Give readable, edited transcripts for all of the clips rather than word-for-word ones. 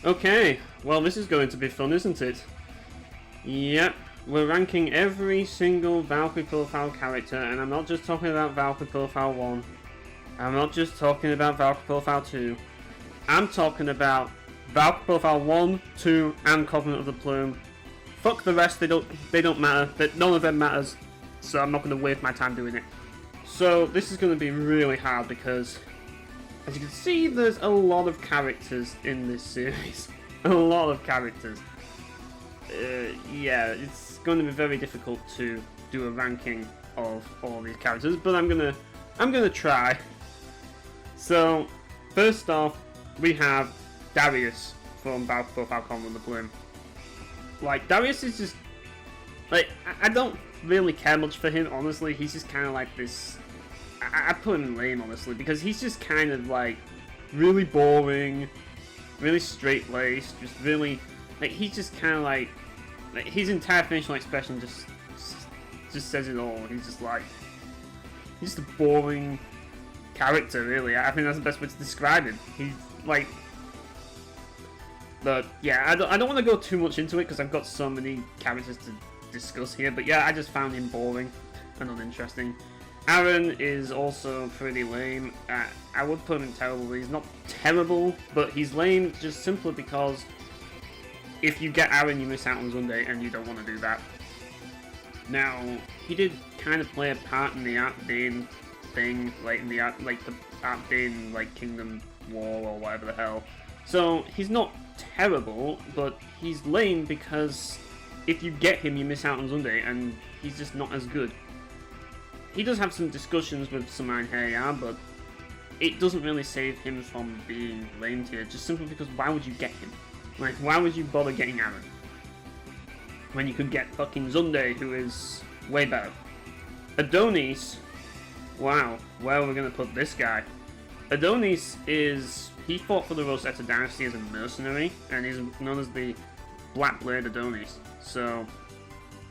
Okay, well this is going to be fun, isn't it? Yep, we're ranking every single Valkyrie Profile character, and I'm not just talking about Valkyrie Profile 1. I'm not just talking about Valkyrie Profile 2. I'm talking about Valkyrie Profile 1, 2, and Covenant of the Plume. Fuck the rest, they don't matter. None of them matters, so I'm not going to waste my time doing it. So this is going to be really hard because, as you can see, there's a lot of characters in this series. A lot of characters. Yeah, it's going to be very difficult to do a ranking of all these characters, but I'm gonna try. So, first off, we have Darius from Valkyrie Profile Covenant of the Plume. Like, Darius is just, like, I don't really care much for him, honestly. He's just kind of like this, I put him in lame, honestly, because he's just kind of like really boring, really straight-laced, just really, like, he's just kind of like his entire facial expression just says it all. He's just like, he's just a boring character, really. I think that's the best way to describe him. He's like, but yeah, I don't want to go too much into it because I've got so many characters to discuss here. But yeah, I just found him boring and uninteresting. Aaron is also pretty lame. I would put him in terrible. He's not terrible, but he's lame just simply because if you get Aaron, you miss out on Sunday, and you don't want to do that. Now, he did kind of play a part in the Arcane thing, like in the Arcane like Kingdom War or whatever the hell. So he's not terrible, but he's lame because if you get him, you miss out on Sunday, and he's just not as good. He does have some discussions with some Einherjar, but it doesn't really save him from being lame tier, just simply because why would you get him? Like, why would you bother getting Aaron when you could get fucking Sunday, who is way better? Adonis, wow, where are we gonna put this guy? Adonis he fought for the Rosetta Dynasty as a mercenary, and he's known as the Black Blade Adonis. So,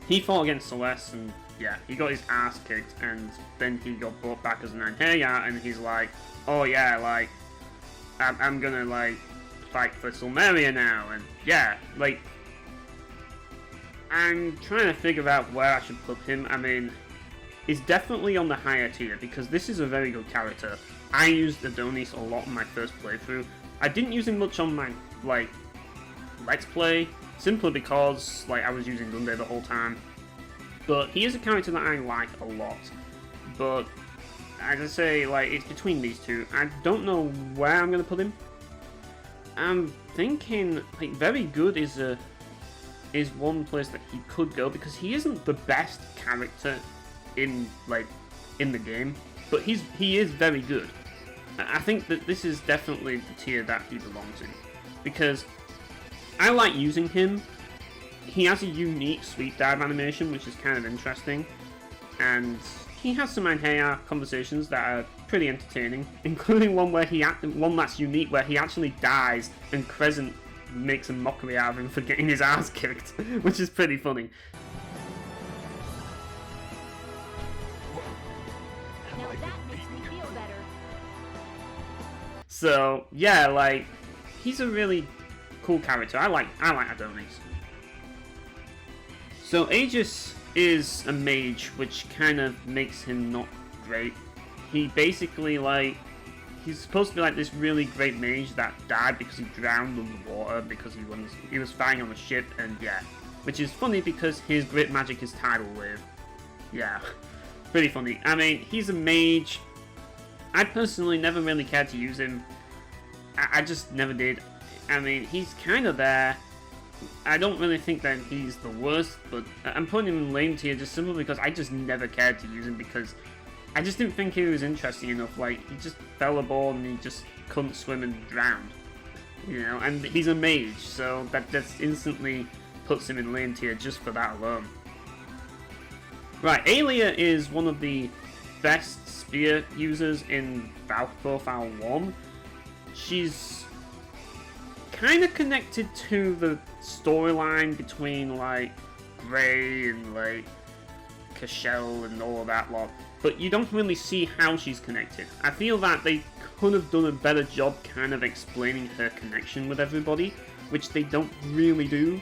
he fought against Celeste, and yeah, he got his ass kicked, and then he got brought back as an Einherjar, and he's like, oh yeah, like, I'm gonna, like, fight for Silmeria now, and yeah, like, I'm trying to figure out where I should put him. I mean, he's definitely on the higher tier, because this is a very good character. I used Adonis a lot in my first playthrough. I didn't use him much on my, like, Let's Play, simply because, like, I was using Sunday the whole time. But he is a character that I like a lot. But, as I say, like, it's between these two. I don't know where I'm going to put him. I'm thinking, like, very good is one place that he could go, because he isn't the best character in the game, but he is very good. I think that this is definitely the tier that he belongs in, because I like using him. He has a unique sweep dive animation, which is kind of interesting, and he has some Einherjar conversations that are pretty entertaining, including one that's unique, where he actually dies and Crescent makes a mockery out of him for getting his ass kicked, which is pretty funny. Now that makes me feel better. So yeah, like, he's a really cool character. I like Adonis. So Aegis is a mage, which kind of makes him not great. He basically, like, he's supposed to be like this really great mage that died because he drowned underwater because he was fighting on a ship, and yeah, which is funny because his great magic is tidal wave. Yeah, pretty funny. I mean, he's a mage. I personally never really cared to use him. I just never did. I mean, he's kind of there. I don't really think that he's the worst, but I'm putting him in lame tier just simply because I just never cared to use him, because I just didn't think he was interesting enough. Like, he just fell aboard and he just couldn't swim and drowned. You know, and he's a mage, so that just instantly puts him in lame tier just for that alone. Right, Aelia is one of the best spear users in Valkyrie Profile 1. She's kind of connected to the storyline between, like, Grey and, like, Cashel and all of that lot, but you don't really see how she's connected. I feel that they could have done a better job kind of explaining her connection with everybody, which they don't really do.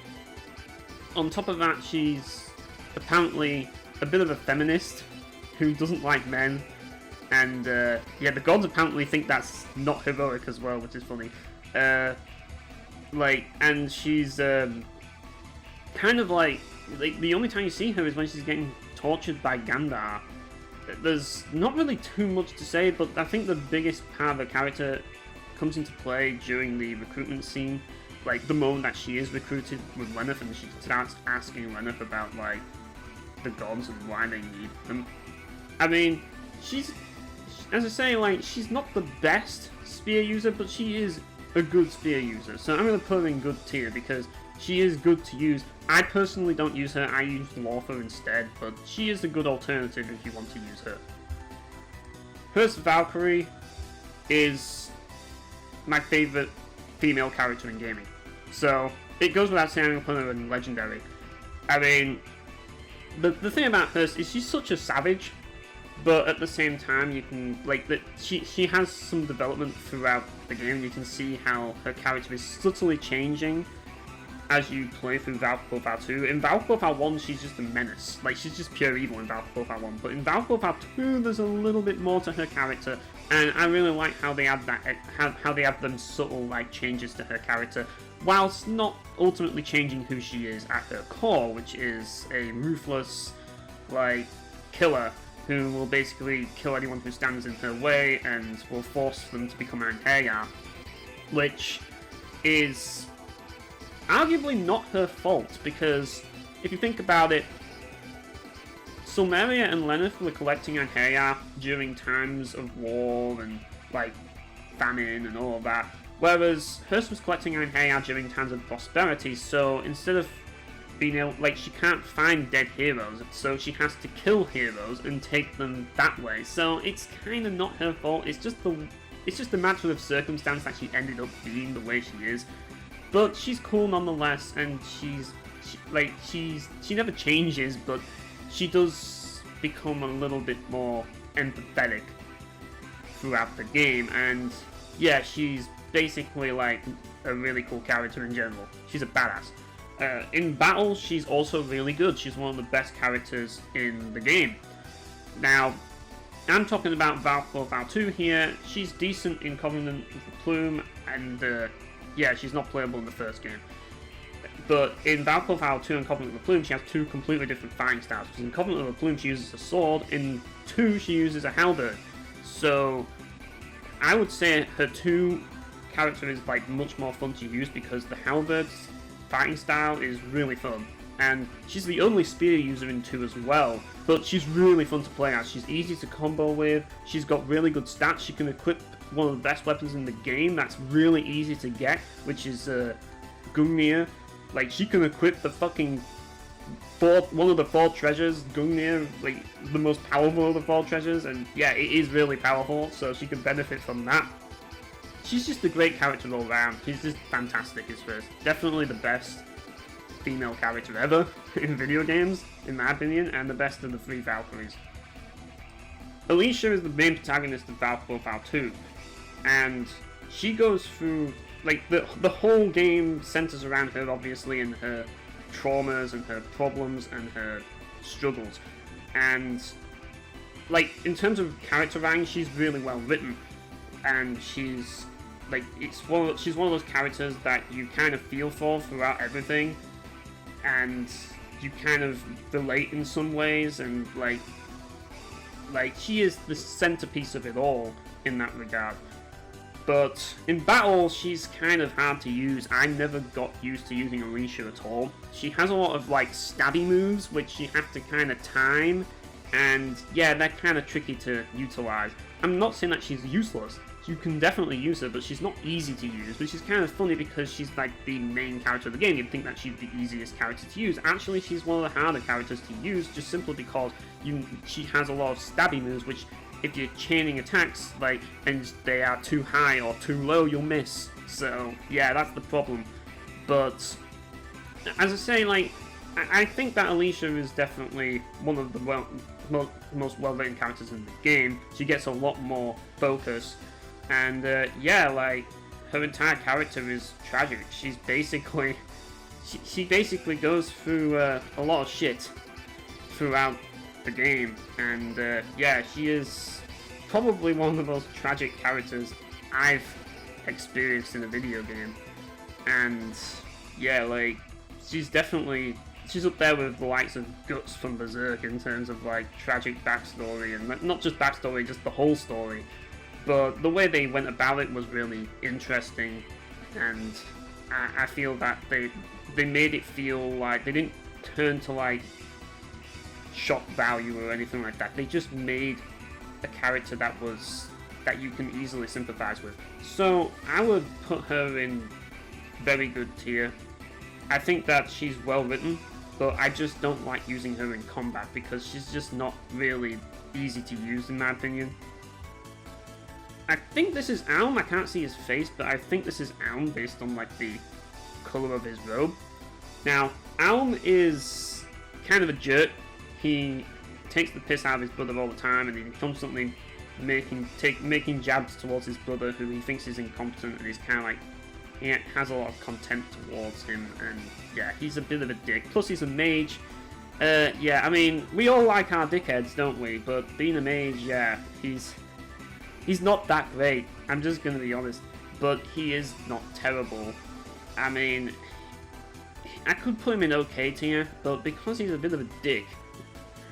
On top of that, she's apparently a bit of a feminist who doesn't like men, and yeah, the gods apparently think that's not heroic as well, which is funny. And she's kind of like the only time you see her is when she's getting tortured by Gandar. There's not really too much to say, but I think the biggest part of the character comes into play during the recruitment scene. Like, the moment that she is recruited with Lenneth and she starts asking Lenneth about, like, the gods and why they need them. I mean, she's, as I say, like, she's not the best spear user, but she is a good spear user. So I'm going to put her in good tier because she is good to use. I personally don't use her, I use Lortha instead, but she is a good alternative if you want to use her. First, Valkyrie is my favourite female character in gaming. So, it goes without saying I'm going to put her in Legendary. I mean, the thing about her is she's such a savage, but at the same time you can, like, she has some development throughout the game. You can see how her character is subtly changing as you play through Valkyrie Profile 2. In Valkyrie Profile 1, she's just a menace. Like, she's just pure evil in Valkyrie Profile 1. But in Valkyrie Profile 2, there's a little bit more to her character, and I really like how they add that, how they add them subtle, like, changes to her character, whilst not ultimately changing who she is at her core, which is a ruthless, like, killer who will basically kill anyone who stands in her way and will force them to become Einherjar, which is arguably not her fault, because if you think about it, Silmeria and Lenneth were collecting Einherjar during times of war and, like, famine and all of that, whereas Hurst was collecting Einherjar during times of prosperity. So instead of being able, like, she can't find dead heroes, so she has to kill heroes and take them that way. So it's kind of not her fault. It's just a matter of circumstance that she ended up being the way she is. But she's cool nonetheless, and she never changes, but she does become a little bit more empathetic throughout the game, and yeah, she's basically like a really cool character in general. She's a badass. In battle, she's also really good. She's one of the best characters in the game. Now, I'm talking about Valkyrie Profile 2 here. She's decent in Covenant with the Plume, and yeah, she's not playable in the first game. But in Valkyrie Profile 2 and Covenant with the Plume, she has two completely different fighting styles. Because in Covenant with the Plume, she uses a sword. In 2, she uses a halberd. So, I would say her 2 character is, like, much more fun to use because the halberd's fighting style is really fun. And she's the only spear user in 2 as well, but she's really fun to play as. She's easy to combo with, she's got really good stats, she can equip one of the best weapons in the game that's really easy to get, which is Gungnir. Like, she can equip the fucking one of the 4 treasures, Gungnir, like, the most powerful of the 4 treasures, and yeah, it is really powerful, so she can benefit from that. She's just a great character all around. She's just fantastic as first. Definitely the best female character ever in video games, in my opinion, and the best of the 3 Valkyries. Elysium is the main protagonist of Valkyrie Profile 2, and she goes through, like, the whole game centers around her, obviously, and her traumas and her problems and her struggles. And, like, in terms of character writing, she's really well written, and she's, like, she's one of those characters that you kind of feel for throughout everything, and you kind of relate in some ways, and, like she is the centerpiece of it all in that regard. But in battle, she's kind of hard to use. I never got used to using Alicia at all. She has a lot of, like, stabby moves, which you have to kind of time, and yeah, they're kind of tricky to utilize. I'm not saying that she's useless. You can definitely use her, but she's not easy to use, which is kind of funny because she's, like, the main character of the game. You'd think that she's the easiest character to use. Actually, she's one of the harder characters to use, just simply because she has a lot of stabby moves, which, if you're chaining attacks, like, and they are too high or too low, you'll miss. So, yeah, that's the problem. But, as I say, like, I think that Alicia is definitely one of the most well-written characters in the game. She gets a lot more focus. And yeah, like her entire character is tragic. She's basically she basically goes through a lot of shit throughout the game, and yeah, she is probably one of the most tragic characters I've experienced in a video game. And yeah, like she's up there with the likes of Guts from Berserk in terms of like tragic backstory, and not just backstory, just the whole story. But the way they went about it was really interesting, and I feel that they made it feel like they didn't turn to like shock value or anything like that. They just made a character that you can easily sympathize with. So I would put her in very good tier. I think that she's well written, but I just don't like using her in combat because she's just not really easy to use in my opinion. I think this is Alm. I can't see his face, but I think this is Alm based on like the color of his robe. Now, Alm is kind of a jerk. He takes the piss out of his brother all the time, and he's constantly making jabs towards his brother, who he thinks is incompetent, and he's kind of like, he has a lot of contempt towards him, and yeah, he's a bit of a dick. Plus, he's a mage. Yeah, I mean, we all like our dickheads, don't we? But being a mage, yeah, he's not that great. I'm just gonna be honest, but he is not terrible. I mean, I could put him in okay tier, but because he's a bit of a dick,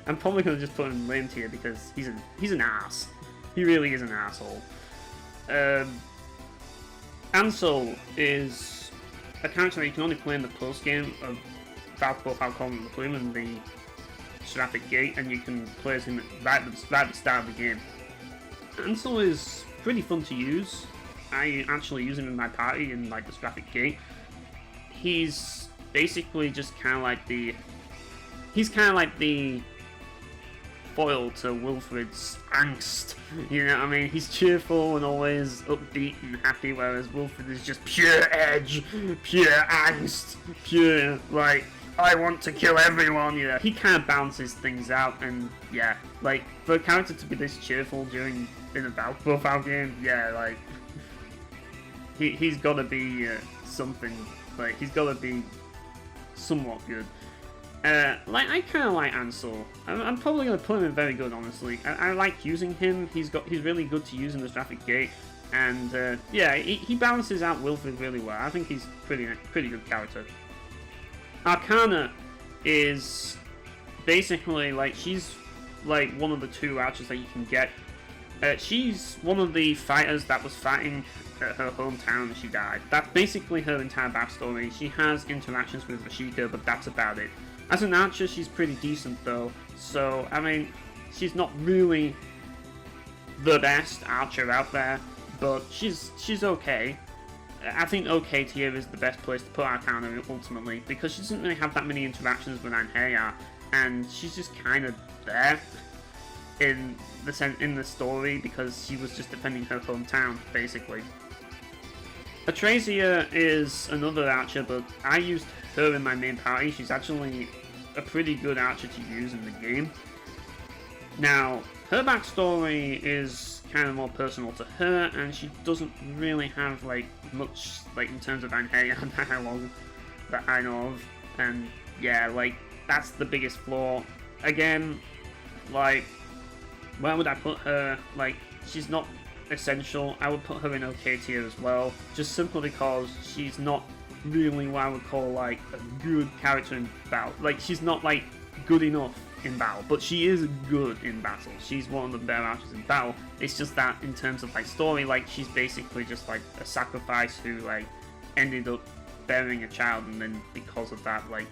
I'm probably gonna just put him in lame tier because he's an ass. He really is an asshole. Ansel is a character that you can only play in the post game of Valkyrie Profile and the Plume and the Seraphic Gate, and you can play as him right at the start of the game. Ansel is pretty fun to use. I actually use him in my party in like the Seraphic Gate. He's basically just kind of like the foil to Wilfred's angst. You know what I mean? He's cheerful and always upbeat and happy, whereas Wilfred is just pure edge, pure angst, pure like, I want to kill everyone, you know. He kind of balances things out, and yeah, like, for a character to be this cheerful in a Valkyrie Profile game, yeah, like, he's gotta be something, like, he's gotta be somewhat good. Like, I kind of like Ansel. I'm probably going to put him in very good, honestly. I like using him. He's really good to use in the Seraphic Gate, and yeah, he balances out Wilfred really well. I think he's pretty good character. Arcana is basically like, she's like one of the two archers that you can get. She's one of the fighters that was fighting at her hometown and she died. That's basically her entire backstory. She has interactions with Vashika, but that's about it. As an archer, she's pretty decent though, so, I mean, she's not really the best archer out there, but she's okay. I think okay tier is the best place to put Arcana ultimately, because she doesn't really have that many interactions with Einherjar, and she's just kind of there in the story because she was just defending her hometown, basically. Atresia is another archer, but I used her in my main party. She's actually a pretty good archer to use in the game. Now, her backstory is kind of more personal to her, and she doesn't really have like much like in terms of Einherjar dialogue that I know of, and yeah, like that's the biggest flaw. Again, like, where would I put her? Like, she's not essential. I would put her in okay tier as well, just simply because she's not really what I would call like a good character in battle. Like, she's not like good enough in battle, but she is good in battle. She's one of the better archers in battle. It's just that in terms of like story, like she's basically just like a sacrifice who like ended up bearing a child, and then because of that, like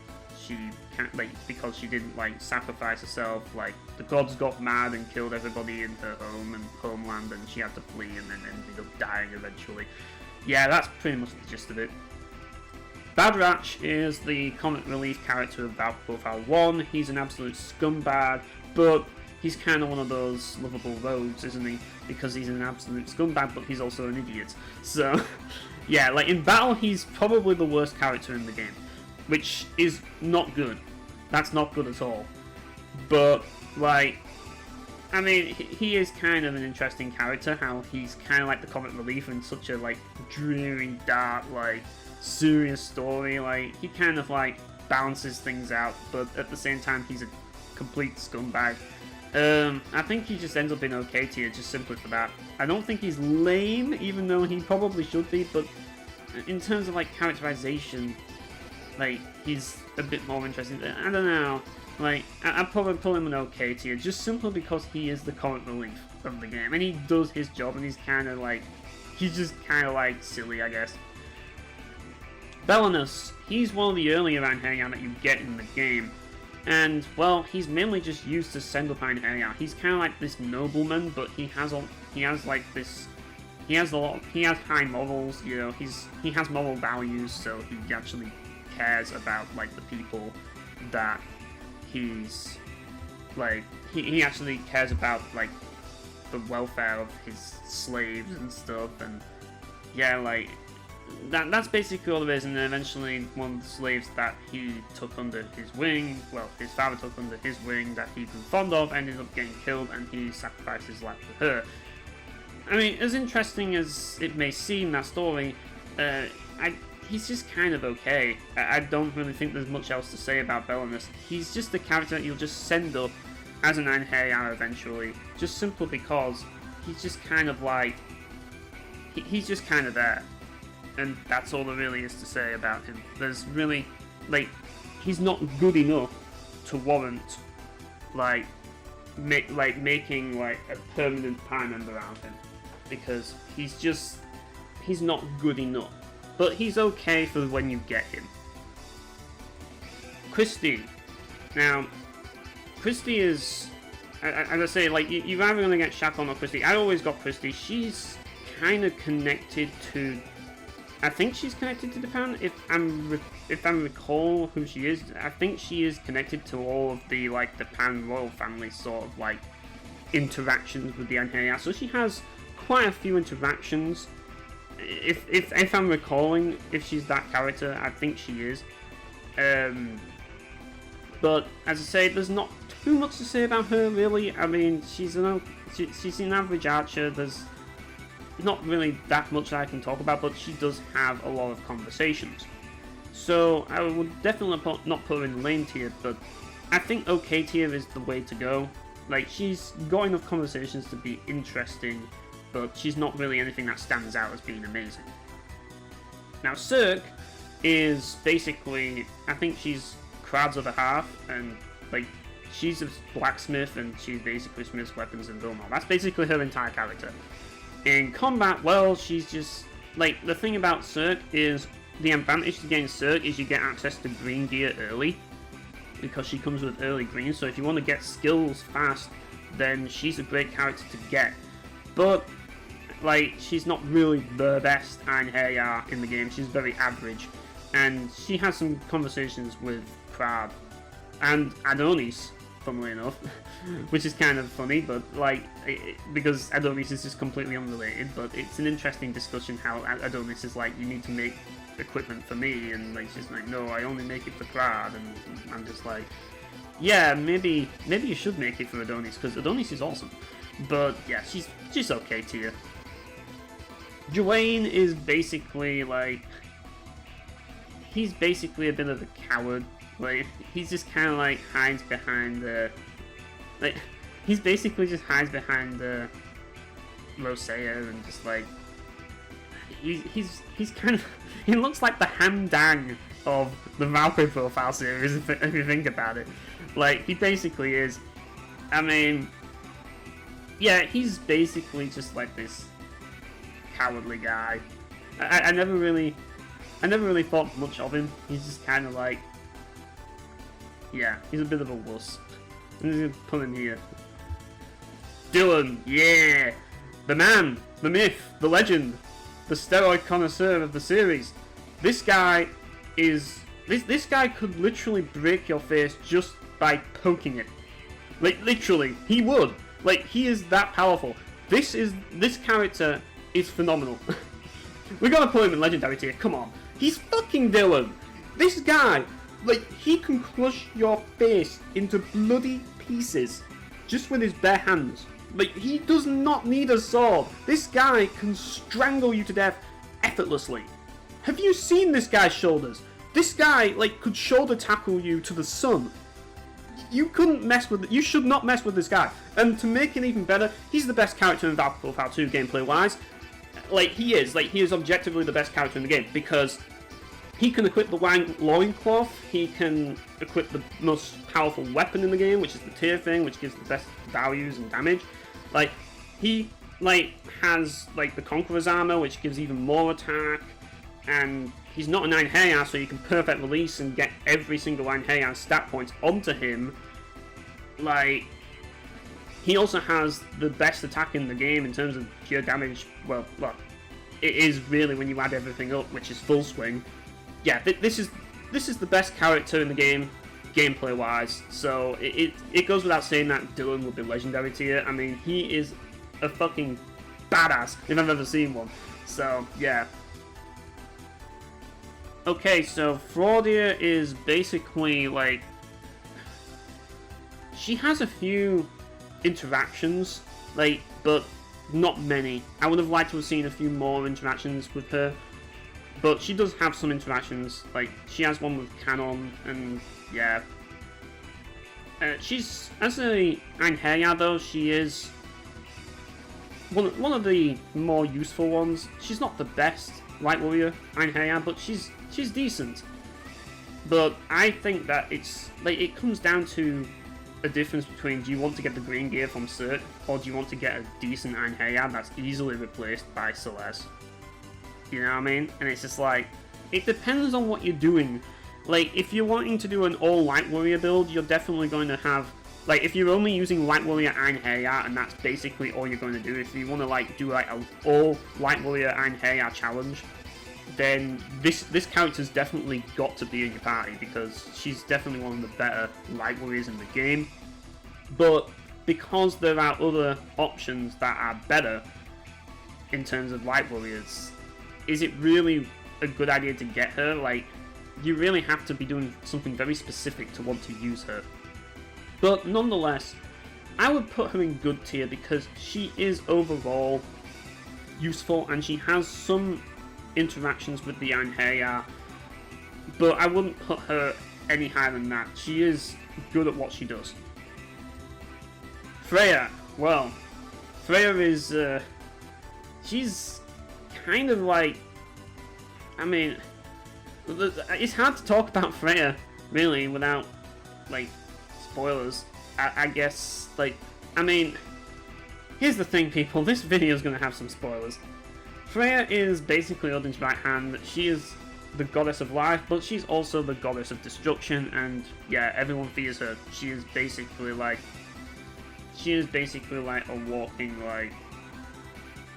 she can't, like, because she didn't like sacrifice herself, like the gods got mad and killed everybody in her home and homeland, and she had to flee and then ended up dying eventually. Yeah, that's pretty much the gist of it. Badrach is the comic relief character of Valkyrie Profile 1. He's an absolute scumbag, but he's kind of one of those lovable rogues, isn't he? Because he's an absolute scumbag, but he's also an idiot. So, yeah, like in battle, he's probably the worst character in the game, which is not good. That's not good at all. But, like, I mean, he is kind of an interesting character, how he's kind of like the comic relief in such a, like, dreary, dark, like, serious story. Like, he kind of, like, balances things out, but at the same time, he's a complete scumbag. I think he just ends up being okay tier, just simply for that. I don't think he's lame, even though he probably should be, but in terms of, like, characterization, like, he's a bit more interesting. I don't know. Like, I'd probably pull him an okay tier, just simply because he is the comic relief of the game, and he does his job, and he's kind of like, he's just kind of like silly, I guess. Belanus, he's one of the earlier Einherjar that you get in the game, and well, he's mainly just used to send up Einherjar. He's kind of like this nobleman, but he has like this, he has high morals, you know, he has moral values, so he actually cares about like the people that he's like, he actually cares about like the welfare of his slaves and stuff, and yeah, like that's basically all there is. And then eventually one of the slaves that he took under his wing, well, his father took under his wing, that he'd been fond of, ended up getting killed, and he sacrificed his life for her. I mean, as interesting as it may seem, that story, he's just kind of okay. I don't really think there's much else to say about Belanus. He's just a character that you'll just send up as an Einherjar eventually, just simply because he's just kind of like, he's just kind of there. And that's all there really is to say about him. There's really, like, he's not good enough to warrant, like, making, like, a permanent Pi member out of him. Because he's not good enough. But he's okay for when you get him. Christie. Now, Christie is, as I say, like, you're either going to get Chacon or Christie. I always got Christie. She's kind of connected to, I think she's connected to the Pan. If I recall who she is, I think she is connected to all of the, like, the Pan royal family sort of, like, interactions with the Einherjar. So she has quite a few interactions. If I'm recalling, if she's that character, I think she is. But as I say, there's not too much to say about her really. I mean, she's an average archer. There's not really that much that I can talk about, but she does have a lot of conversations. So I would definitely not put her in lame tier, but I think okay tier is the way to go. Like, she's got enough conversations to be interesting, but she's not really anything that stands out as being amazing. Now, Cirque is basically, I think she's Crowd's other half, and like, she's a blacksmith, and she's basically smiths weapons and Vilmar. That's basically her entire character. In combat, well, she's just, like, the thing about Cirque is, the advantage to getting Cirque is you get access to green gear early, because she comes with early green, so if you want to get skills fast, then she's a great character to get. But, like, she's not really the best Einherjar in the game. She's very average, and she has some conversations with Crab and Adonis, funnily enough, which is kind of funny, but like, because Adonis is just completely unrelated, but it's an interesting discussion how Adonis is like, you need to make equipment for me, and like, she's like, no, I only make it for Crab, and I'm just like, yeah, maybe you should make it for Adonis, because Adonis is awesome. But yeah, she's okay tier. Dwayne is basically like, he's basically a bit of a coward. Like, he's just kind of like hides behind the, like, he's basically just hides behind the Rosea, and just like, he's kind of, he looks like the Hamdang of the Valkyrie Profile series, if you think about it. Like, he basically is. I mean, yeah, he's basically just like this cowardly guy. I never really thought much of him. He's just kind of like, yeah, he's a bit of a wuss. I'm just gonna put him here. Dylan, yeah! The man, the myth, the legend, the steroid connoisseur of the series. This guy is, this guy could literally break your face just by poking it. Like, literally, he would. Like, he is that powerful. This character is phenomenal. We're gonna put him in legendary tier, come on. He's fucking Dylan! This guy, like, he can crush your face into bloody pieces just with his bare hands. Like, he does not need a sword. This guy can strangle you to death effortlessly. Have you seen this guy's shoulders? This guy, like, could shoulder tackle you to the sun. You couldn't mess with it. You should not mess with this guy. And to make it even better, he's the best character in Valkyrie Profile 2 gameplay-wise. Like, he is objectively the best character in the game because he can equip the loincloth, he can equip the most powerful weapon in the game, which is the tear thing, which gives the best values and damage. Like, he, like, has, like, the Conqueror's armor, which gives even more attack, and he's not an Einherjar, so you can perfect release and get every single Einherjar stat point onto him. Like, he also has the best attack in the game in terms of pure damage. Well, look, it is really when you add everything up, which is full swing. Yeah, this is the best character in the game, gameplay-wise. So it goes without saying that Dylan would be legendary tier. I mean, he is a fucking badass if I've ever seen one. So yeah. Okay, so Fraudia is basically like, she has a few interactions, like, but not many. I would have liked to have seen a few more interactions with her, but she does have some interactions. Like, she has one with Canon, and yeah. She's, as a Einherjar though, she is one of the more useful ones. She's not the best Light Warrior Einherjar, but she's decent. But I think that it's like, it comes down to a difference between, do you want to get the green gear from Cert, or do you want to get a decent Einherjar that's easily replaced by Celeste? You know what I mean? And it's just like, it depends on what you're doing. Like, if you're wanting to do an all Light Warrior build, you're definitely going to have, like, if you're only using Light Warrior Einherjar and that's basically all you're going to do, if you want to, like, do like an all Light Warrior Einherjar challenge, then this character's definitely got to be in your party, because she's definitely one of the better Light Warriors in the game. But because there are other options that are better in terms of Light Warriors, is it really a good idea to get her? Like, you really have to be doing something very specific to want to use her. But nonetheless, I would put her in good tier because she is overall useful and she has some interactions with the Einherjar, but I wouldn't put her any higher than that. She is good at what she does. Freya, well, Freya is, she's kind of like, I mean, it's hard to talk about Freya, really, without, like, spoilers. I guess, like, I mean, here's the thing, people, this video is going to have some spoilers. Freya is basically Odin's right hand. She is the goddess of life, but she's also the goddess of destruction, and yeah, everyone fears her. She is basically like a walking, like,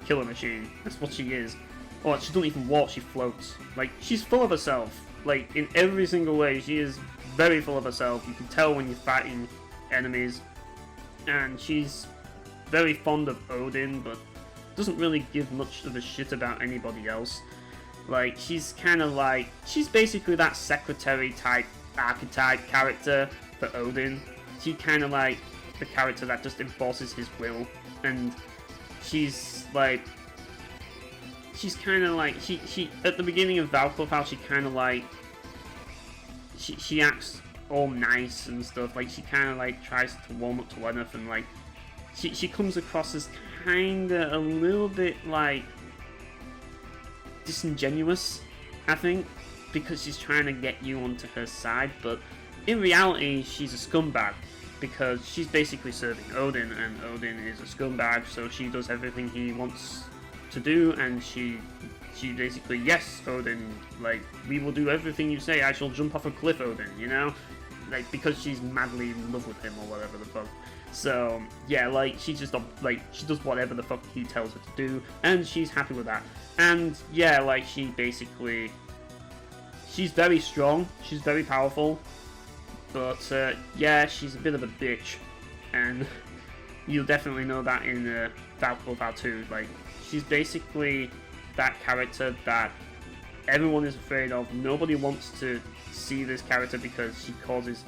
killer machine. That's what she is. Or she doesn't even walk, she floats. Like, she's full of herself. Like, in every single way, she is very full of herself. You can tell when you're fighting enemies. And she's very fond of Odin, but doesn't really give much of a shit about anybody else. Like, she's kind of like, she's basically that secretary type archetype character for Odin. She's kind of like the character that just enforces his will, and she's like, she's kind of like, she at the beginning of Valkyrie Profile, she kind of like, she acts all nice and stuff. Like, she kind of like tries to warm up to Lenneth, and like, she comes across as kinda a little bit like disingenuous, I think, because she's trying to get you onto her side, but in reality she's a scumbag, because she's basically serving Odin, and Odin is a scumbag, so she does everything he wants to do, and she basically, yes, Odin, like, we will do everything you say, I shall jump off a cliff, Odin, you know? Like, because she's madly in love with him, or whatever the fuck. So, yeah, like, she just, like, she does whatever the fuck he tells her to do, and she's happy with that. And, yeah, like, she basically, she's very strong, she's very powerful, but, yeah, she's a bit of a bitch, and you'll definitely know that in Valkyrie Profile 2. Like, she's basically that character that everyone is afraid of. Nobody wants to see this character because she causes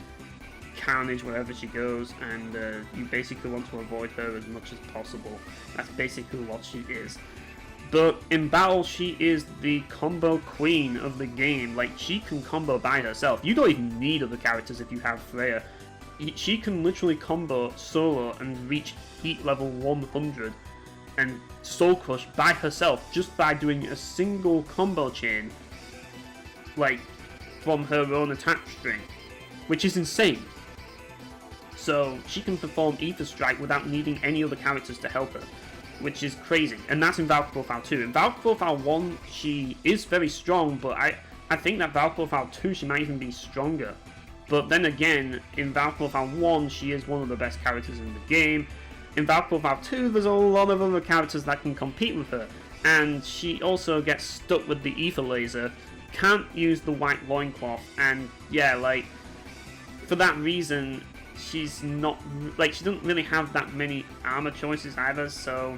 carnage wherever she goes, and you basically want to avoid her as much as possible. That's basically what she is. But in battle, she is the combo queen of the game. Like, she can combo by herself. You don't even need other characters if you have Freya. She can literally combo solo and reach heat level 100 and Soul Crush by herself just by doing a single combo chain, like, from her own attack string, which is insane. So she can perform Ether Strike without needing any other characters to help her, which is crazy. And that's in Valkyrie Profile 2. In Valkyrie Profile 1, she is very strong, but I think that Valkyrie Profile 2, she might even be stronger. But then again, in Valkyrie Profile 1, she is one of the best characters in the game. In Valkyrie Profile 2, there's a lot of other characters that can compete with her. And she also gets stuck with the Ether Laser, can't use the white loincloth, and yeah, like, for that reason, she's not, like, she doesn't really have that many armor choices either, so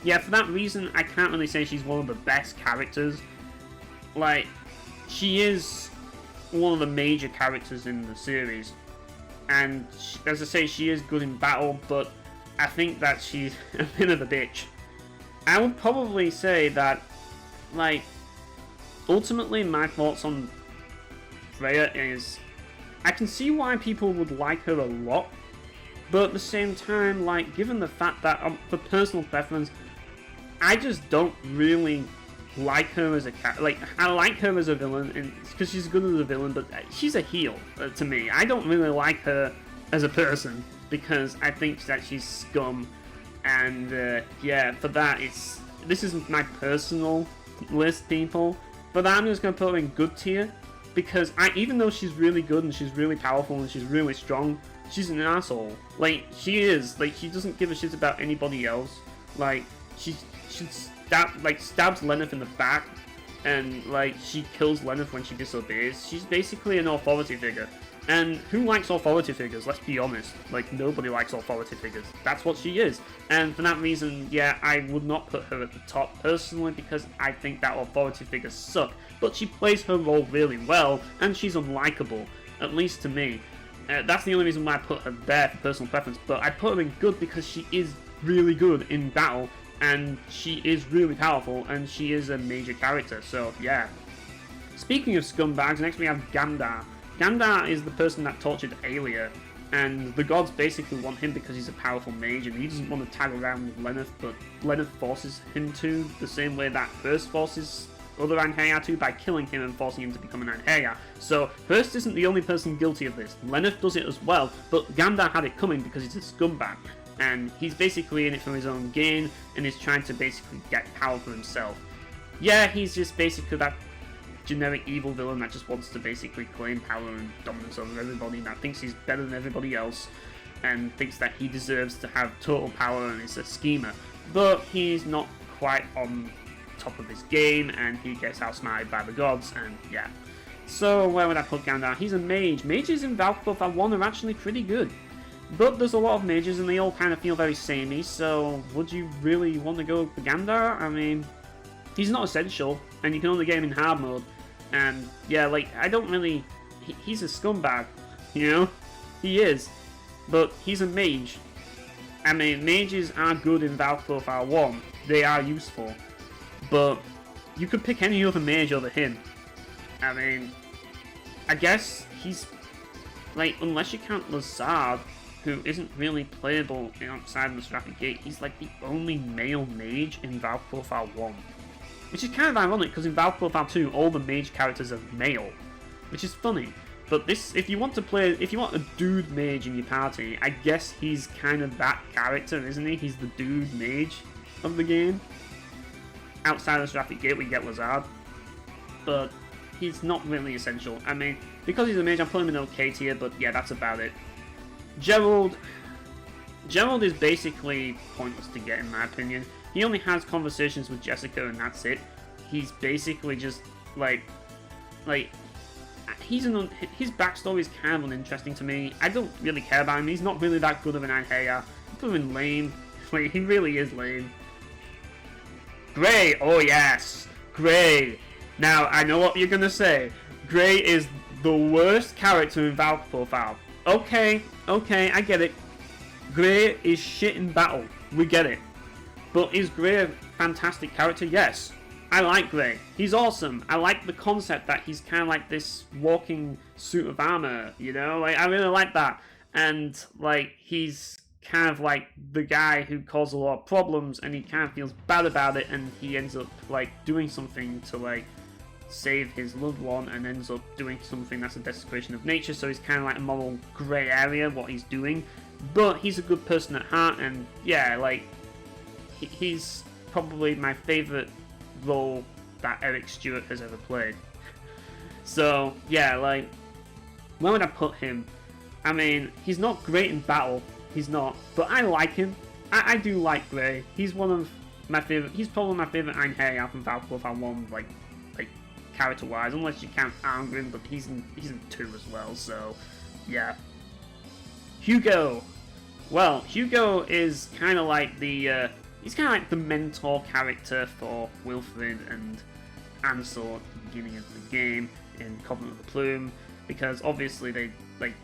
yeah, for that reason, I can't really say she's one of the best characters. Like, she is one of the major characters in the series, and as I say, she is good in battle, but I think that she's a bit of a bitch. I would probably say that, like, ultimately my thoughts on Freya is, I can see why people would like her a lot, but at the same time, like, given the fact that, for personal preference, I just don't really like her as a character. Like, I like her as a villain, and because she's good as a villain, but she's a heel to me. I don't really like her as a person because I think that she's scum, and yeah, for that, this is my personal list, people. But I'm just gonna put her in good tier because even though she's really good and she's really powerful and she's really strong, she's an asshole. Like, she is. Like, she doesn't give a shit about anybody else. Like, she stabs Lenneth in the back, and like, she kills Lenneth when she disobeys. She's basically an authority figure. And who likes authority figures? Let's be honest. Like, nobody likes authority figures. That's what she is. And for that reason, yeah, I would not put her at the top personally because I think that authority figures suck. But she plays her role really well, and she's unlikable, at least to me. That's the only reason why I put her there for personal preference. But I put her in good because she is really good in battle, and she is really powerful, and she is a major character. So, yeah. Speaking of scumbags, next we have Gandar. Gandar is the person that tortured Aelia, and the gods basically want him because he's a powerful mage and he doesn't want to tag around with Lenneth, but Lenneth forces him to, the same way that Hurst forces other Einherjar to by killing him and forcing him to become an Einherjar. So Hurst isn't the only person guilty of this. Lenneth does it as well, but Gandar had it coming because he's a scumbag, and he's basically in it for his own gain and is trying to basically get power for himself. Yeah, he's just basically that generic evil villain that just wants to basically claim power and dominance over everybody, and that thinks he's better than everybody else and thinks that he deserves to have total power and is a schemer. But he's not quite on top of his game and he gets outsmarted by the gods, and yeah. So where would I put Gandar? He's a mage. Mages in Valkyrie Profile 1 are actually pretty good. But there's a lot of mages and they all kind of feel very samey, so would you really want to go for Gandar? I mean, he's not essential and you can only get him in hard mode. And yeah, like, I don't really... He's a scumbag, you know? He is. But he's a mage. I mean, mages are good in Valkyrie Profile 1. They are useful. But you could pick any other mage over him. I mean, I guess he's... Like, unless you count Lazard, who isn't really playable outside of the Seraphic Gate, he's like the only male mage in Valkyrie Profile 1. Which is kind of ironic, because in Valkyrie Profile 2, all the mage characters are male. Which is funny. But this, if you want a dude mage in your party, I guess he's kind of that character, isn't he? He's the dude mage of the game. Outside of Seraphic Gate, we get Lazard. But he's not really essential. I mean, because he's a mage, I'm putting him in okay tier, but yeah, that's about it. Gerald is basically pointless to get, in my opinion. He only has conversations with Jessica and that's it. He's basically just like his backstory is kind of uninteresting to me. I don't really care about him. He's not really that good of an Einherjar. I put him in lame. Like, he really is lame. Gray, oh yes, Gray. Now I know what you're gonna say. Gray is the worst character in Valkyrie Profile. okay, I get it. Grey is shit in battle. We get it. But is Grey a fantastic character? Yes. I like Grey. He's awesome. I like the concept that he's kind of like this walking suit of armor, you know? Like, I really like that. And, like, he's kind of like the guy who caused a lot of problems, and he kind of feels bad about it, and he ends up, like, doing something to, like, save his loved one, and ends up doing something that's a desecration of nature, so he's kind of like a moral grey area, what he's doing. But he's a good person at heart, and, yeah, like, he's probably my favourite role that Eric Stewart has ever played. So, yeah, like, where would I put him? I mean, he's not great in battle, he's not, but I like him. I do like Grey. He's one of my favourite, he's probably my favourite Einherjar from Valkyrie Profile 1, like character-wise, unless you count Arngrim, but he's in 2 as well, so, yeah. Hugo. Well, Hugo is kind of like the, he's kind of like the mentor character for Wilfred and Ansel at the beginning of the game in Covenant of the Plume, because obviously they, like,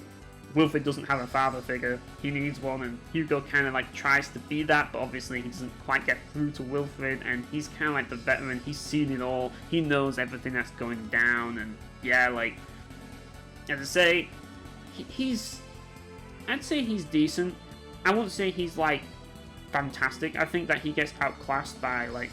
Wilfred doesn't have a father figure, he needs one, and Hugo kind of like tries to be that, but obviously he doesn't quite get through to Wilfred, and he's kind of like the veteran, he's seen it all, he knows everything that's going down, and yeah, like, as I say, I'd say he's decent. I won't say he's like fantastic. I think that he gets outclassed by like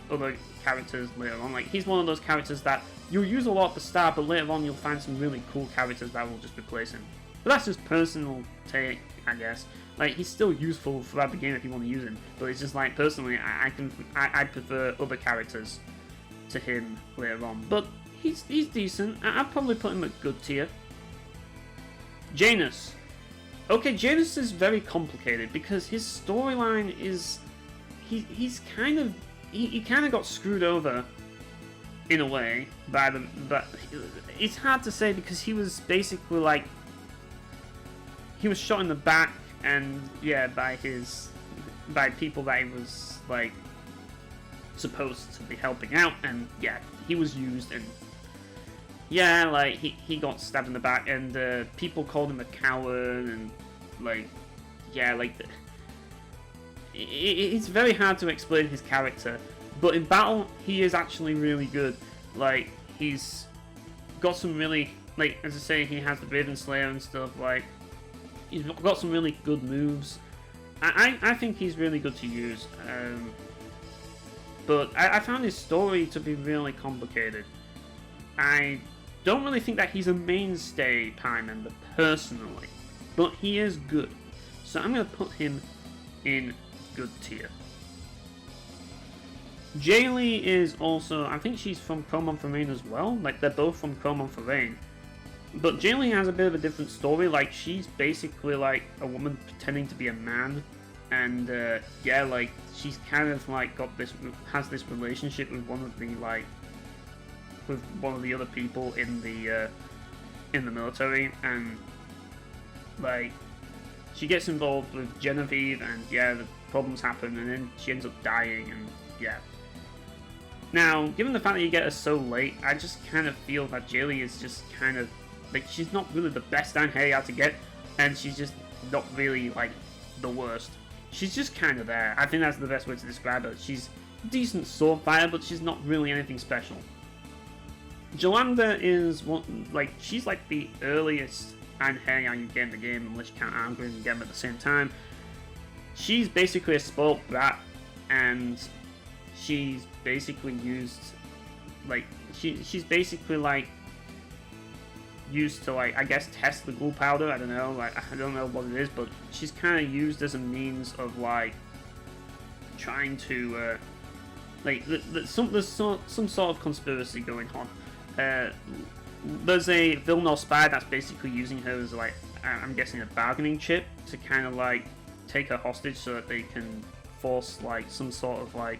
other characters later on. Like, he's one of those characters that you'll use a lot at the start, but later on you'll find some really cool characters that will just replace him. But that's just personal take, I guess. Like, he's still useful throughout the game if you want to use him, but it's just like, personally, I prefer other characters to him later on. But he's decent. I'd probably put him at good tier. Janus. Okay, Janus is very complicated because his storyline is he kind of got screwed over in a way by the, but it's hard to say because he was basically like, he was shot in the back, and yeah, by people that he was like supposed to be helping out, and yeah, he was used, and yeah, like he got stabbed in the back, and people called him a coward, and like, yeah, like it's very hard to explain his character. But in battle, he is actually really good. Like, he's got some really, like, as I say, he has the Raven Slayer and stuff. Like, he's got some really good moves. I think he's really good to use. But I found his story to be really complicated. I don't really think that he's a mainstay Pi member, personally. But he is good. So I'm going to put him in good tier. Jaylee is also, I think she's from Chromon for Rain as well. Like, they're both from Chromon for Rain. But Jaylee has a bit of a different story. Like, she's basically like a woman pretending to be a man. And yeah, like, she's kind of like has this relationship with one of the other people in the military, and like, she gets involved with Genevieve, and yeah, the problems happen, and then she ends up dying, and yeah. Now, given the fact that you get her so late, I just kind of feel that Jaylee is just kind of, like, she's not really the best Einherjar to get, and she's just not really, like, the worst. She's just kind of there. I think that's the best way to describe her. She's a decent sword fighter, but she's not really anything special. Jolanda is, she's like the earliest Einherjar you get in the game, unless you count Arngrim and get them at the same time. She's basically a spoiled brat, and she's basically used, like, she's basically like used to, like, I guess, test the ghoul powder. I don't know, like, I don't know what it is, but she's kind of used as a means of like trying to like, there's some sort of conspiracy going on. There's a Vilnor spy that's basically using her as, like, I'm guessing a bargaining chip to kind of like take her hostage so that they can force like some sort of like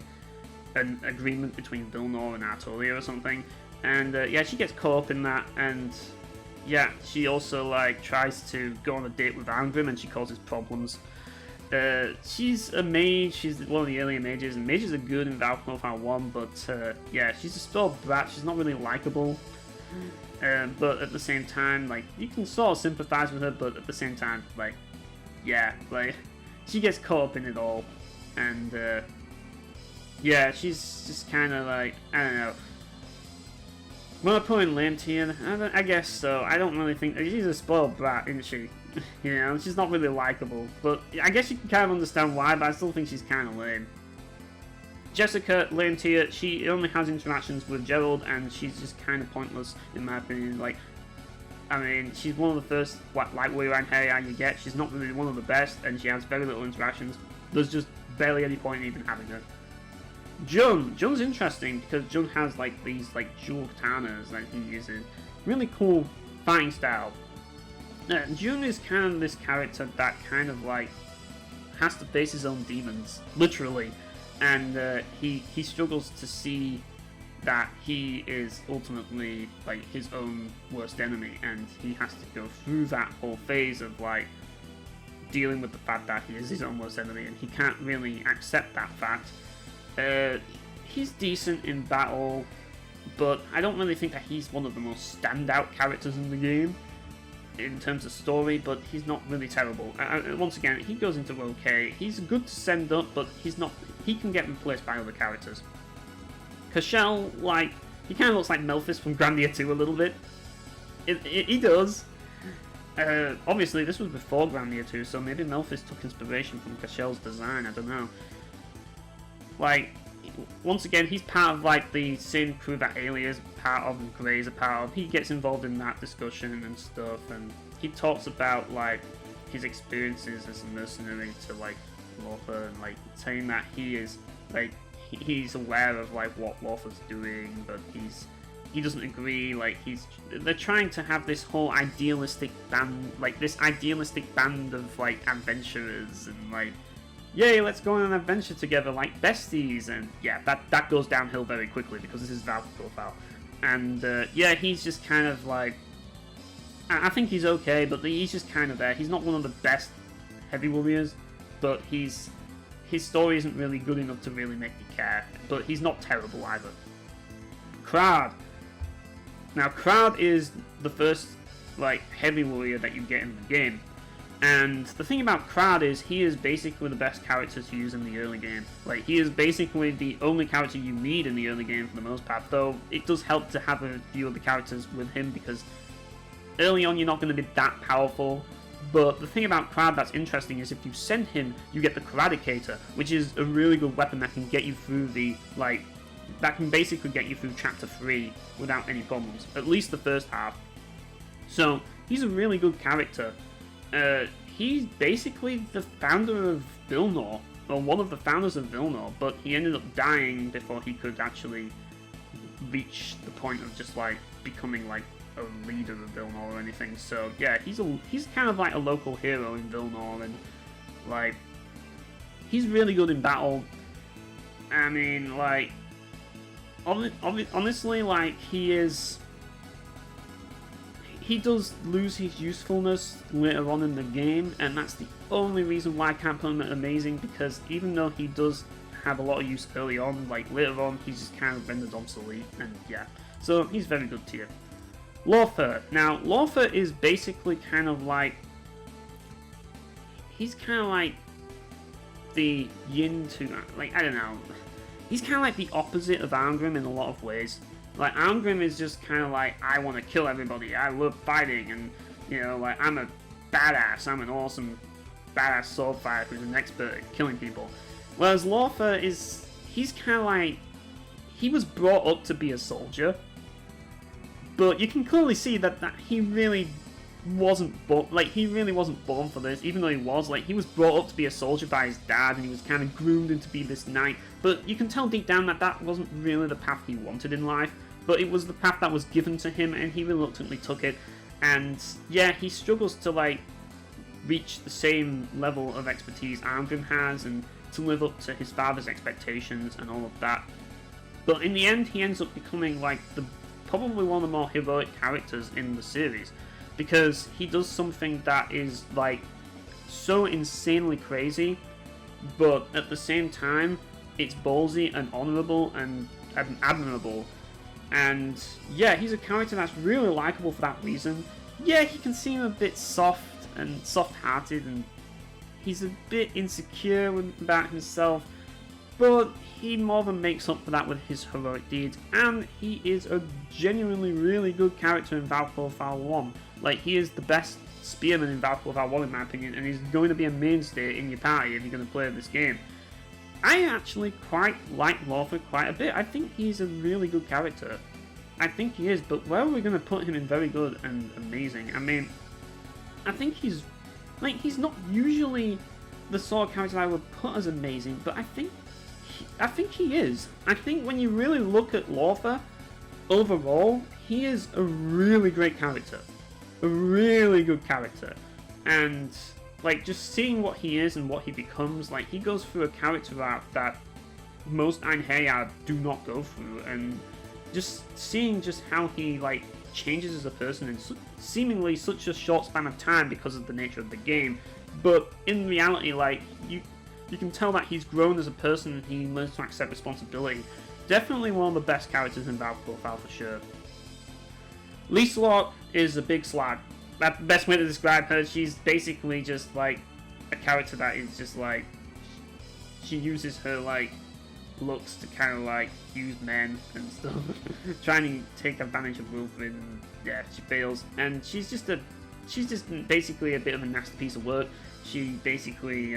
an agreement between Vilnor and Artolia or something. And yeah, she gets caught up in that, and yeah, she also like tries to go on a date with Arngrim, and she causes problems. She's a mage, she's one of the earlier mages, and mages are good in Valkyrie Profile 1, but yeah, she's a spoiled brat, she's not really likable. But at the same time, like, you can sort of sympathize with her, but at the same time, like, yeah, like, she gets caught up in it all, and, yeah, she's just kind of like, I don't know. Will I put in lame tier? I guess so. I don't really think... She's a spoiled brat, isn't she? You know, she's not really likable. But I guess you can kind of understand why, but I still think she's kind of lame. Jessica, lame tier. She only has interactions with Gerald, and she's just kind of pointless, in my opinion. Like, I mean, she's one of the first light warrior Einherjar you get. She's not really one of the best, and she has very little interactions. There's just barely any point in even having her. Jun's interesting because Jun has like these like dual katanas that he uses. Really cool fighting style. Jun is kind of this character that kind of like has to face his own demons, literally, and he struggles to see that he is ultimately like his own worst enemy, and he has to go through that whole phase of like dealing with the fact that he is his own worst enemy, and he can't really accept that fact. He's decent in battle, but I don't really think that he's one of the most standout characters in the game in terms of story, but he's not really terrible. Once again, he goes into okay. He's good to send up, but he's not. He can get replaced by other characters. Cashel, like, he kind of looks like Melphis from Grandia 2 a little bit. He does. Obviously, this was before Grandia 2, so maybe Melphis took inspiration from Cashel's design, I don't know. Like, once again, he's part of like the same crew that Ailey is part of and Grey is a part of. He gets involved in that discussion and stuff, and he talks about like his experiences as a mercenary to like Lortha, and like saying that he is like he's aware of like what Lortha's doing, but he doesn't agree. Like they're trying to have this whole idealistic band, like this idealistic band of like adventurers, and like, yay, let's go on an adventure together like besties, and yeah, that goes downhill very quickly because this is Valkyrie Profile. And yeah, he's just kind of like, I think he's okay, but he's just kind of there. He's not one of the best heavy warriors, but his story isn't really good enough to really make you care, but he's not terrible either. Krad. Now, Krad is the first like heavy warrior that you get in the game. And the thing about Krad is he is basically the best character to use in the early game. Like, he is basically the only character you need in the early game for the most part, though it does help to have a few other characters with him because early on you're not going to be that powerful. But the thing about Krad that's interesting is if you send him, you get the Kradicator, which is a really good weapon that can get you through the, like, that can basically get you through Chapter 3 without any problems, at least the first half. So, he's a really good character. He's basically the founder of Vilnor, or one of the founders of Vilnor, but he ended up dying before he could actually reach the point of just like becoming like a leader of Vilnor or anything. So yeah, he's kind of like a local hero in Vilnor, and like he's really good in battle. I mean, like honestly, like he does lose his usefulness later on in the game, and that's the only reason why I can't put him at amazing, because even though he does have a lot of use early on, like later on he's just kind of rendered obsolete, and yeah. So he's very good tier. Lortha. Now, Lortha is basically kind of like, he's kind of like the yin to, like, I don't know. He's kind of like the opposite of Arngrim in a lot of ways. Like, Arngrim is just kind of like, I want to kill everybody, I love fighting, and, you know, like, I'm a badass, I'm an awesome badass sword fighter who's an expert at killing people. Whereas Lortha is, he's kind of like, he was brought up to be a soldier, but you can clearly see that he really wasn't born, like, he really wasn't born for this, even though he was, like, he was brought up to be a soldier by his dad, and he was kind of groomed into be this knight, but you can tell deep down that that wasn't really the path he wanted in life. But it was the path that was given to him, and he reluctantly took it. And yeah, he struggles to like reach the same level of expertise Arngrim has, and to live up to his father's expectations and all of that. But in the end, he ends up becoming like probably one of the more heroic characters in the series, because he does something that is like so insanely crazy, but at the same time, it's ballsy and honourable and admirable. And yeah, he's a character that's really likable for that reason. Yeah, he can seem a bit soft and soft-hearted, and he's a bit insecure about himself, but he more than makes up for that with his heroic deeds, and he is a genuinely really good character in Valkyrie Profile 1. Like, he is the best spearman in Valkyrie Profile 1 in my opinion, and he's going to be a mainstay in your party if you're going to play this game. I actually quite like Lothar quite a bit. I think he's a really good character. I think he is, but where are we going to put him in very good and amazing? I mean, I think he's not usually the sort of character I would put as amazing, but I think he is. I think when you really look at Lothar, overall, he is a really great character. A really good character. And, like, just seeing what he is and what he becomes, like, he goes through a character arc that most Einherjar do not go through, and just seeing just how he, like, changes as a person in seemingly such a short span of time because of the nature of the game, but in reality, like, you can tell that he's grown as a person and he learns to accept responsibility. Definitely one of the best characters in Valkyrie Profile for sure. Liselot is a big slag. That's the best way to describe her. She's basically just like a character that is just like, she uses her like looks to kind of like use men and stuff, trying to take advantage of Wilfred, and yeah, she fails. And she's just basically a bit of a nasty piece of work. She basically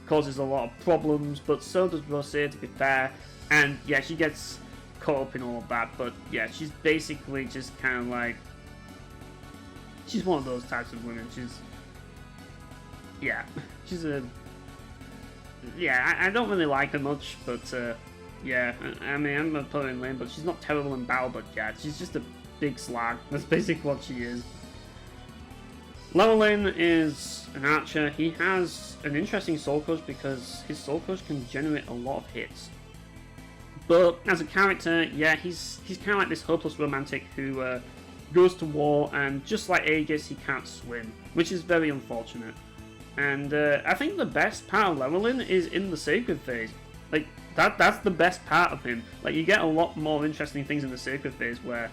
causes a lot of problems, but so does Rosé, to be fair. And yeah, she gets caught up in all of that, but yeah, she's basically just kind of like, she's one of those types of women. I don't really like her much, but yeah, I mean, I'm gonna put her in lane, but she's not terrible in battle, but yeah, she's just a big slag. That's basically what she is. Llewellyn is an archer. He has an interesting soul crush because his soul crush can generate a lot of hits. But as a character, yeah, he's kind of like this hopeless romantic who goes to war, and just like Aegis, he can't swim, which is very unfortunate. And I think the best part of Llewellyn is in the sacred phase. Like, that's the best part of him. Like, you get a lot more interesting things in the sacred phase where,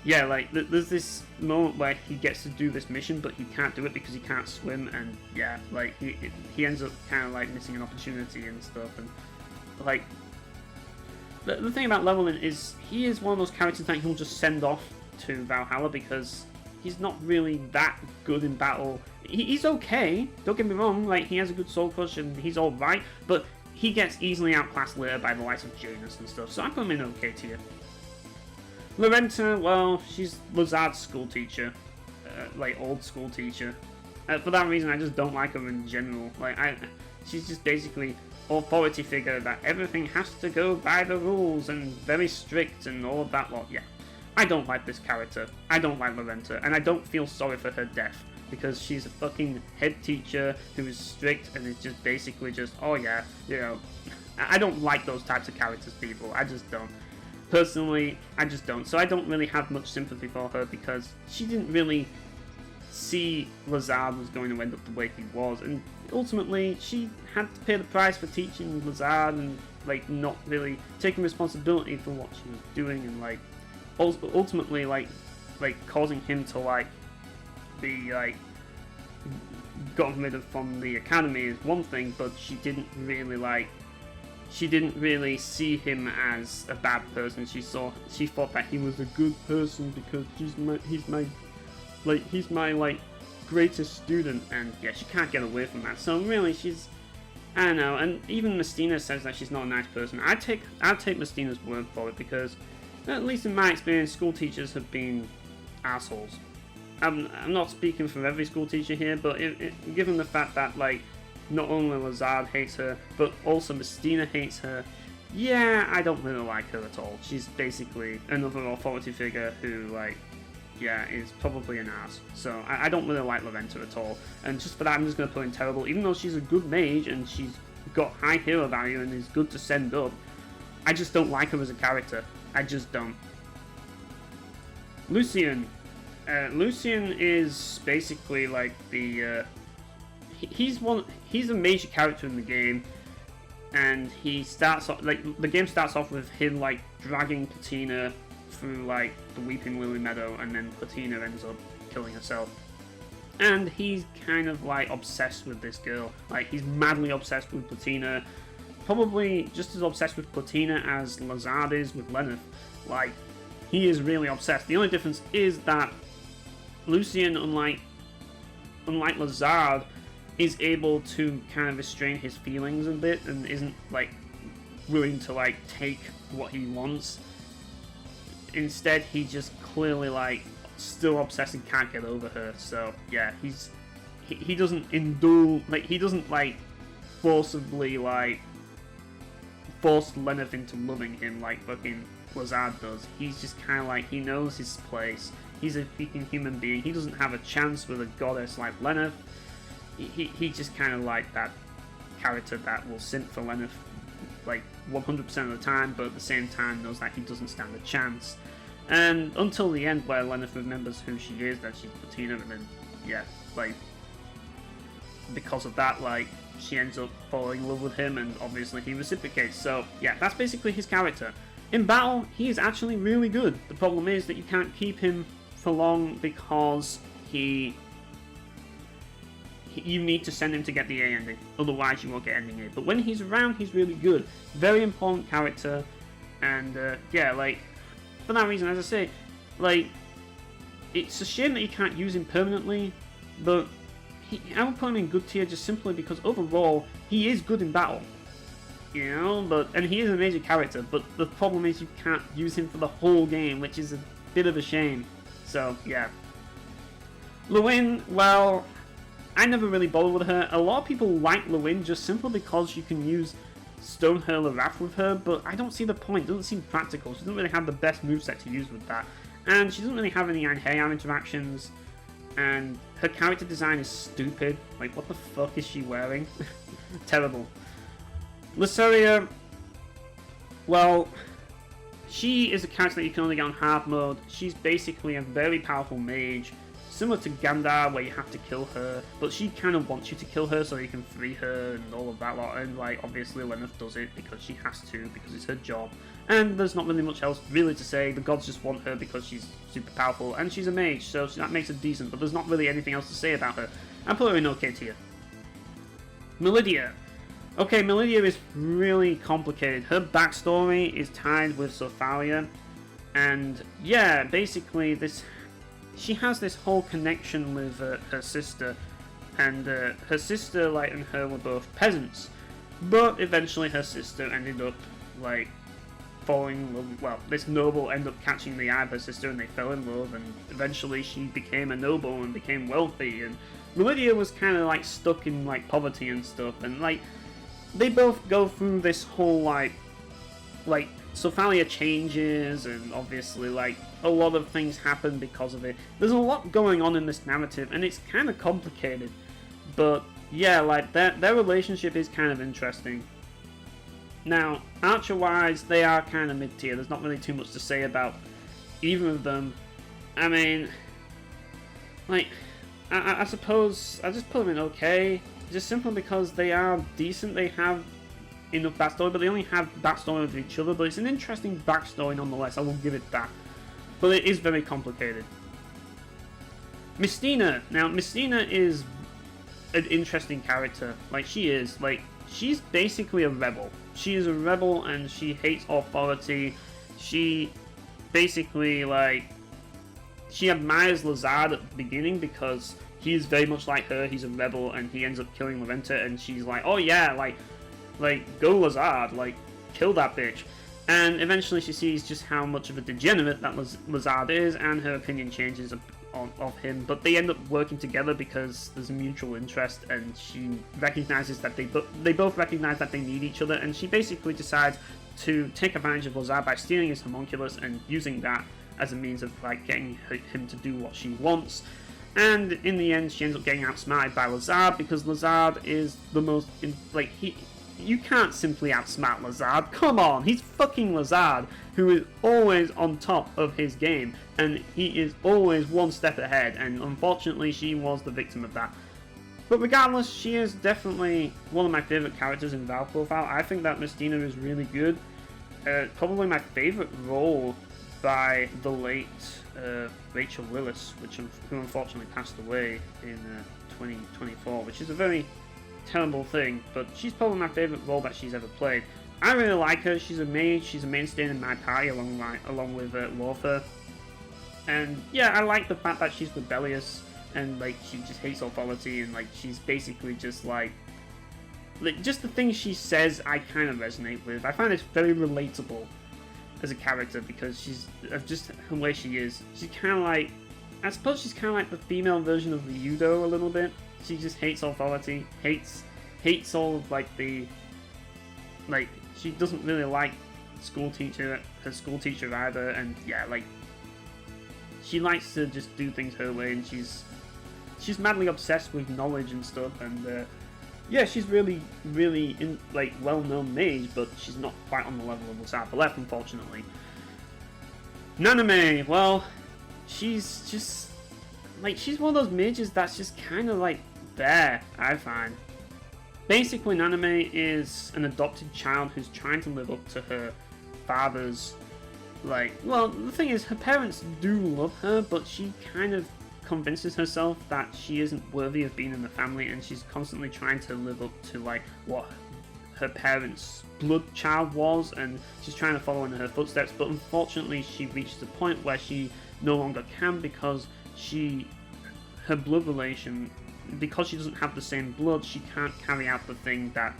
yeah, like, there's this moment where he gets to do this mission, but he can't do it because he can't swim, and yeah, like, he ends up kind of like missing an opportunity and stuff. And like, the thing about Llewellyn is he is one of those characters that he'll just send off to Valhalla because he's not really that good in battle. He's okay, don't get me wrong, like, he has a good soul crush and he's alright, but he gets easily outclassed later by the likes of Janus and stuff, so I put him in okay tier. Lorenta, well, she's Lazard's school teacher, like old school teacher. For that reason, I just don't like her in general. Like, she's just basically authority figure that everything has to go by the rules and very strict and all of that lot. Yeah, I don't like this character. I don't like Lorenta, and I don't feel sorry for her death because she's a fucking head teacher who is strict and is just basically just, oh yeah, you know, I don't like those types of characters, people. I just don't. Personally, I just don't. So I don't really have much sympathy for her because she didn't really see Lazard was going to end up the way he was, and ultimately she had to pay the price for teaching Lazard and like not really taking responsibility for what she was doing, and like ultimately like causing him to like be like gotten rid of from the academy is one thing, but she didn't really see him as a bad person. She thought that he was a good person because he's my greatest student, and yeah, she can't get away from that. So really, I don't know. And even Mestina says that she's not a nice person. I'd take Mestina's word for it because, at least in my experience, school teachers have been assholes. I'm not speaking for every school teacher here, but given the fact that like not only Lazard hates her, but also Mestina hates her, yeah, I don't really like her at all. She's basically another authority figure who like, yeah, is probably an ass. So I don't really like Lorenta at all. And just for that, I'm just going to put in terrible. Even though she's a good mage and she's got high hero value and is good to send up, I just don't like her as a character. I just don't. Lucian. Lucian is basically like the... he's a major character in the game. And he starts off... Like, the game starts off with him, like, dragging Patina through like the Weeping Lily Meadow, and then Platina ends up killing herself. And he's kind of like obsessed with this girl. Like, he's madly obsessed with Platina. Probably just as obsessed with Platina as Lazard is with Lenneth. Like, he is really obsessed. The only difference is that Lucien, unlike Lazard, is able to kind of restrain his feelings a bit and isn't like willing to like take what he wants. Instead, he just clearly like still obsessed and can't get over her. So yeah, he doesn't indulge, like he doesn't like forcibly like force Lenneth into loving him like fucking Lazard does. He's just kind of like, he knows his place. He's a freaking human being. He doesn't have a chance with a goddess like Lenneth. He just kind of like that character that will simp for Lenneth like 100% of the time, but at the same time knows that he doesn't stand a chance. And until the end, where Lenneth remembers who she is, that she's Platina, and then yeah, like because of that, like she ends up falling in love with him, and obviously he reciprocates. So yeah, that's basically his character. In battle, he is actually really good. The problem is that you can't keep him for long because you need to send him to get the A ending, otherwise you won't get ending A. But when he's around, he's really good. Very important character, and yeah, like, for that reason, as I say, like, it's a shame that you can't use him permanently, but I would put him in good tier just simply because overall, he is good in battle. You know, and he is a major character, but the problem is you can't use him for the whole game, which is a bit of a shame. So, yeah. Lewin, well, I never really bothered with her. A lot of people like Lewin just simply because you can use Stone Hurler Wrath with her, but I don't see the point. It doesn't seem practical. She doesn't really have the best moveset to use with that. And she doesn't really have any Einherjar interactions. And her character design is stupid. Like, what the fuck is she wearing? Terrible. Lysaria, well, she is a character that you can only get on hard mode. She's basically a very powerful mage, similar to Gandar, where you have to kill her, but she kind of wants you to kill her so you can free her and all of that lot, and like obviously Lenneth does it because she has to, because it's her job, and there's not really much else really to say. The gods just want her because she's super powerful, and she's a mage, so that makes her decent, but there's not really anything else to say about her. I put her in OK tier. Melidia. Okay, Melidia is really complicated. Her backstory is tied with Sophalia, and yeah, basically she has this whole connection with her sister, and her sister, like, and her were both peasants, but eventually her sister ended up, like, falling in love. Well, this noble ended up catching the eye of her sister, and they fell in love, and eventually she became a noble and became wealthy, and Melidia was kind of, like, stuck in, like, poverty and stuff, and, like, they both go through this whole, like, Sophalia changes, and obviously, like, a lot of things happen because of it. There's a lot going on in this narrative, and it's kind of complicated. But, yeah, like, their relationship is kind of interesting. Now, Archer-wise, they are kind of mid-tier. There's not really too much to say about either of them. I mean, like, I suppose I just put them in okay, just simply because they are decent. They have enough backstory, but they only have backstory with each other. But it's an interesting backstory nonetheless, I will give it that. But it is very complicated. Mystina. Now, Mystina is an interesting character. Like, she's basically a rebel. She is a rebel, and she hates authority. She basically, like, she admires Lazard at the beginning because he is very much like her. He's a rebel, and he ends up killing Lorenta, and she's like, oh yeah, like, go Lazard, like, kill that bitch. And eventually she sees just how much of a degenerate that Lazard is, and her opinion changes of him. But they end up working together because there's a mutual interest, and she recognizes that they both recognize that they need each other, and she basically decides to take advantage of Lazard by stealing his homunculus and using that as a means of, like, getting him to do what she wants. And in the end, she ends up getting outsmarted by Lazard, because Lazard is the most, you can't simply outsmart Lazard. Come on, he's fucking Lazard, who is always on top of his game, and he is always one step ahead, and unfortunately she was the victim of that. But regardless, she is definitely one of my favourite characters in Valkyrie Profile. I think that Mystina is really good. Probably my favourite role by the late Rachel Willis, who unfortunately passed away in 2024, which is a very terrible thing, but she's probably my favourite role that she's ever played. I really like her. She's a mage. She's a mainstay in my party along with Lortha. And yeah, I like the fact that she's rebellious and like she just hates authority, and like she's basically just like just the things she says I kind of resonate with. I find it very relatable as a character because she's just the way she is. She's kind of like, I suppose she's kind of like the female version of Ryudo a little bit. She just hates authority, hates all of like the, like she doesn't really like her school teacher either, and yeah, like she likes to just do things her way, and she's madly obsessed with knowledge and stuff, and yeah, she's really well-known mage, but she's not quite on the level of Left, unfortunately. Naname, well, she's just like, she's one of those mages that's just kind of like there, I find. Basically, Naname is an adopted child who's trying to live up to her father's, like, well, the thing is, her parents do love her, but she kind of convinces herself that she isn't worthy of being in the family, and she's constantly trying to live up to like what her parents' blood child was, and she's trying to follow in her footsteps, but unfortunately she reaches a point where she no longer can because her blood relation, because she doesn't have the same blood, she can't carry out the thing that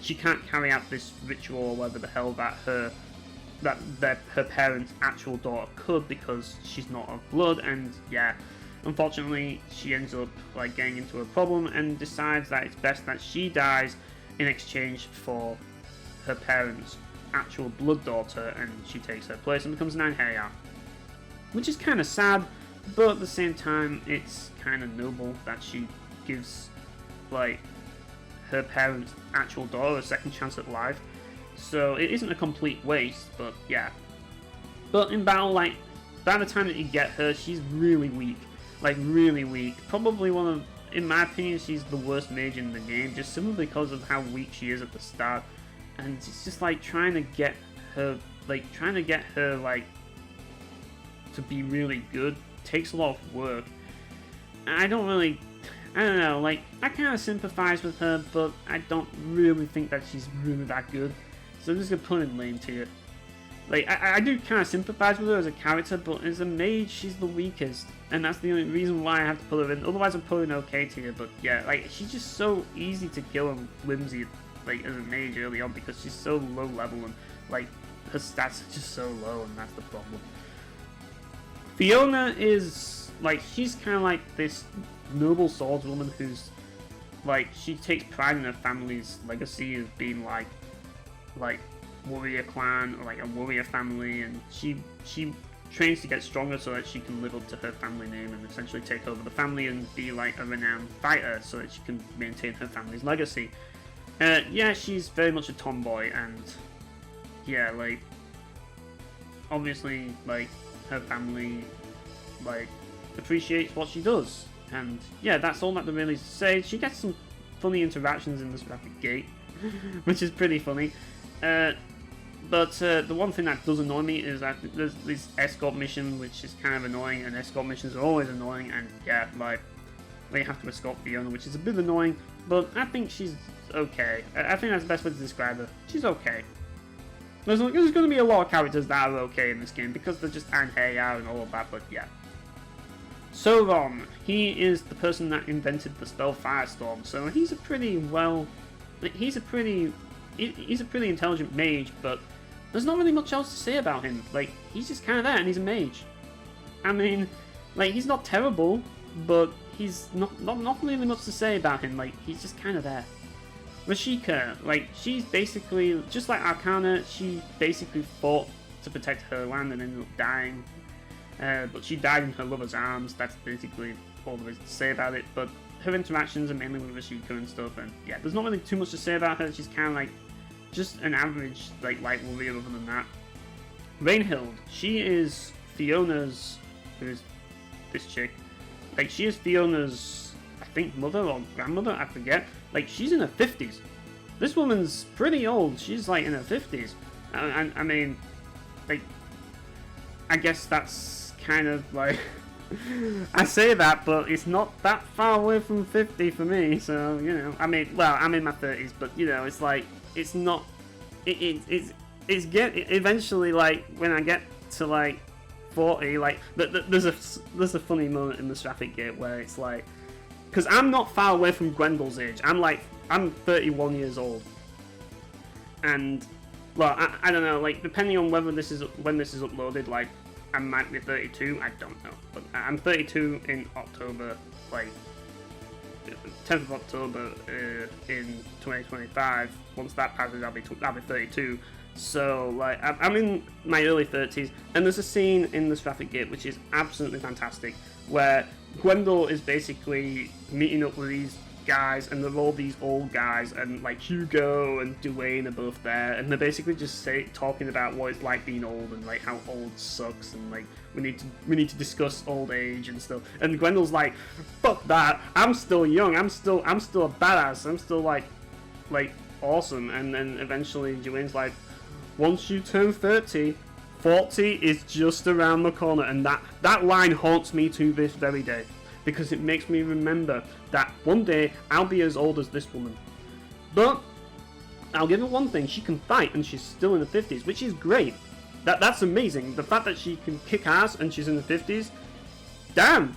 she can't carry out this ritual or whatever the hell that her parents' actual daughter could, because she's not of blood. And yeah, unfortunately she ends up like getting into a problem and decides that it's best that she dies in exchange for her parents' actual blood daughter, and she takes her place and becomes an Einherjar, which is kind of sad, but at the same time it's kind of noble that she gives like her parents' actual daughter a second chance at life. So it isn't a complete waste, but yeah. But in battle, like, by the time that you get her, she's really weak. Like, really weak. Probably in my opinion, she's the worst mage in the game, just simply because of how weak she is at the start. And it's just like trying to get her, to be really good takes a lot of work. I don't know, like, I kind of sympathize with her, but I don't really think that she's really that good. So I'm just gonna put in lame tier. Like, I do kind of sympathize with her as a character, but as a mage, she's the weakest, and that's the only reason why I have to put her in. Otherwise, I'm putting okay tier. But yeah, like, she's just so easy to kill and flimsy, like, as a mage early on, because she's so low level, and like her stats are just so low, and that's the problem. Fiona is like, she's kind of like this noble swordswoman who's like, she takes pride in her family's legacy of being like warrior clan, or like a warrior family, and she trains to get stronger so that she can live up to her family name and essentially take over the family and be like a renowned fighter so that she can maintain her family's legacy. Yeah, she's very much a tomboy, and yeah, like, obviously, like, her family like appreciates what she does, and yeah, that's all that there really is to say. She gets some funny interactions in this rapid gate, which is pretty funny. But the one thing that does annoy me is that there's this escort mission, which is kind of annoying, and escort missions are always annoying, and yeah, like, they have to escort Fiona, which is a bit annoying, but I think she's okay. I think that's the best way to describe her. She's okay. There's going to be a lot of characters that are okay in this game, because they're just Einherjar and all of that, but yeah. Sauron, he is the person that invented the spell Firestorm, so he's a pretty intelligent mage, but there's not really much else to say about him. Like, he's just kind of there, and he's a mage. I mean, like, he's not terrible, but he's not really much to say about him. Like, he's just kind of there. Rashika, like, she's basically, just like Arcana, she basically fought to protect her land and ended up dying. But she died in her lover's arms. That's basically all there is to say about it. But her interactions are mainly with Rashika and stuff, and yeah, there's not really too much to say about her. She's kind of like just an average like light warrior other than that. Rainhild, she is Fiona's, who's this chick, like, she is Fiona's, I think, mother or grandmother, I forget. Like, she's in her 50s. This woman's pretty old. She's like in her 50s. I mean, like, I guess that's kind of like, I say that, but it's not that far away from 50 for me, so, you know, I mean, well, I'm in my 30s, but, you know, it's like, it's not, eventually, like, when I get to, like, 40, like, there's a funny moment in the traffic gate where it's like, because I'm not far away from Gwendel's age, I'm 31 years old, and, well, I don't know, like, depending on when this is uploaded, like, I might be 32, I don't know, but I'm 32 in October, like, 10th of October in 2025. Once that passes, I'll be 32. So, like, I'm in my early 30s, and there's a scene in this traffic gate which is absolutely fantastic, where Gwendol is basically meeting up with these guys, and they're all these old guys, and like Hugo and Dwayne are both there, and they're basically just talking about what it's like being old, and like how old sucks, and like we need to discuss old age and stuff. And Gwendol's like, fuck that, I'm still young, I'm still a badass, I'm still like awesome. And then eventually Dwayne's like, once you turn 30, 40 is just around the corner. And that line haunts me to this very day, because it makes me remember that one day I'll be as old as this woman. But I'll give her one thing, she can fight, and she's still in the 50s, which is great. That's amazing. The fact that she can kick ass and she's in the 50s, damn.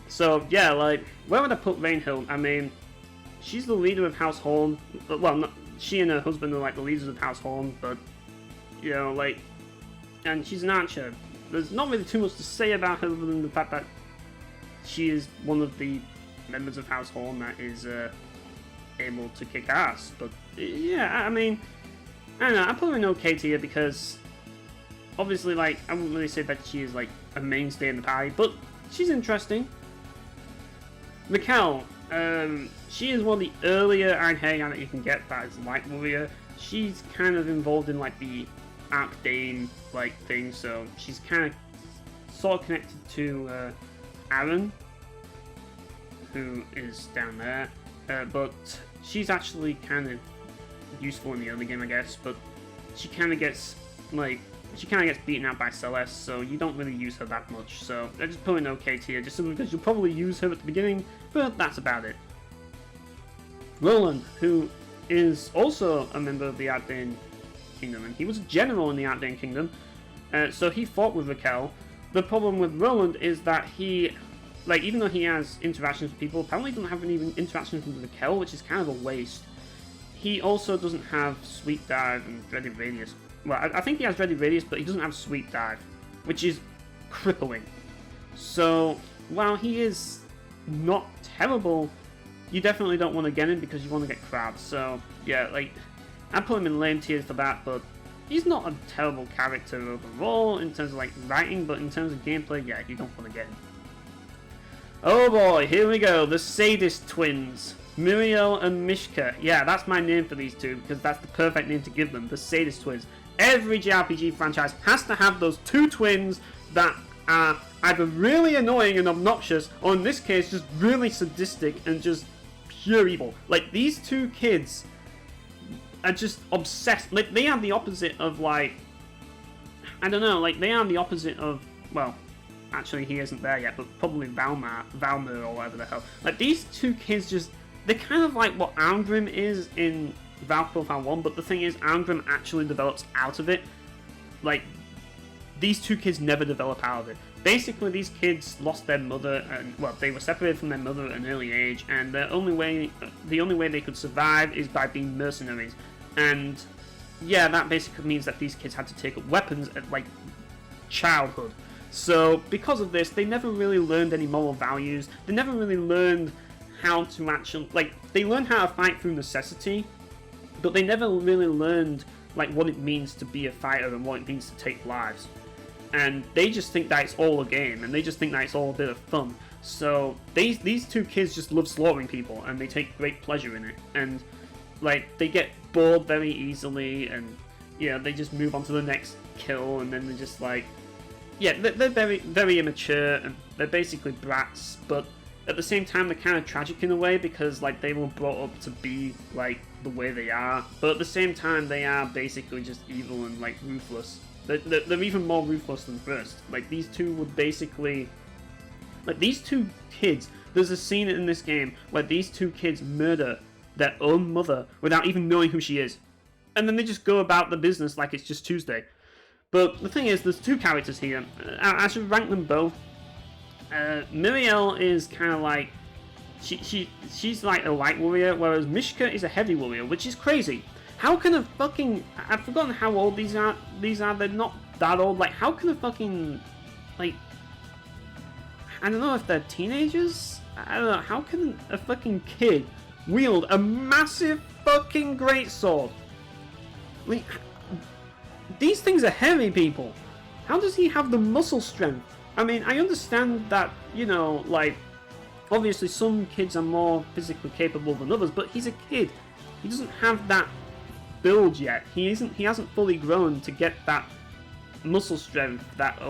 So yeah, like, where would I put Rainhild? I mean, she's the leader of House Horn. Well, she and her husband are like the leaders of House Horn, but, you know, like, and she's an archer. There's not really too much to say about her other than the fact that she is one of the members of House Horn that is able to kick ass. But yeah, I mean, I don't know, I put her in okay tier because obviously, like, I wouldn't really say that she is like a mainstay in the party, but she's interesting. Raquel, she is one of the earlier Einherjar that you can get that is light warrior. She's kind of involved in like the Archdane like thing, so she's kind of sort of connected to Aaron, who is down there, but she's actually kind of useful in the early game, I guess. But she kind of gets beaten out by Celeste, so you don't really use her that much. So I just put in okay tier, just simply because you'll probably use her at the beginning, but that's about it. Roland, who is also a member of the Archdane Kingdom, and he was a general in the Archdane Kingdom, so he fought with Raquel. The problem with Roland is that he, like, even though he has interactions with people, apparently doesn't have any interactions with Raquel, which is kind of a waste. He also doesn't have Sweep Dive and Dreaded Radius. Well, I think he has Dreaded Radius, but he doesn't have Sweep Dive, which is crippling. So, while he is not terrible, you definitely don't want to get him because you want to get crabs. So, yeah, like, I put him in lame tier for that, but he's not a terrible character overall in terms of, like, writing, but in terms of gameplay, yeah, you don't want to get him. Oh boy, here we go, the Sadist twins. Muriel and Mishka. Yeah, that's my name for these two, because that's the perfect name to give them, the Sadist twins. Every JRPG franchise has to have those two twins that are either really annoying and obnoxious, or in this case, just really sadistic and just pure evil. Like, these two kids are just obsessed. Like, they are the opposite of, like, I don't know, like, they are the opposite of, well, actually he isn't there yet, but probably Valmer or whatever the hell. Like, these two kids just, they're kind of like what Arngrim is in Valkyrie Profile 1, but the thing is, Arngrim actually develops out of it. Like, these two kids never develop out of it. Basically, these kids lost their mother, and, well, they were separated from their mother at an early age, and the only way they could survive is by being mercenaries. And, yeah, that basically means that these kids had to take up weapons at, like, childhood. So, because of this, they never really learned any moral values. They never really learned how to actually, like, they learned how to fight through necessity, but they never really learned, like, what it means to be a fighter and what it means to take lives. And they just think that it's all a game, and they just think that it's all a bit of fun. So, these two kids just love slaughtering people, and they take great pleasure in it. And, like, they get bored very easily, and, you know, they just move on to the next kill, and then they're just like, yeah, they're very, very immature, and they're basically brats, but at the same time, they're kind of tragic in a way because, like, they were brought up to be, like, the way they are. But at the same time, they are basically just evil and, like, ruthless. They're even more ruthless than first. Like, these two would basically... Like, these two kids... There's a scene in this game where these two kids murder their own mother without even knowing who she is. And then they just go about the business like it's just Tuesday. But the thing is, there's two characters here. I should rank them both. Miriel is kind of like... She's like a light warrior, whereas Mishka is a heavy warrior, which is crazy. How can a fucking... I've forgotten how old these are. They're not that old. Like, how can a fucking... Like... I don't know if they're teenagers? I don't know. How can a fucking kid wield a massive fucking greatsword? Like... These things are heavy, people. How does he have the muscle strength? I mean, I understand that, you know, like, obviously some kids are more physically capable than others, but he's a kid. He doesn't have that build yet. He hasn't fully grown to get that muscle strength that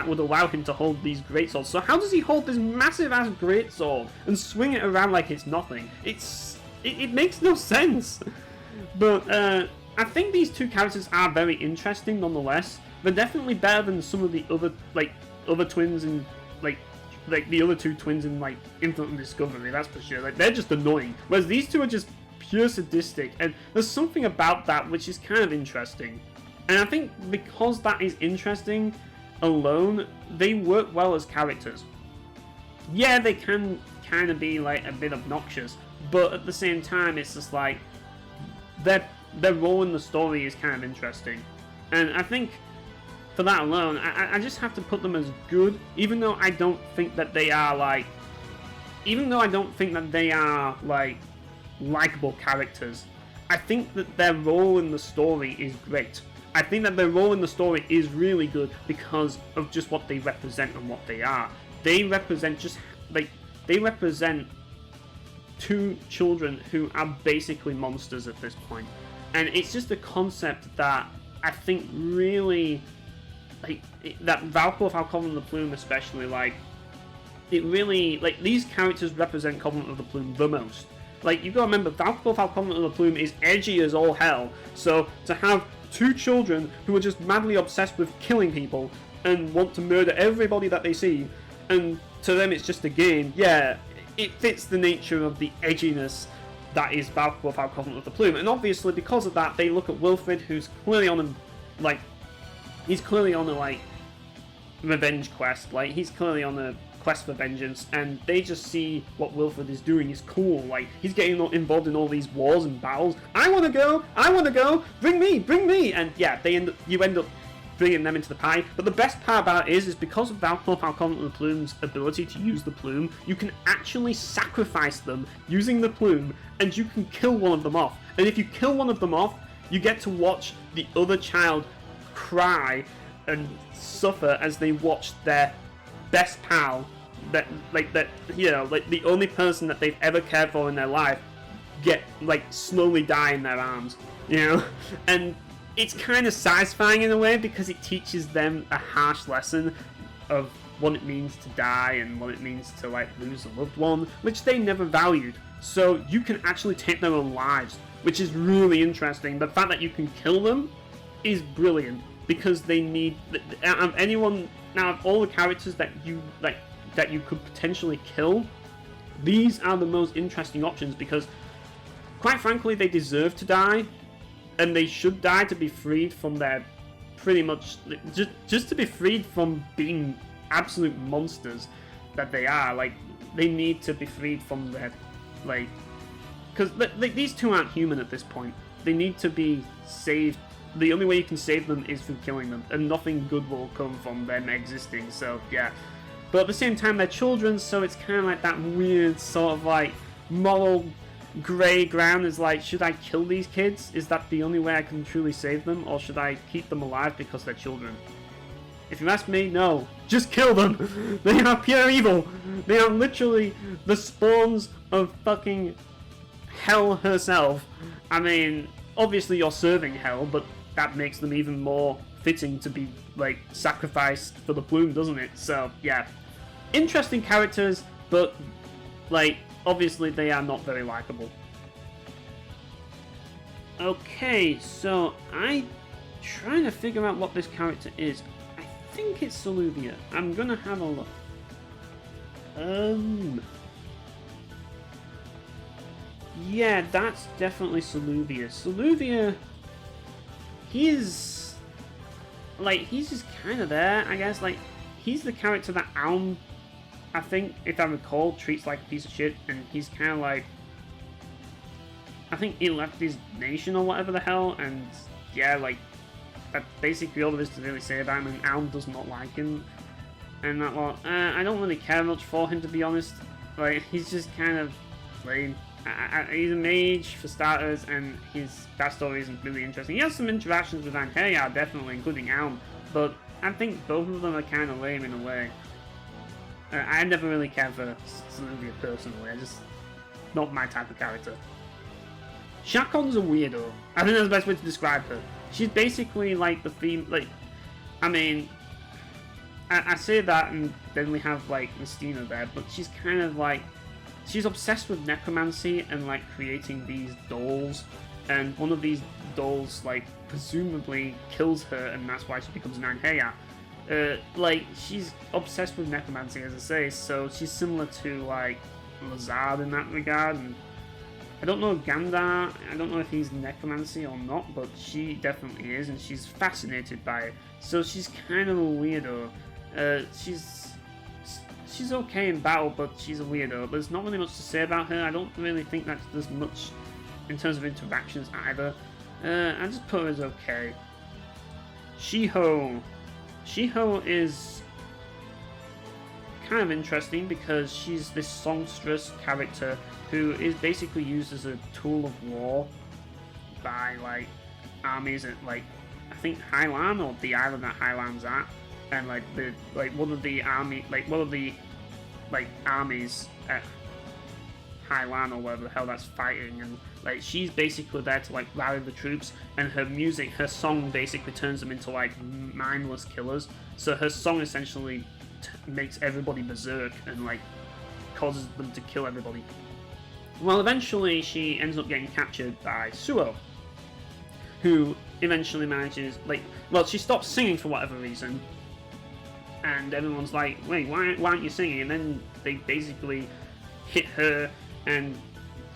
would allow him to hold these greatswords. So how does he hold this massive ass greatsword and swing it around like it's nothing? It makes no sense. But I think these two characters are very interesting nonetheless. They're definitely better than some of the other twins in like the other two twins in like Infinite and Discovery, that's for sure. Like, they're just annoying. Whereas these two are just pure sadistic, and there's something about that which is kind of interesting. And I think because that is interesting alone, they work well as characters. Yeah, they can kind of be like a bit obnoxious, but at the same time, it's just like their role in the story is kind of interesting. And I think for that alone, I just have to put them as good, even though I don't think that they are like... Even though I don't think that they are like likable characters, I think that their role in the story is great. I think that their role in the story is really good because of just what they represent and what they are. They represent they represent two children who are basically monsters at this point. And it's just a concept that I think really, like, that Valkyrie Profile and the Plume especially, like, it really, like, these characters represent Covenant of the Plume the most. Like, you gotta remember, Valkyrie Profile Covenant of the Plume is edgy as all hell, so to have two children who are just madly obsessed with killing people and want to murder everybody that they see, and to them it's just a game, yeah, it fits the nature of the edginess that is Valkyrie Profile Covenant of the Plume. And obviously, because of that, they look at Wilfred, who's clearly on a, like, he's clearly on a, like, revenge quest. Like, he's clearly on a quest for vengeance, and they just see what Wilfred is doing is cool. Like, he's getting involved in all these wars and battles. I want to go, bring me, and yeah, you end up bringing them into the pie. But the best part about it is because of Valkyrie Profile Covenant of the Plume's ability to use the plume, you can actually sacrifice them using the plume, and you can kill one of them off. And if you kill one of them off, you get to watch the other child cry and suffer as they watch their best pal, the only person that they've ever cared for in their life, get, like, slowly die in their arms, you know? And it's kind of satisfying in a way because it teaches them a harsh lesson of what it means to die and what it means to, like, lose a loved one, which they never valued. So you can actually take their own lives, which is really interesting. The fact that you can kill them is brilliant because they need... Out of all the characters that you could potentially kill, these are the most interesting options because, quite frankly, they deserve to die. And they should die to be freed from their, pretty much, just to be freed from being absolute monsters that they are. Like, they need to be freed from their, like, because these two aren't human at this point. They need to be saved. The only way you can save them is through killing them, and nothing good will come from them existing, so, yeah. But at the same time, they're children, so it's kind of like that weird sort of, like, moral grey ground is like, should I kill these kids? Is that the only way I can truly save them? Or should I keep them alive because they're children? If you ask me, no. Just kill them! They are pure evil! They are literally the spawns of fucking hell herself. I mean, obviously you're serving hell, but that makes them even more fitting to be, like, sacrificed for the plume, doesn't it? So, yeah. Interesting characters, but like, obviously they are not very likable. Okay, so I'm trying to figure out what this character is. I think it's Silmeria. I'm gonna have a look. Yeah, that's definitely Silmeria. Silmeria, he's just kind of there, I guess. Like, he's the character that Alm, I think, if I recall, treats like a piece of shit, and he's kind of like, I think he left his nation or whatever the hell, and yeah, like, that's basically all there is to really say about him, and Alm does not like him, and that lot. I don't really care much for him, to be honest. Like, he's just kind of lame. He's a mage, for starters, and his backstory isn't really interesting. He has some interactions with Einherjar, definitely, including Alm, but I think both of them are kind of lame in a way. I never really cared for Silmeria personally, not my type of character. Shakon's a weirdo. I think that's the best way to describe her. She's basically like the theme, like, I mean, I say that and then we have like Mystina there, but she's kind of like, she's obsessed with necromancy and like creating these dolls, and one of these dolls like presumably kills her, and that's why she becomes an Einherjar. Like, she's obsessed with necromancy, as I say, so she's similar to like Lazard in that regard, and I don't know Gandar, I don't know if he's necromancy or not, but she definitely is, and she's fascinated by it. So she's kind of a weirdo. She's okay in battle, but she's a weirdo. There's not really much to say about her. I don't really think that there's much in terms of interactions either. I just put her as okay. Shiho. Shiho is kind of interesting because she's this songstress character who is basically used as a tool of war by like armies at like, I think Highland, or the island that Highland's at, and like one of the armies at Highland or whatever the hell that's fighting, and like she's basically there to like rally the troops, and her music, her song basically turns them into like mindless killers. So her song essentially makes everybody berserk and like causes them to kill everybody. Well, eventually she ends up getting captured by Suo, who eventually manages, she stops singing for whatever reason, and everyone's like, wait, why aren't you singing? And then they basically hit her, and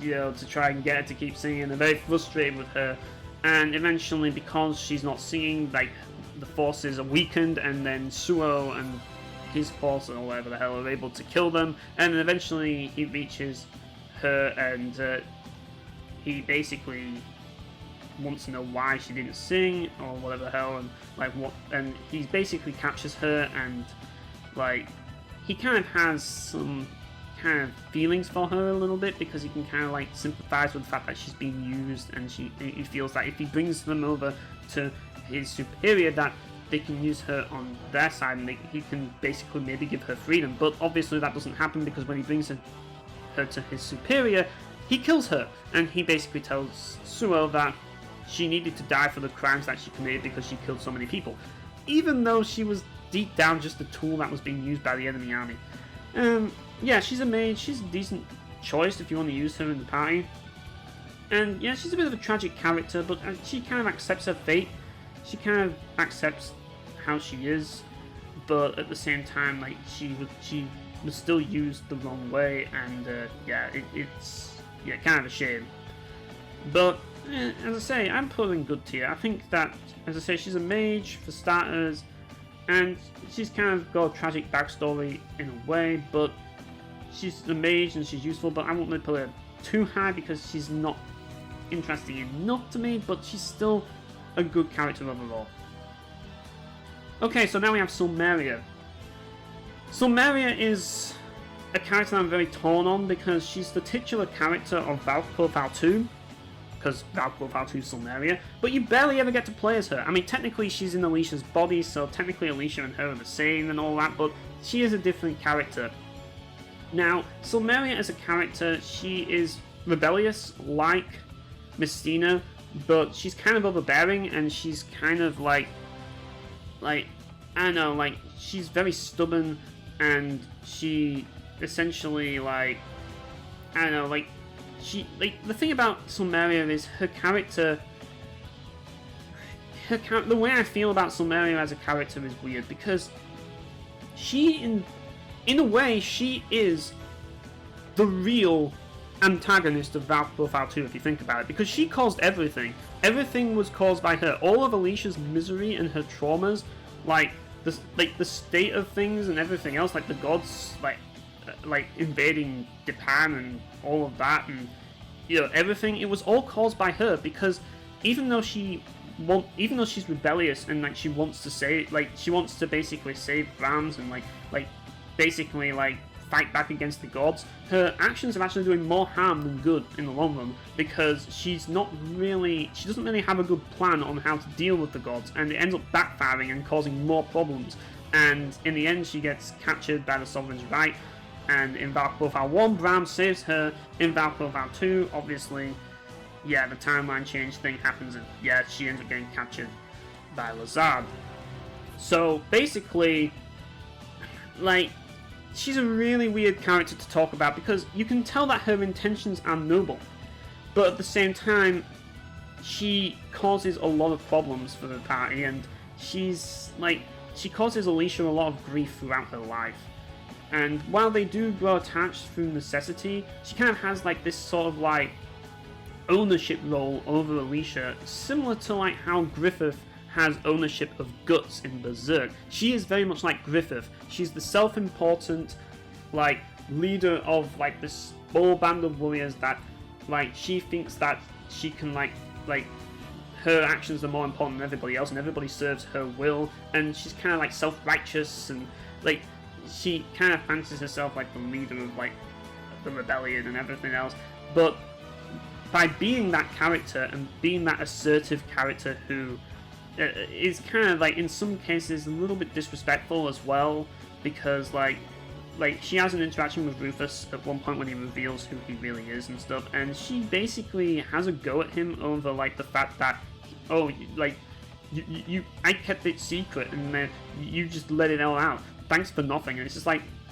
to try and get her to keep singing, and they're very frustrated with her, and eventually, because she's not singing, like, the forces are weakened, and then Suo and his force, or whatever the hell, are able to kill them, and then eventually he reaches her, and he basically wants to know why she didn't sing or whatever the hell, and he basically captures her, and like he kind of has some kind of feelings for her a little bit, because he can kind of like sympathize with the fact that she's being used, and he feels that if he brings them over to his superior, that they can use her on their side, and he can basically maybe give her freedom. But obviously that doesn't happen, because when he brings her to his superior, he kills her, and he basically tells Suo that she needed to die for the crimes that she committed because she killed so many people, even though she was deep down just a tool that was being used by the enemy army. Yeah, she's a mage. She's a decent choice if you want to use her in the party. And yeah, she's a bit of a tragic character, but she kind of accepts her fate. She kind of accepts how she is, but at the same time, like she was still used the wrong way, and it's kind of a shame. But as I say, I'm putting good tier. I think that, as I say, she's a mage for starters, and she's kind of got a tragic backstory in a way, but she's a mage and she's useful, but I won't really put her too high because she's not interesting enough to me, but she's still a good character overall. Okay, so now we have Silmeria. Silmeria is a character I'm very torn on, because she's the titular character of Valkyrie Profile 2, because Valkyrie Profile 2 is Silmeria, but you barely ever get to play as her. I mean, technically she's in Alicia's body, so technically Elysium and her are the same and all that, but she is a different character. Now, Silmeria as a character, she is rebellious like Mystina, but she's kind of overbearing, and she's kind of like I don't know, like she's very stubborn, and she essentially like I don't know, like, the thing about Silmeria is her character. The way I feel about Silmeria as a character is weird, because she, in a way, she is the real antagonist of Valkyrie Profile 2, if you think about it, because she caused everything. Everything was caused by her. All of Alicia's misery and her traumas, like the state of things and everything else, like the gods, like invading Japan and all of that, and everything. It was all caused by her, because even though she's rebellious and like she wants to basically save Brahms and basically fight back against the gods, her actions are actually doing more harm than good in the long run, because she doesn't really have a good plan on how to deal with the gods, and it ends up backfiring and causing more problems. And in the end, she gets captured by the Sovereign's Right, and in Valkyrie Profile 1, Brahms saves her. In Valkyrie Profile 2, obviously, the timeline change thing happens, and she ends up getting captured by Lazard. So basically, she's a really weird character to talk about, because you can tell that her intentions are noble, but at the same time, she causes a lot of problems for the party, and she causes Alicia a lot of grief throughout her life. And while they do grow attached through necessity, she kind of has this sort of ownership role over Alicia, similar to how Griffith has ownership of Guts in Berserk. She is very much like Griffith. She's the self-important, leader of this small band of warriors that, she thinks that she can her actions are more important than everybody else, and everybody serves her will. And she's kind of self-righteous, and she kind of fancies herself the leader of the rebellion and everything else. But by being that character and being that assertive character who is kind of in some cases a little bit disrespectful as well, because she has an interaction with Rufus at one point when he reveals who he really is and stuff, and she basically has a go at him over the fact that I kept it secret and you just let it all out. Thanks for nothing. And it's just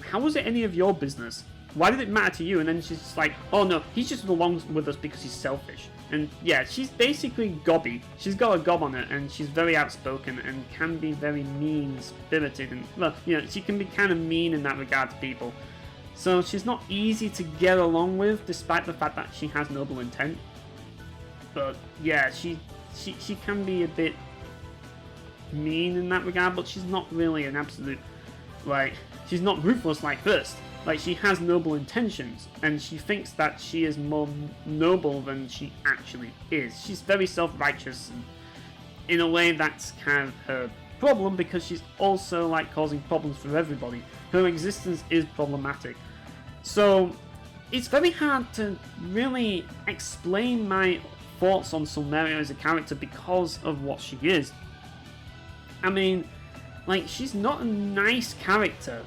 how was it any of your business? Why did it matter to you? And then she's just oh no, he just belongs with us because he's selfish. And she's basically gobby. She's got a gob on her, and she's very outspoken and can be very mean-spirited. And she can be kind of mean in that regard to people. So she's not easy to get along with, despite the fact that she has noble intent. But she can be a bit mean in that regard, but she's not really an absolute she's not ruthless like this. She has noble intentions, and she thinks that she is more noble than she actually is. She's very self-righteous, and in a way that's kind of her problem, because she's also causing problems for everybody. Her existence is problematic. So it's very hard to really explain my thoughts on Silmeria as a character because of what she is. I mean, she's not a nice character.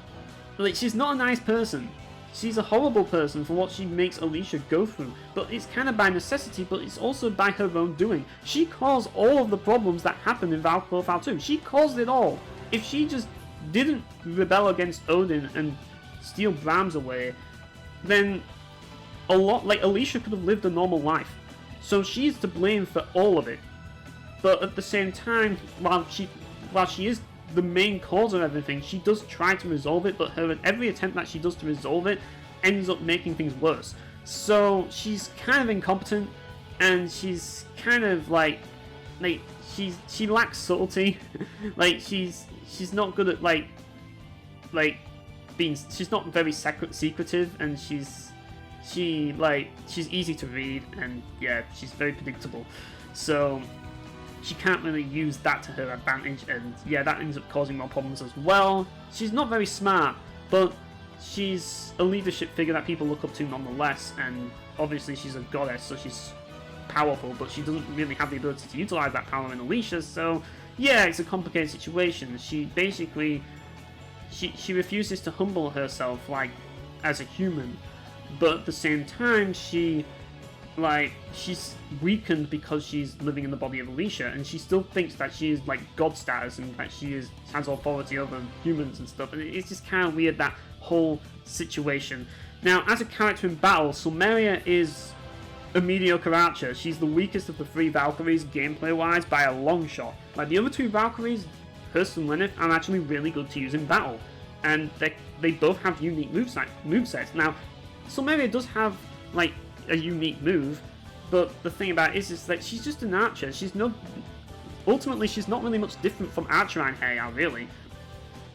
She's not a nice person. She's a horrible person for what she makes Alicia go through. But it's kind of by necessity, but it's also by her own doing. She caused all of the problems that happened in Valkyrie Profile 2. She caused it all. If she just didn't rebel against Odin and steal Brahms away, then Alicia could have lived a normal life. So she's to blame for all of it. But at the same time, while she is the main cause of everything, she does try to resolve it, but every attempt that she does to resolve it ends up making things worse. So she's kind of incompetent, and she's kind of she lacks subtlety. she's not good at she's not very secretive, and she's easy to read, and she's very predictable. So she can't really use that to her advantage, and that ends up causing more problems as well. She's not very smart, but she's a leadership figure that people look up to nonetheless, and obviously she's a goddess, so she's powerful, but she doesn't really have the ability to utilize that power in Alicia, so it's a complicated situation. She basically, she refuses to humble herself as a human, but at the same time she's weakened because she's living in the body of Alicia, and she still thinks that she is god status and that she has authority over humans and stuff, and it's just kind of weird, that whole situation. Now, as a character in battle, Silmeria is a mediocre archer. She's the weakest of the 3 Valkyries gameplay-wise by a long shot. Like, the other 2 Valkyries, Hurst and Lenneth, are actually really good to use in battle. And they both have unique movesets. Now, Silmeria does have, like, a unique move, but the thing about it is that she's just an archer. Ultimately, she's not really much different from Archer Einherjar, really.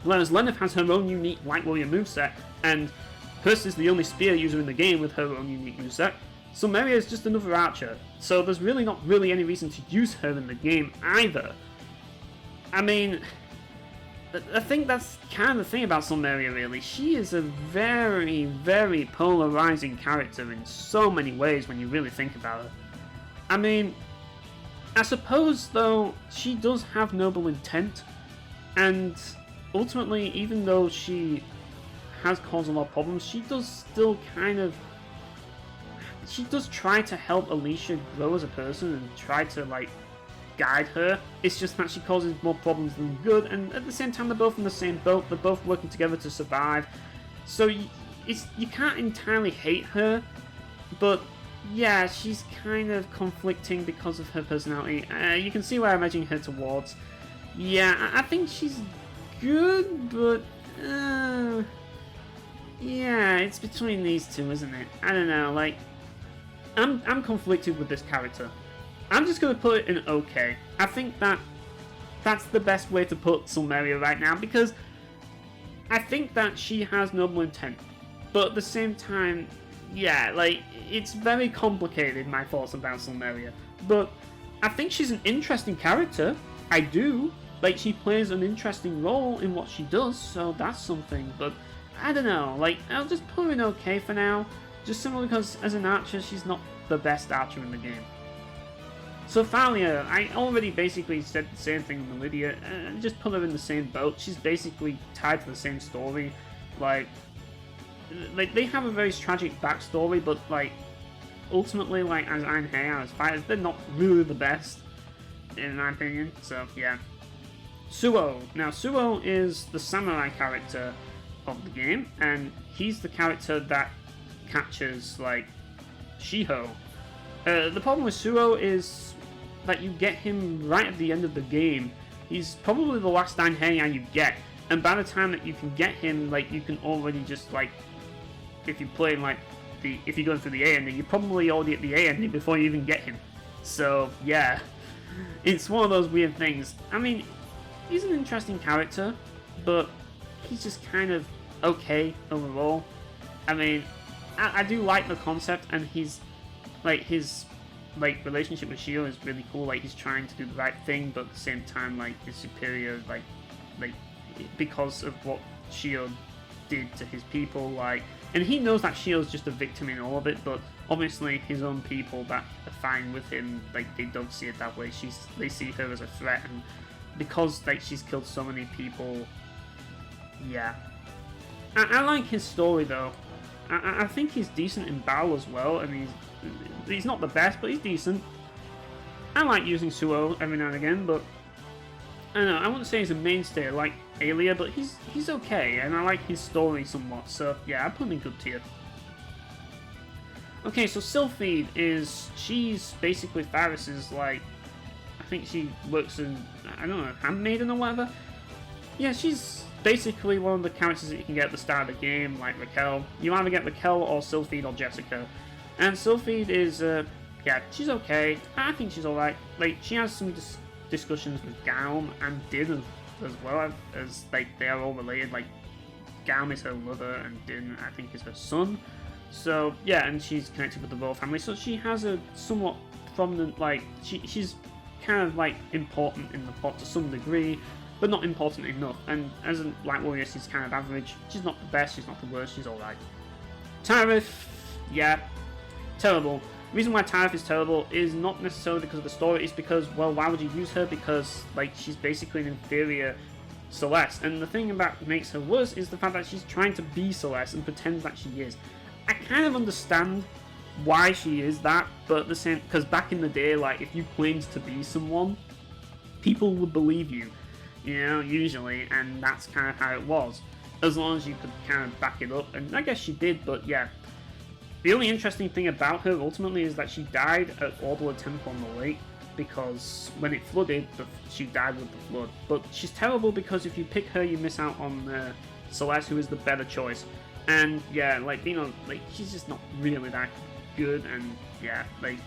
Whereas Lenneth has her own unique Light Warrior moveset, and Hurst is the only spear user in the game with her own unique moveset. Silmeria is just another archer, so there's really not really any reason to use her in the game either. I mean, I think that's kind of the thing about Silmeria, really. She is a very, very polarizing character in so many ways when you really think about her. I mean, I suppose, though, she does have noble intent, and ultimately, even though she has caused a lot of problems, she does still kind of... She does try to help Elysium grow as a person and try to, like, guide her. It's just that she causes more problems than good, and at the same time they're both in the same boat, they're both working together to survive. So you can't entirely hate her, but yeah, she's kind of conflicting because of her personality. You can see where I'm edging her towards. Yeah, I think she's good, but yeah, it's between these two, isn't it? I don't know, like, I'm conflicted with this character. I'm just going to put it in okay. I think that's the best way to put Silmeria right now, because I think that she has noble intent. But at the same time, yeah, like, it's very complicated, my thoughts about Silmeria. But I think she's an interesting character. I do. Like, she plays an interesting role in what she does, so that's something. But I don't know, like, I'll just put her in okay for now. Just simply because, as an archer, she's not the best archer in the game. So Thalia, I already basically said the same thing with Lydia, and just put her in the same boat. She's basically tied to the same story. Like they have a very tragic backstory, but like ultimately, like as Einherjar, as fighters, they're not really the best, in my opinion. So yeah. Suo. Now Suo is the samurai character of the game, and he's the character that catches like Shiho. The problem with Suo is that you get him right at the end of the game. He's probably the last Einherjar you get, and by the time that you can get him, like, you can already just, like, if you play, like, if you're going through the A ending, you're probably already at the A ending before you even get him. So, yeah. It's one of those weird things. I mean, he's an interesting character, but he's just kind of okay overall. I mean, I do like the concept, and he's, like, his relationship with Shio is really cool. Like, he's trying to do the right thing, but at the same time, like, his superior, like because of what Shio did to his people, like, and he knows that Shio's just a victim in all of it, but obviously his own people that are fine with him, like, they don't see it that way. They see her as a threat, and because, like, she's killed so many people, yeah. I like his story, though. I think he's decent in battle as well, and he's not the best, but he's decent. I like using Suo every now and again, but I don't know, I wouldn't say he's a mainstay like Alia, but he's okay, and I like his story somewhat, so yeah, I put him in good tier. Okay, so Sylphide she's basically Faris's, like, I think she works in, I don't know, handmaiden or whatever? Yeah, she's basically one of the characters that you can get at the start of the game, like Raquel. You either get Raquel or Sylphide or Jessica. And Sylphide is, yeah, she's okay. I think she's alright. Like, she has some discussions with Gaum and Din as well, as, like, they are all related. Like, Gaum is her lover and Din, I think, is her son. So, yeah, and she's connected with the royal family. So she has a somewhat prominent, like, she's kind of, like, important in the plot to some degree, but not important enough. And as a Light Warrior, she's kind of average. She's not the best, she's not the worst, she's alright. Tariff, yeah, terrible. The reason why Tariff is terrible is not necessarily because of the story, it's because, well, why would you use her? Because, like, she's basically an inferior Celeste. And the thing about makes her worse is the fact that she's trying to be Celeste and pretends that she is. I kind of understand why she is that, but at the same, because back in the day, like, if you claimed to be someone, people would believe you, you know, usually, and that's kind of how it was. as long as you could kind of back it up, and I guess she did, but yeah. The only interesting thing about her ultimately is that she died at orbital attempt on the lake, because when it flooded, she died with the flood. But she's terrible because if you pick her, you miss out on Celeste, who is the better choice. And yeah, like, you know, like, she's just not really that good, and yeah, like,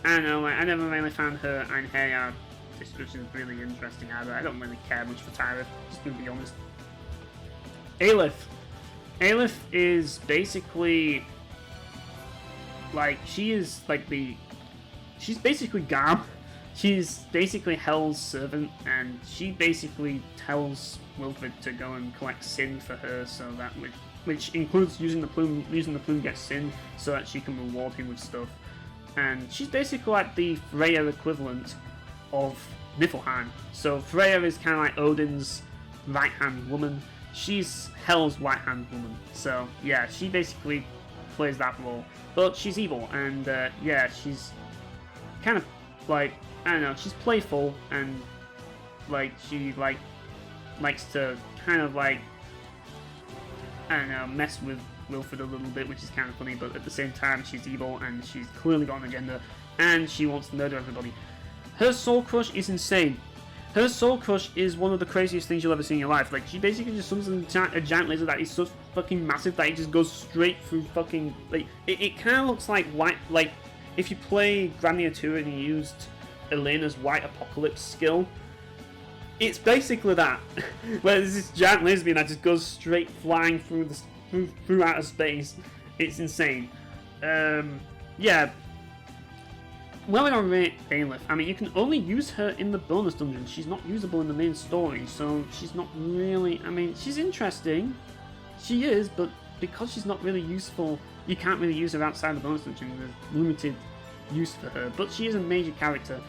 I don't know, like, I never really found her Einherjar description really interesting either. I don't really care much for Tyra, just gonna be honest. Aleph. Aleph is basically, like, she's basically Garm. She's basically Hell's servant, and she basically tells Wilfred to go and collect Sin for her, so that which includes using the plume. Using the plume gets Sin, so that she can reward him with stuff. And she's basically like the Freya equivalent of Niflheim. So Freya is kind of like Odin's right-hand woman. She's Hell's right-hand woman. So yeah, she basically plays that role. But she's evil, and yeah, she's kind of like, I don't know, she's playful, and like she likes to kind of like, I don't know, mess with Wilfred a little bit, which is kind of funny, but at the same time she's evil and she's clearly got an agenda and she wants to murder everybody. Her soul crush is insane. Her soul crush is one of the craziest things you'll ever see in your life. Like, she basically just summons a giant laser that is so fucking massive that it just goes straight through fucking, like, it kind of looks like white, like, if you play Grandia 2 and you used Elena's White Apocalypse skill, it's basically that. Where there's this giant laser beam that just goes straight flying through through outer space. It's insane. Yeah. Where we gonna rate Aleph? I mean, you can only use her in the bonus dungeon. She's not usable in the main story, so she's not really... I mean, she's interesting. She is, but because she's not really useful, you can't really use her outside the bonus dungeon. There's limited use for her, but she is a major character.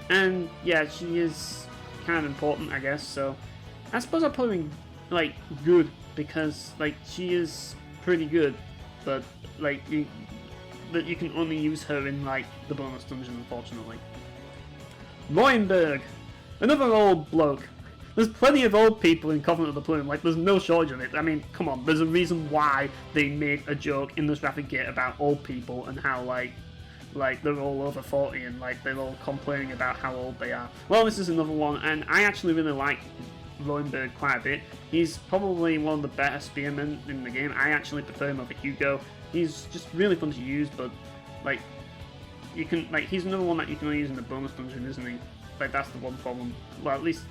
And, yeah, she is kind of important, I guess, so... I suppose I'll put her in, like, good, because, like, she is pretty good, but, like, that you can only use her in, like, the bonus dungeon, unfortunately. Royenberg! Another old bloke. There's plenty of old people in Covenant of the Plume, like, there's no shortage of it. I mean, come on, there's a reason why they made a joke in the Rapid Gate about old people and how, like, they're all over 40 and, like, they're all complaining about how old they are. Well, this is another one, and I actually really like Royenberg quite a bit. He's probably one of the better spearmen in the game. I actually prefer him over Hugo. He's just really fun to use, but, like, you can, like, he's another one that you can only use in the bonus dungeon, isn't he? Like, that's the one problem. Well, at least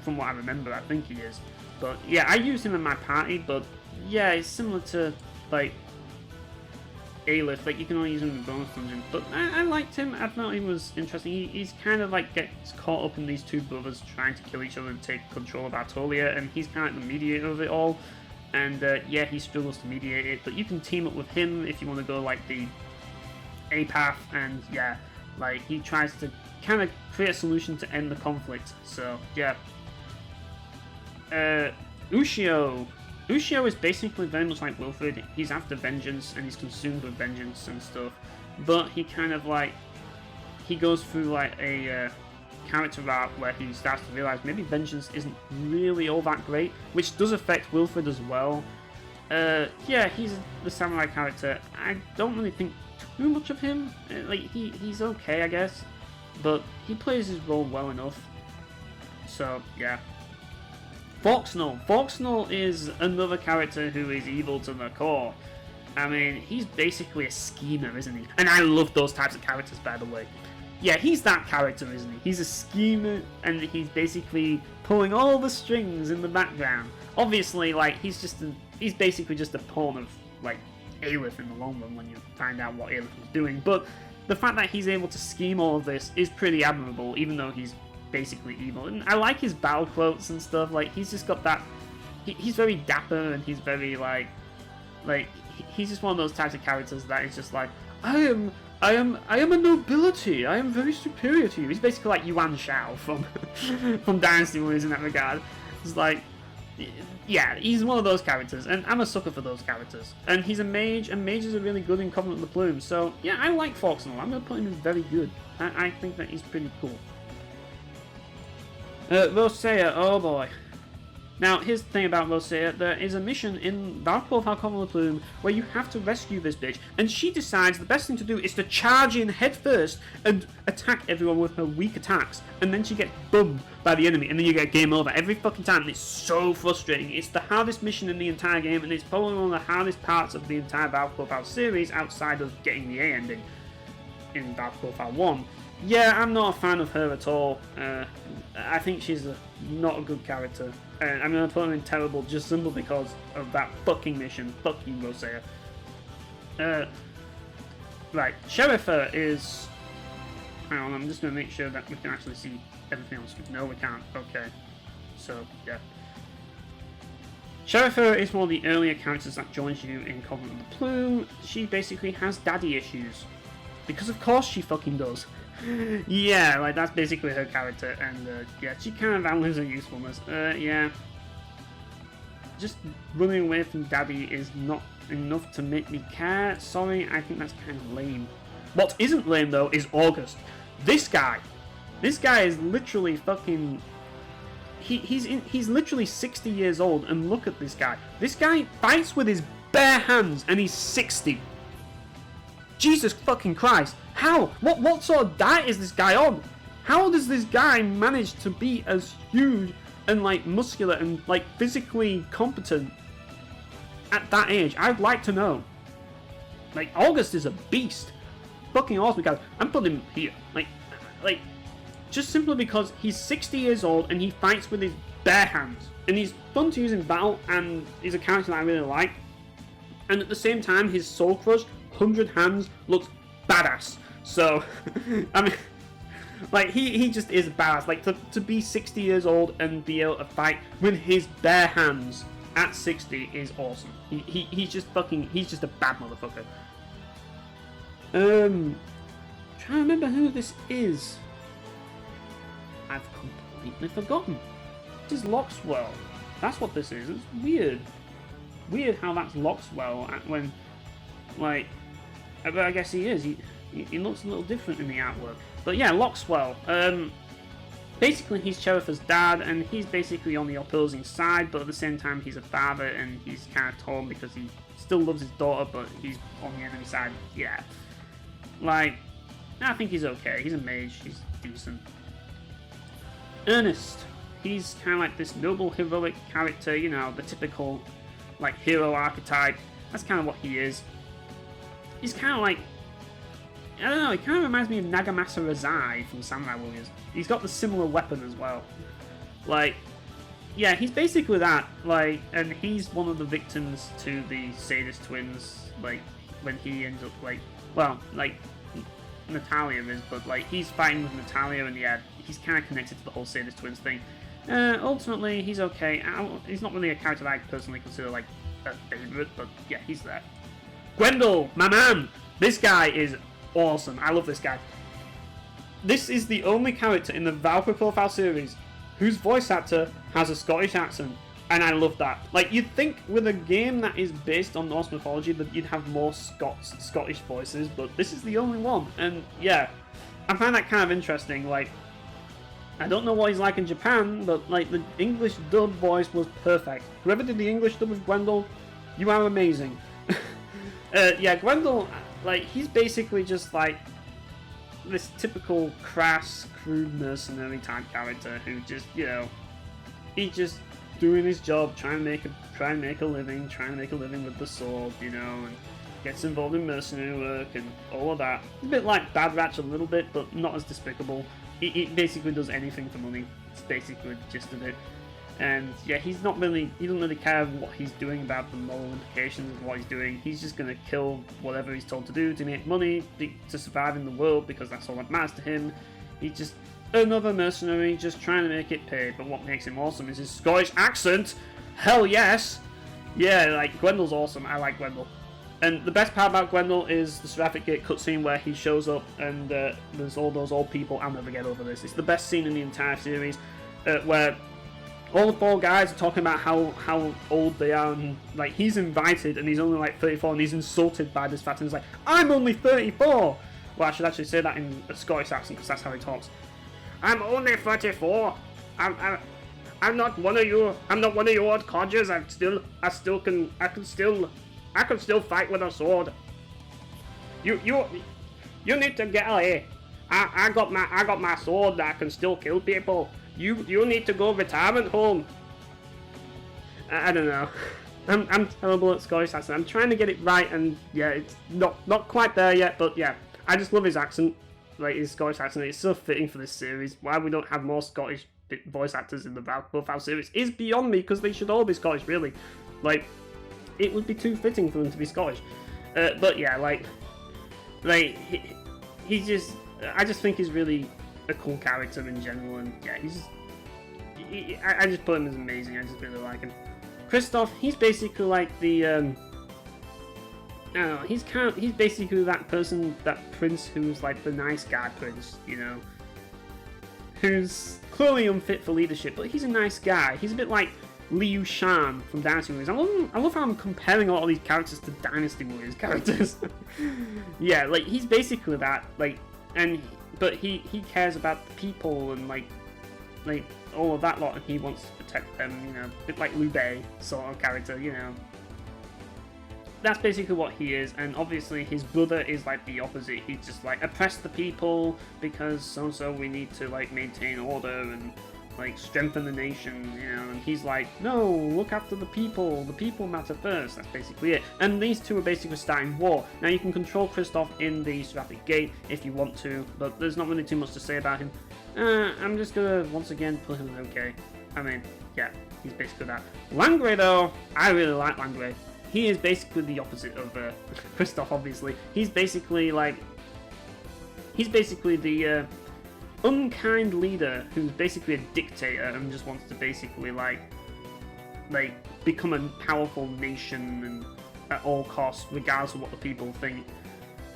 from what I remember, I think he is. But, yeah, I use him in my party, but, yeah, it's similar to, like, Aleph. Like, you can only use him in the bonus dungeon. But I liked him. I thought he was interesting. He's kind of, like, gets caught up in these two brothers trying to kill each other and take control of Artolia, and he's kind of like the mediator of it all. And, yeah, he struggles to mediate it, but you can team up with him if you want to go, like, the A path, and, yeah, like, he tries to kind of create a solution to end the conflict, so, yeah. Ushio. Ushio is basically very much like Wilfred. He's after vengeance, and he's consumed with vengeance and stuff, but he kind of, like, he goes through, like, a, character arc where he starts to realise maybe vengeance isn't really all that great, which does affect Wilfred as well. Yeah, he's the samurai character. I don't really think too much of him. Like, he's okay, I guess, but he plays his role well enough. So, yeah. Foxnull. Foxnull is another character who is evil to the core. I mean, he's basically a schemer, isn't he? And I love those types of characters, by the way. Yeah, he's that character, isn't he? He's a schemer, and he's basically pulling all the strings in the background. Obviously, like, he's basically just a pawn of, like, Aleph in the long run when you find out what Aleph is doing. But the fact that he's able to scheme all of this is pretty admirable, even though he's basically evil. And I like his battle quotes and stuff. Like, he's just got that... He's very dapper, and he's very, like, he's just one of those types of characters that is just like, I am a nobility. I am very superior to you. He's basically like Yuan Shao from from Dynasty Warriors in that regard. It's like, yeah, he's one of those characters, and I'm a sucker for those characters. And he's a mage, and mages are really good in Covenant of the Plume. So yeah, I like Foxnull. I'm gonna put him in very good. I think that he's pretty cool. Rosea, oh boy. Now, here's the thing about Rosea. There is a mission in Valkyrie Profile Plume where you have to rescue this bitch, and she decides the best thing to do is to charge in head first and attack everyone with her weak attacks, and then she gets bummed by the enemy, and then you get game over every fucking time, and it's so frustrating. It's the hardest mission in the entire game, and it's probably one of the hardest parts of the entire Valkyrie Profile series outside of getting the A ending in Valkyrie Profile 1. Yeah, I'm not a fan of her at all. I think she's not a good character. And I'm going to put her in terrible just simply because of that fucking mission. Fuck you, Rosea. Right, Sherifer is... Hang on, I'm just going to make sure that we can actually see everything else. No, we can't. Okay. So, yeah. Sherifer is one of the earlier characters that joins you in Covenant of the Plume. She basically has daddy issues. Because of course she fucking does. Yeah, like that's basically her character, and yeah, she kind of outlives her usefulness. Yeah. Just running away from daddy is not enough to make me care. Sorry, I think that's kind of lame. What isn't lame though is August. This guy is literally fucking... He's literally 60 years old, and look at this guy. This guy fights with his bare hands, and he's 60. Jesus fucking Christ. How? What sort of diet is this guy on? How does this guy manage to be as huge and like muscular and like physically competent at that age? I'd like to know. Like, August is a beast. Fucking awesome guy. I'm putting him here. Like, just simply because he's 60 years old and he fights with his bare hands. And he's fun to use in battle, and he's a character that I really like. And at the same time, his Soul Crush 100 hands looks badass. So, I mean, like, he just is badass. Like, to be 60 years old and be able to fight with his bare hands at 60 is awesome. He's just a bad motherfucker. Trying to remember who this is. I've completely forgotten. This is Loxwell. That's what this is. It's weird. Weird how that's Loxwell when, like, but I guess he is. He looks a little different in the artwork. But yeah, Loxwell. Basically, he's Sherifer's dad, and he's basically on the opposing side, but at the same time, he's a father, and he's kind of torn because he still loves his daughter, but he's on the enemy side. Yeah. Like, I think he's okay. He's a mage. He's decent. Ernest. He's kind of like this noble, heroic character, you know, the typical, like, hero archetype. That's kind of what he is. He's kind of like, I don't know, he kind of reminds me of Nagamasa Razai from Samurai Warriors. He's got the similar weapon as well. Like, yeah, he's basically that, like, and he's one of the victims to the Sadist twins, like, when he ends up, like, well, like, Natalia is, but, like, he's fighting with Natalia, and yeah, he's kind of connected to the whole Sadist twins thing. Ultimately, he's okay. He's not really a character that I personally consider, like, a favourite, but yeah, he's there. Gwendol, my man! This guy is awesome. I love this guy. This is the only character in the Valkyrie Profile series whose voice actor has a Scottish accent, and I love that. Like, you'd think with a game that is based on Norse mythology that you'd have more Scottish voices, but this is the only one, and yeah, I find that kind of interesting. Like, I don't know what he's like in Japan, but like, the English dub voice was perfect. Whoever did the English dub of Gwendol, you are amazing. Yeah, Gwendol, like, he's basically just like this typical crass, crude mercenary type character who just, you know, he's just doing his job, trying to make a living with the sword, you know, and gets involved in mercenary work and all of that. It's a bit like Bad Ratch a little bit, but not as despicable. He basically does anything for money. It's basically the gist of it. And yeah, he doesn't really care what he's doing about the moral implications of what he's doing. He's just gonna kill whatever he's told to do to make money, to survive in the world, because that's all that matters to him. He's just another mercenary, just trying to make it pay. But what makes him awesome is his Scottish accent. Hell yes! Yeah, like, Gwendol's awesome. I like Gwendol. And the best part about Gwendol is the Seraphic Gate cutscene where he shows up and there's all those old people. I'll never get over this. It's the best scene in the entire series, where all the four guys are talking about how old they are, and like, he's invited and he's only like 34, and he's insulted by this fact, and he's like, I'm only 34! Well, I should actually say that in a Scottish accent because that's how he talks. I'm only 34! I'm not one of you. I'm not one of your codgers. I can still fight with a sword. You need to get away. I got my sword that can still kill people. You need to go retirement home. I don't know. I'm terrible at Scottish accent. I'm trying to get it right, and yeah, it's not quite there yet. But yeah, I just love his accent, like his Scottish accent. It's so fitting for this series. Why we don't have more Scottish voice actors in the Profile series is beyond me, because they should all be Scottish, really. Like, it would be too fitting for them to be Scottish. But yeah, like he's just. I just think he's really a cool character in general, and yeah, I just put him as amazing. I just really like him. Kristoff, he's basically like the I don't know, he's basically that person, that prince who's like the nice guy prince, you know, who's clearly unfit for leadership, but he's a nice guy. He's a bit like Liu Shan from Dynasty Warriors. I love how I'm comparing a lot of these characters to Dynasty Warriors characters. Yeah, like he's basically that, like, but he cares about the people and like all of that lot, and he wants to protect them, you know, a bit like Liu Bei sort of character, you know. That's basically what he is, and obviously his brother is like the opposite. He's just like, oppress the people because so we need to like maintain order and like strengthen the nation, you know, and he's like, no, look after the people matter first. That's basically it. And these two are basically starting war. Now you can control Kristoff in the Seraphic Gate if you want to, but there's not really too much to say about him. I'm just gonna once again put him okay. I mean, yeah, he's basically that. Langray though, I really like Langray. He is basically the opposite of Kristoff, obviously. He's basically the unkind leader who's basically a dictator and just wants to basically like become a powerful nation and at all costs, regardless of what the people think.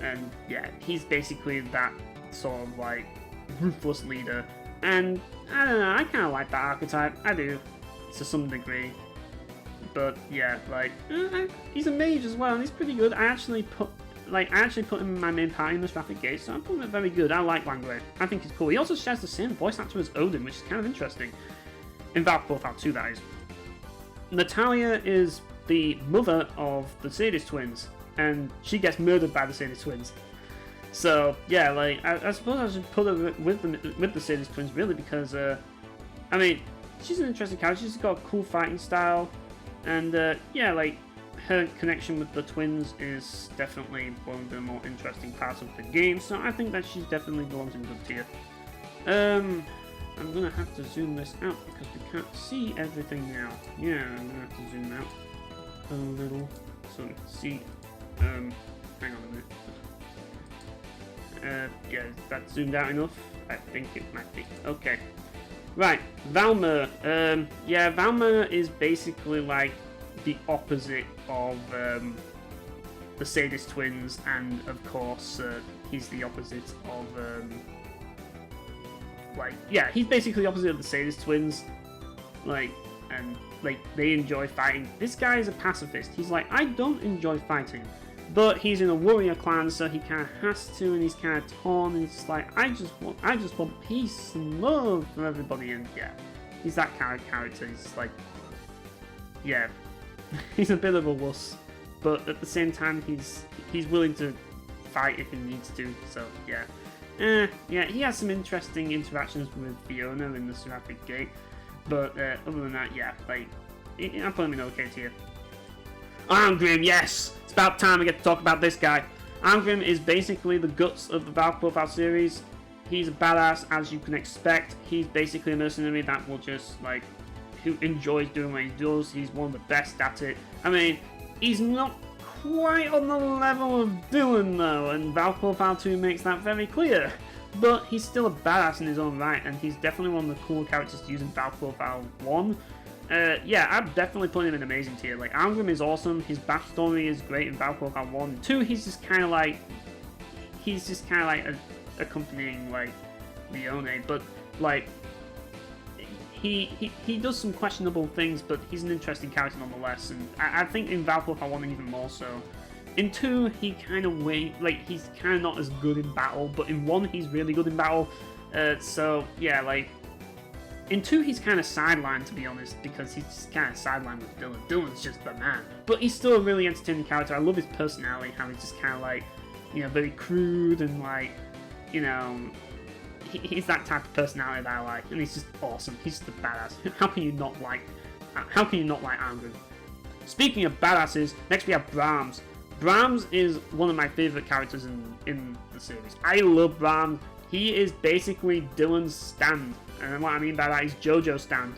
And yeah, he's basically that sort of like ruthless leader. And I don't know, I kind of like that archetype. I do, to some degree. But yeah, like he's a mage as well, and he's pretty good. I actually put him in my main party in the Seraphic Gate, so I'm putting it very good. I like Langray. I think he's cool. He also shares the same voice actor as Odin, which is kind of interesting. In Valkyrie Profile 2, that is. Natalia is the mother of the Sadis twins, and she gets murdered by the Sadis twins. So yeah, like I suppose I should put her with the Sadis twins, really, because I mean, she's an interesting character. She's got a cool fighting style, and yeah, like her connection with the twins is definitely one of the more interesting parts of the game. So I think that she definitely belongs in good tier. I'm gonna have to zoom this out because we can't see everything now. Yeah, I'm gonna have to zoom out a little so we can see. Hang on a minute. Yeah, is that zoomed out enough? I think it might be. Okay. Right, Valmer. Yeah, Valmer is basically like the opposite of the Sadis twins, and of course he's the opposite of he's basically the opposite of the Sadis twins, and they enjoy fighting. This guy is a pacifist. He's like, I don't enjoy fighting, but he's in a warrior clan, so he kind of has to, and he's kind of torn, and he's just like, I just want peace and love for everybody, and yeah, he's that kind of character. He's just like, yeah, he's a bit of a wuss, but at the same time, he's willing to fight if he needs to. So yeah, yeah, he has some interesting interactions with Fiona in the Seraphic Gate, but other than that, yeah, like I'm putting him in okay tier. Arngrim, yes, it's about time we get to talk about this guy. Arngrim is basically the guts of the Valkyrie Profile series. He's a badass, as you can expect. He's basically a mercenary that will just like, who enjoys doing what he does. He's one of the best at it. I mean, he's not quite on the level of Dylan though, and Valkyrie Profile 2 makes that very clear. But he's still a badass in his own right, and he's definitely one of the cool characters to use in Valkyrie Profile 1. Yeah, I'm definitely putting him in amazing tier. Like, Arngrim is awesome. His backstory is great in Valkyrie Profile 1. 2, he's just kind of like accompanying like Leone, but like he does some questionable things, but he's an interesting character nonetheless. And I think in Valkyrie Profile 1 even more so. In 2, he kind of he's kind of not as good in battle, but in 1 he's really good in battle. So yeah, like In 2, he's kind of sidelined, to be honest, because he's just kind of sidelined with Dylan. Dylan's just the man. But he's still a really entertaining character. I love his personality, how he's just kind of like, you know, very crude and like, you know, he's that type of personality that I like, and he's just awesome. He's just a badass. How can you not like Arngrim? Speaking of badasses, next we have Brahms. Brahms is one of my favourite characters in the series. I love Brahms. He is basically Dylan's stand. And what I mean by that is JoJo stand.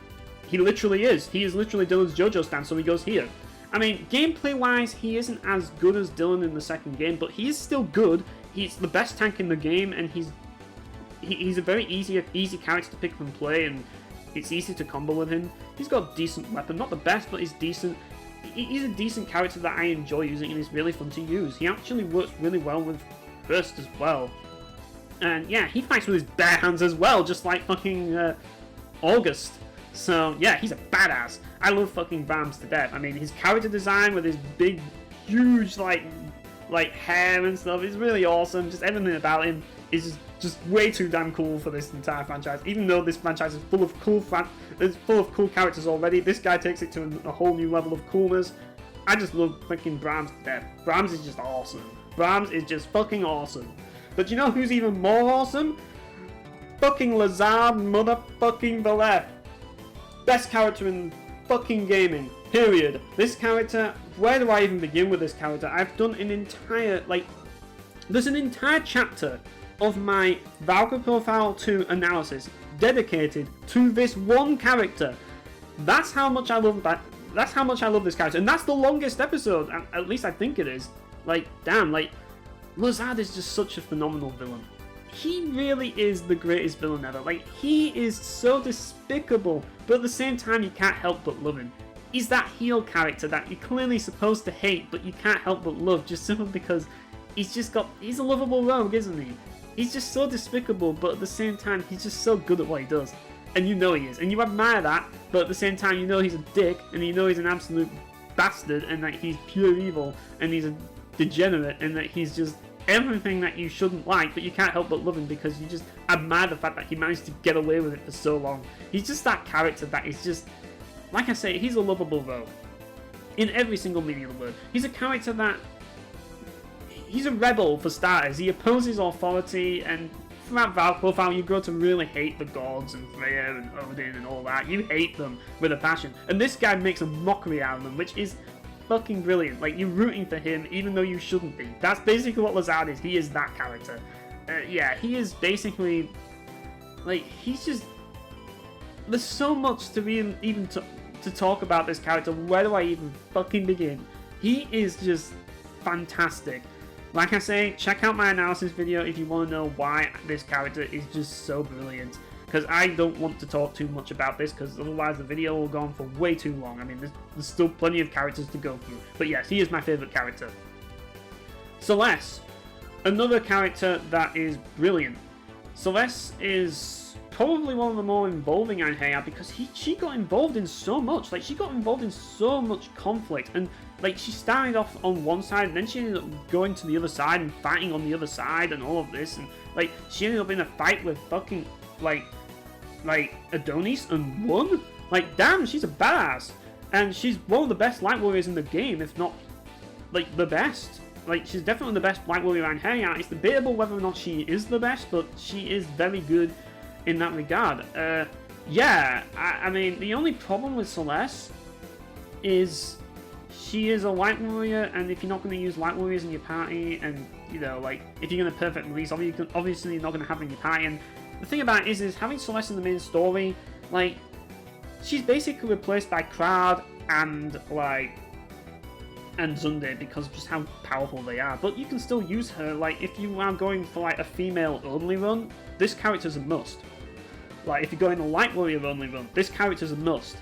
He literally is. He is literally Dylan's JoJo stand, so he goes here. I mean, gameplay-wise, he isn't as good as Dylan in the second game, but he is still good. He's the best tank in the game, and he's a very easy character to pick up and play, and it's easy to combo with him. He's got a decent weapon. Not the best, but he's decent. He's a decent character that I enjoy using, and he's really fun to use. He actually works really well with Burst as well. And yeah, he fights with his bare hands as well, just like fucking August. So yeah, he's a badass. I love fucking Brahms to death. I mean, his character design with his big, huge like hair and stuff is really awesome. Just everything about him is just way too damn cool for this entire franchise. Even though this franchise is full of cool characters already, this guy takes it to a whole new level of coolness. I just love fucking Brahms to death. Brahms is just awesome. Brahms is just fucking awesome. But you know who's even more awesome? Fucking Lazard motherfucking Valef. Best character in fucking gaming. Period. This character, where do I even begin with this character? I've done an entire, there's an entire chapter of my Valkyrie Profile 2 analysis dedicated to this one character. That's how much I love that. That's how much I love this character. And that's the longest episode, at least I think it is. Damn, Lazard is just such a phenomenal villain. He really is the greatest villain ever. He is so despicable, but at the same time you can't help but love him. He's that heel character that you're clearly supposed to hate, but you can't help but love, just simply because he's a lovable rogue, isn't he? He's just so despicable, but at the same time he's just so good at what he does. And you know he is, and you admire that, but at the same time you know he's a dick, and you know he's an absolute bastard, and that he's pure evil, and he's a degenerate, and that he's just everything that you shouldn't like, but you can't help but love him because you just admire the fact that he managed to get away with it for so long. He's just that character that is just, like I say, he's a lovable rogue. In every single meaning of the word. He's a character that, he's a rebel for starters. He opposes authority, and throughout Valkyrie Profile you grow to really hate the gods and Freya and Odin and all that. You hate them with a passion. And this guy makes a mockery out of them, which is fucking brilliant. You're rooting for him even though you shouldn't be. That's basically what Lazard is. He is that character. Yeah, he is basically he's just, there's so much to even to talk about this character. Where do I even fucking begin? He is just fantastic. Like I say, check out my analysis video if you want to know why this character is just so brilliant. Because I don't want to talk too much about this, because otherwise the video will go on for way too long. I mean, there's still plenty of characters to go through. But yes, he is my favourite character. Celeste, another character that is brilliant. Celeste is probably one of the more involving Einherjar, because she got involved in so much. She got involved in so much conflict, and she started off on one side, and then she ended up going to the other side and fighting on the other side and all of this, and she ended up in a fight with fucking Adonis and won. Damn, she's a badass, and she's one of the best light warriors in the game, if not the best. She's definitely the best light warrior Einherjar. It's debatable whether or not she is the best, but she is very good in that regard. Yeah, I mean, the only problem with Celeste is she is a light warrior, and if you're not going to use light warriors in your party, and if you're going to perfect release, obviously you're not going to have them in your party. And the thing about it is having Celeste in the main story, she's basically replaced by Krad and Zunde because of just how powerful they are. But you can still use her. If you are going for a female only run, this character's a must. If you're going a light warrior only run, this character's a must.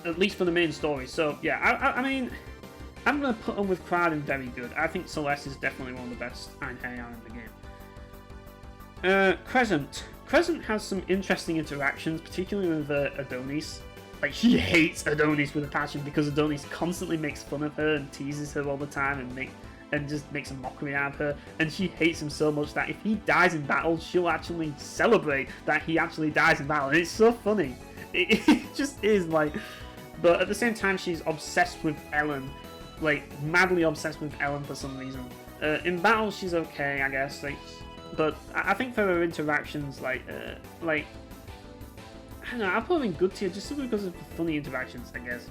At least for the main story. So yeah, I mean, I'm gonna put them with Krad and very good. I think Celeste is definitely one of the best Einherjar in the game. Crescent. Crescent has some interesting interactions, particularly with Adonis. She hates Adonis with a passion because Adonis constantly makes fun of her and teases her all the time, and just makes a mockery out of her, and she hates him so much that if he dies in battle, she'll actually celebrate that he actually dies in battle, and it's so funny. It just is, like, but at the same time, she's obsessed with Ellen, like, madly obsessed with Ellen for some reason. In battle, she's okay, I guess, like, but I think for her interactions, like, I don't know, I'll put her in good tier just simply because of the funny interactions, I guess.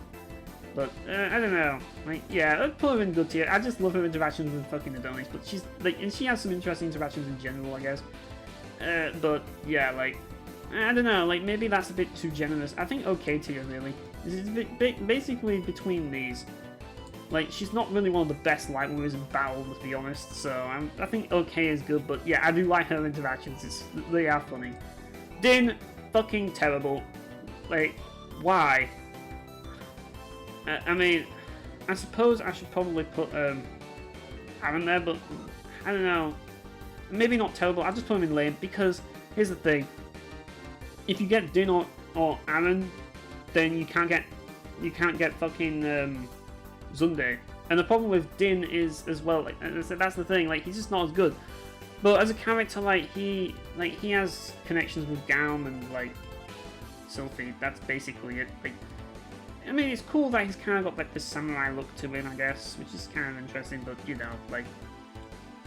But, I don't know, like, yeah, I'd put her in good tier. I just love her interactions with fucking Adonis, but she's, like, and she has some interesting interactions in general, I guess. But, yeah, like, I don't know, like, maybe that's a bit too generous. I think okay tier, really. This is basically between these. Like, she's not really one of the best light warriors in battle, to be honest, so I think okay is good, but yeah, I do like her interactions, they are funny. Din, fucking terrible. Like, why? I mean, I suppose I should probably put Aaron there, but I don't know. Maybe not terrible. I'll just put him in lame because here's the thing: if you get Din or Aaron, then you can't get fucking Zunde. And the problem with Din is as well. Like, that's the thing. Like, he's just not as good. But as a character, like he has connections with Gaum and like Sylphie. That's basically it. Like, I mean, it's cool that he's kind of got like this samurai look to him, I guess, which is kind of interesting. But you know, like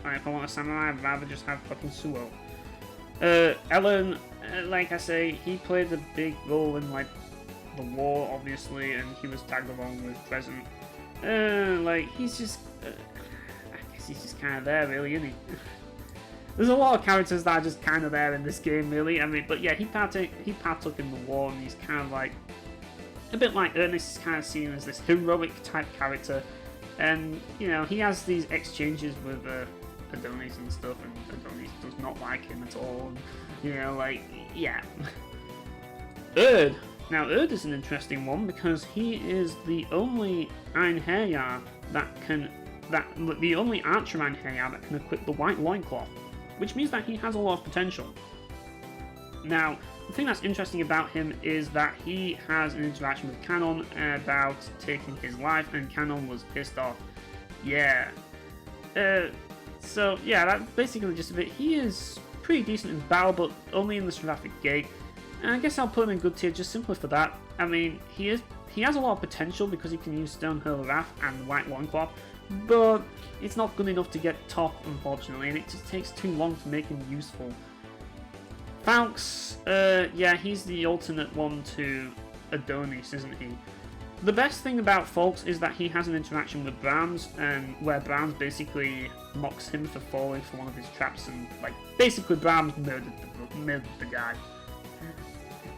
if I want a samurai, I'd rather just have fucking Suo. Ellen, like I say, he played a big role in like the war, obviously, and he was tagged along with Present. Like he's just, I guess he's just kind of there, really, isn't he? There's a lot of characters that are just kind of there in this game, really. I mean, but yeah, he partook in the war, and he's kind of like a bit like Ernest is kind of seen as this heroic type character, and you know he has these exchanges with Adonis and stuff, and Adonis does not like him at all. And, you know, like yeah. Erd. Now Erd is an interesting one because he is the only Einherjar the only archer Einherjar that can equip the white loincloth, which means that he has a lot of potential. Now, the thing that's interesting about him is that he has an interaction with Canon about taking his life, and Canon was pissed off. Yeah. So, yeah, that's basically just a bit. He is pretty decent in battle, but only in the Seraphic Gate. And I guess I'll put him in good tier just simply for that. I mean, he has a lot of potential because he can use Stone Hurl Wrath and White Loincloth, but it's not good enough to get top, unfortunately, and it just takes too long to make him useful. Falx, yeah, he's the alternate one to Adonis, isn't he? The best thing about Falx is that he has an interaction with Brahms, and where Brahms basically mocks him for falling for one of his traps, and like basically Brahms murdered the guy.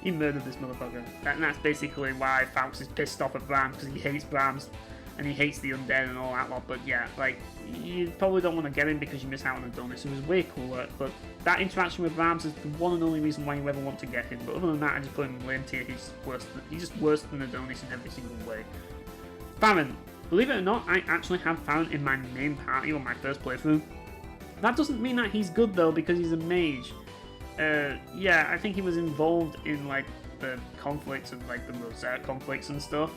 He murdered this motherfucker, and that's basically why Falx is pissed off at Brahms, because he hates Brahms. And he hates the undead and all that lot, but yeah, like, you probably don't want to get him because you miss out on Adonis. It was way cooler, but that interaction with Rams is the one and only reason why you ever want to get him. But other than that, I just put him in lame tier. He's just worse than Adonis in every single way. Farron. Believe it or not, I actually have Farron in my main party on my first playthrough. That doesn't mean that he's good though, because he's a mage. Yeah, I think he was involved in like the conflicts and like the Rosetta conflicts and stuff.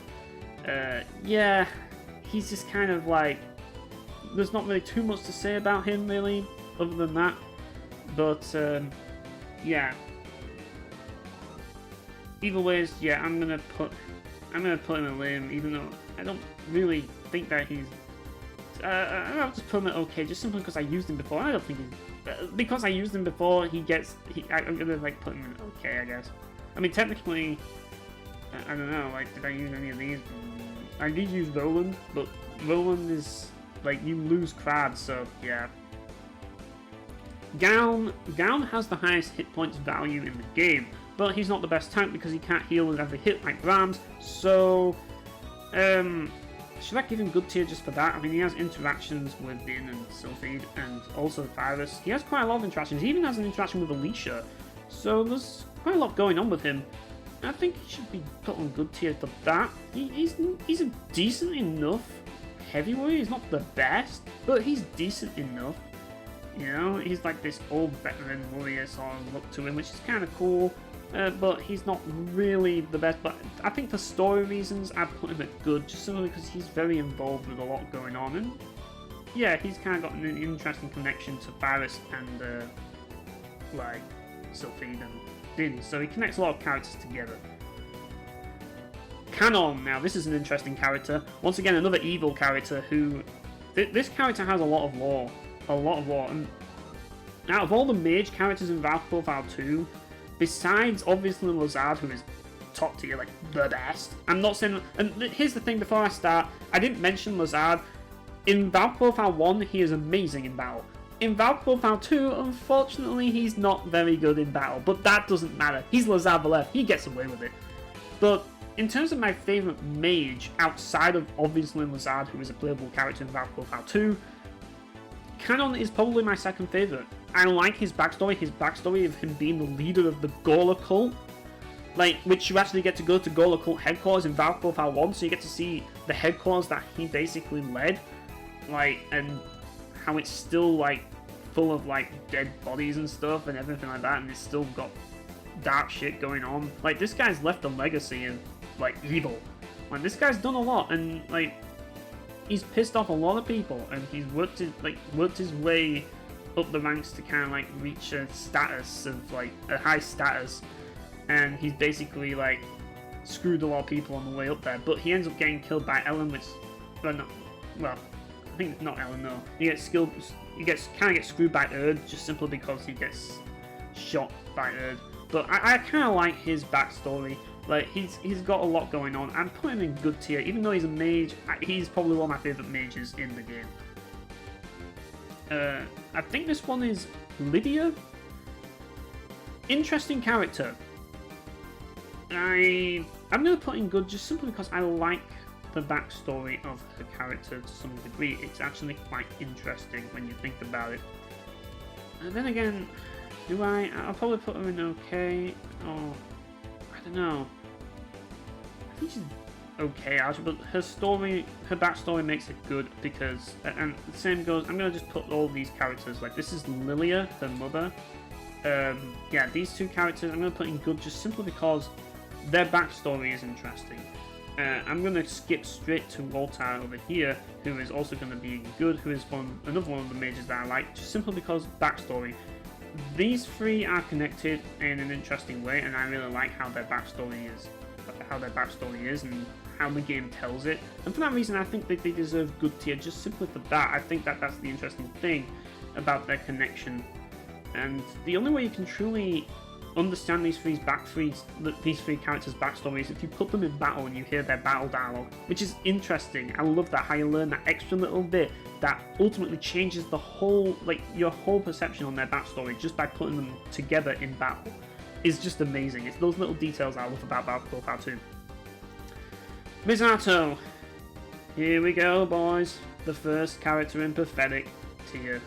Yeah. He's just kind of like, there's not really too much to say about him really, other than that. But yeah. Either ways, yeah, I'm gonna put him in lame, even though I don't really think that he's. I'll just put him at okay, just simply because I used him before. I don't think he's because I used him before. I'm gonna like put him in okay, I guess. I mean, technically, I don't know. Like, did I use any of these? I did use Roland, but Roland is, like, you lose crowd, so, yeah. Gaum has the highest hit points value in the game, but he's not the best tank because he can't heal with every hit like Brahms, so, should I give him good tier just for that? I mean, he has interactions with Din and Sylphie, and also Virus. He has quite a lot of interactions. He even has an interaction with Alicia, so there's quite a lot going on with him. I think he should be put on good tier for that. He's a decent enough heavyweight. He's not the best, but he's decent enough. You know, he's like this old veteran warrior sort of look to him, which is kind of cool. But he's not really the best. But I think for story reasons, I'd put him at good, just simply because he's very involved with a lot going on. And yeah, he's kind of got an interesting connection to Varys and like Sylphine and Din, so he connects a lot of characters together. Canon, now this is an interesting character. Once again, another evil character who... this character has a lot of lore. And out of all the mage characters in Valkyrie Profile 2, besides obviously Lazard, who is top tier, like the best, I'm not saying... And here's the thing, before I start, I didn't mention Lazard. In Valkyrie Profile 1, he is amazing in battle. In Valkyrie Profile 2, unfortunately, he's not very good in battle, but that doesn't matter. He's Lazard Valev, he gets away with it. But in terms of my favourite mage, outside of obviously Lazard, who is a playable character in Valkyrie Profile 2, Canon is probably my second favourite. I like his backstory of him being the leader of the Gawler cult, like, which you actually get to go to Gawler cult headquarters in Valkyrie Profile 1, so you get to see the headquarters that he basically led, like, and how it's still, like, full of, like, dead bodies and stuff and everything like that, and it's still got dark shit going on. Like, this guy's left a legacy of, like, evil. Like, this guy's done a lot, and, like, he's pissed off a lot of people, and he's worked his way up the ranks to kind of, like, reach a status of, like, a high status, and he's basically, like, screwed a lot of people on the way up there, but he ends up getting killed by Ellen, which, well, I think it's not Ellen, no. He gets kind of gets screwed by Erd, just simply because he gets shot by Erd. But I kind of like his backstory. Like, he's got a lot going on. I'm putting him in good tier. Even though he's a mage, he's probably one of my favourite mages in the game. I think this one is Lydia. Interesting character. I'm going to put in good just simply because I like the backstory of her character to some degree. It's actually quite interesting when you think about it. And then again, I'll probably put her in okay, or I don't know. I think she's okay actually, but her backstory makes it good because, and the same goes, I'm gonna just put all these characters, like this is Lilia, her mother. Yeah, these two characters I'm gonna put in good just simply because their backstory is interesting. I'm going to skip straight to Walter over here, who is also going to be good, who is another one of the mages that I like, just simply because backstory. These three are connected in an interesting way, and I really like how their backstory is, and how the game tells it. And for that reason, I think that they deserve good tier, just simply for that. I think that that's the interesting thing about their connection. And the only way you can truly understand these three characters' backstories if you put them in battle and you hear their battle dialogue, which is interesting. I love that, how you learn that extra little bit that ultimately changes the whole, like, your whole perception on their backstory just by putting them together in battle. Is just amazing. It's those little details I love about Valkyrie Profile 2. Misato. Here we go, boys. The first character in pathetic tier.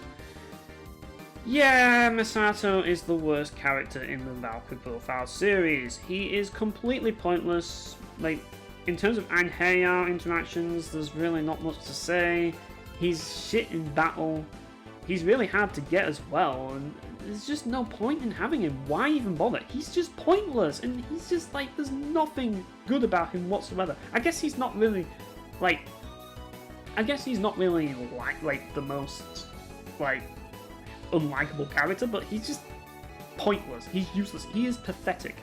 Yeah, Misato is the worst character in the Valkyrie Profile series. He is completely pointless. Like, in terms of Einherjar interactions, there's really not much to say. He's shit in battle. He's really hard to get as well, and there's just no point in having him. Why even bother? He's just pointless, and he's just like, there's nothing good about him whatsoever. I guess he's not really, like the most, like, unlikable character, but he's just pointless. He's useless. He is pathetic.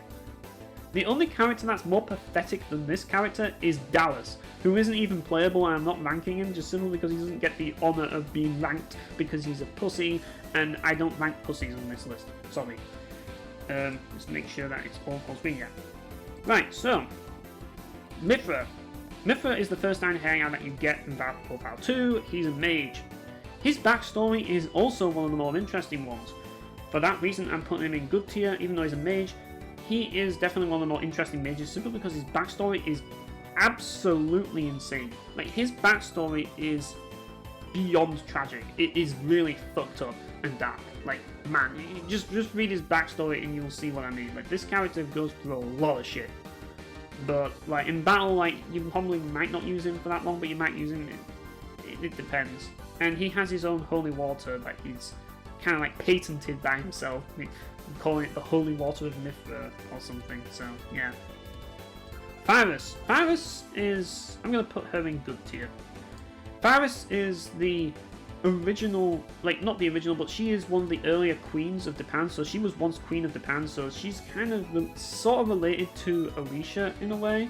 The only character that's more pathetic than this character is Dallas, who isn't even playable, and I'm not ranking him just simply because he doesn't get the honour of being ranked because he's a pussy, and I don't rank pussies on this list. Sorry. Let's make sure that it's all full screen, yeah. Right, so Mithra. Mithra is the first Einherjar that you get in Valkyrie Profile 2. He's a mage. His backstory is also one of the more interesting ones. For that reason, I'm putting him in good tier, even though he's a mage. He is definitely one of the more interesting mages, simply because his backstory is absolutely insane. Like, his backstory is beyond tragic. It is really fucked up and dark. Like, man, just read his backstory and you'll see what I mean. Like, this character goes through a lot of shit. But, like, in battle, like, you probably might not use him for that long, but you might use him. It depends. And he has his own holy water that he's kind of like patented by himself. I'm calling it the holy water of Mithra or something. So yeah. Varys. Varys is, I'm going to put her in good tier. Varys is the original, like not the original, but she is one of the earlier queens of Japan. So she was once queen of Japan. So she's kind of sort of related to Alicia in a way.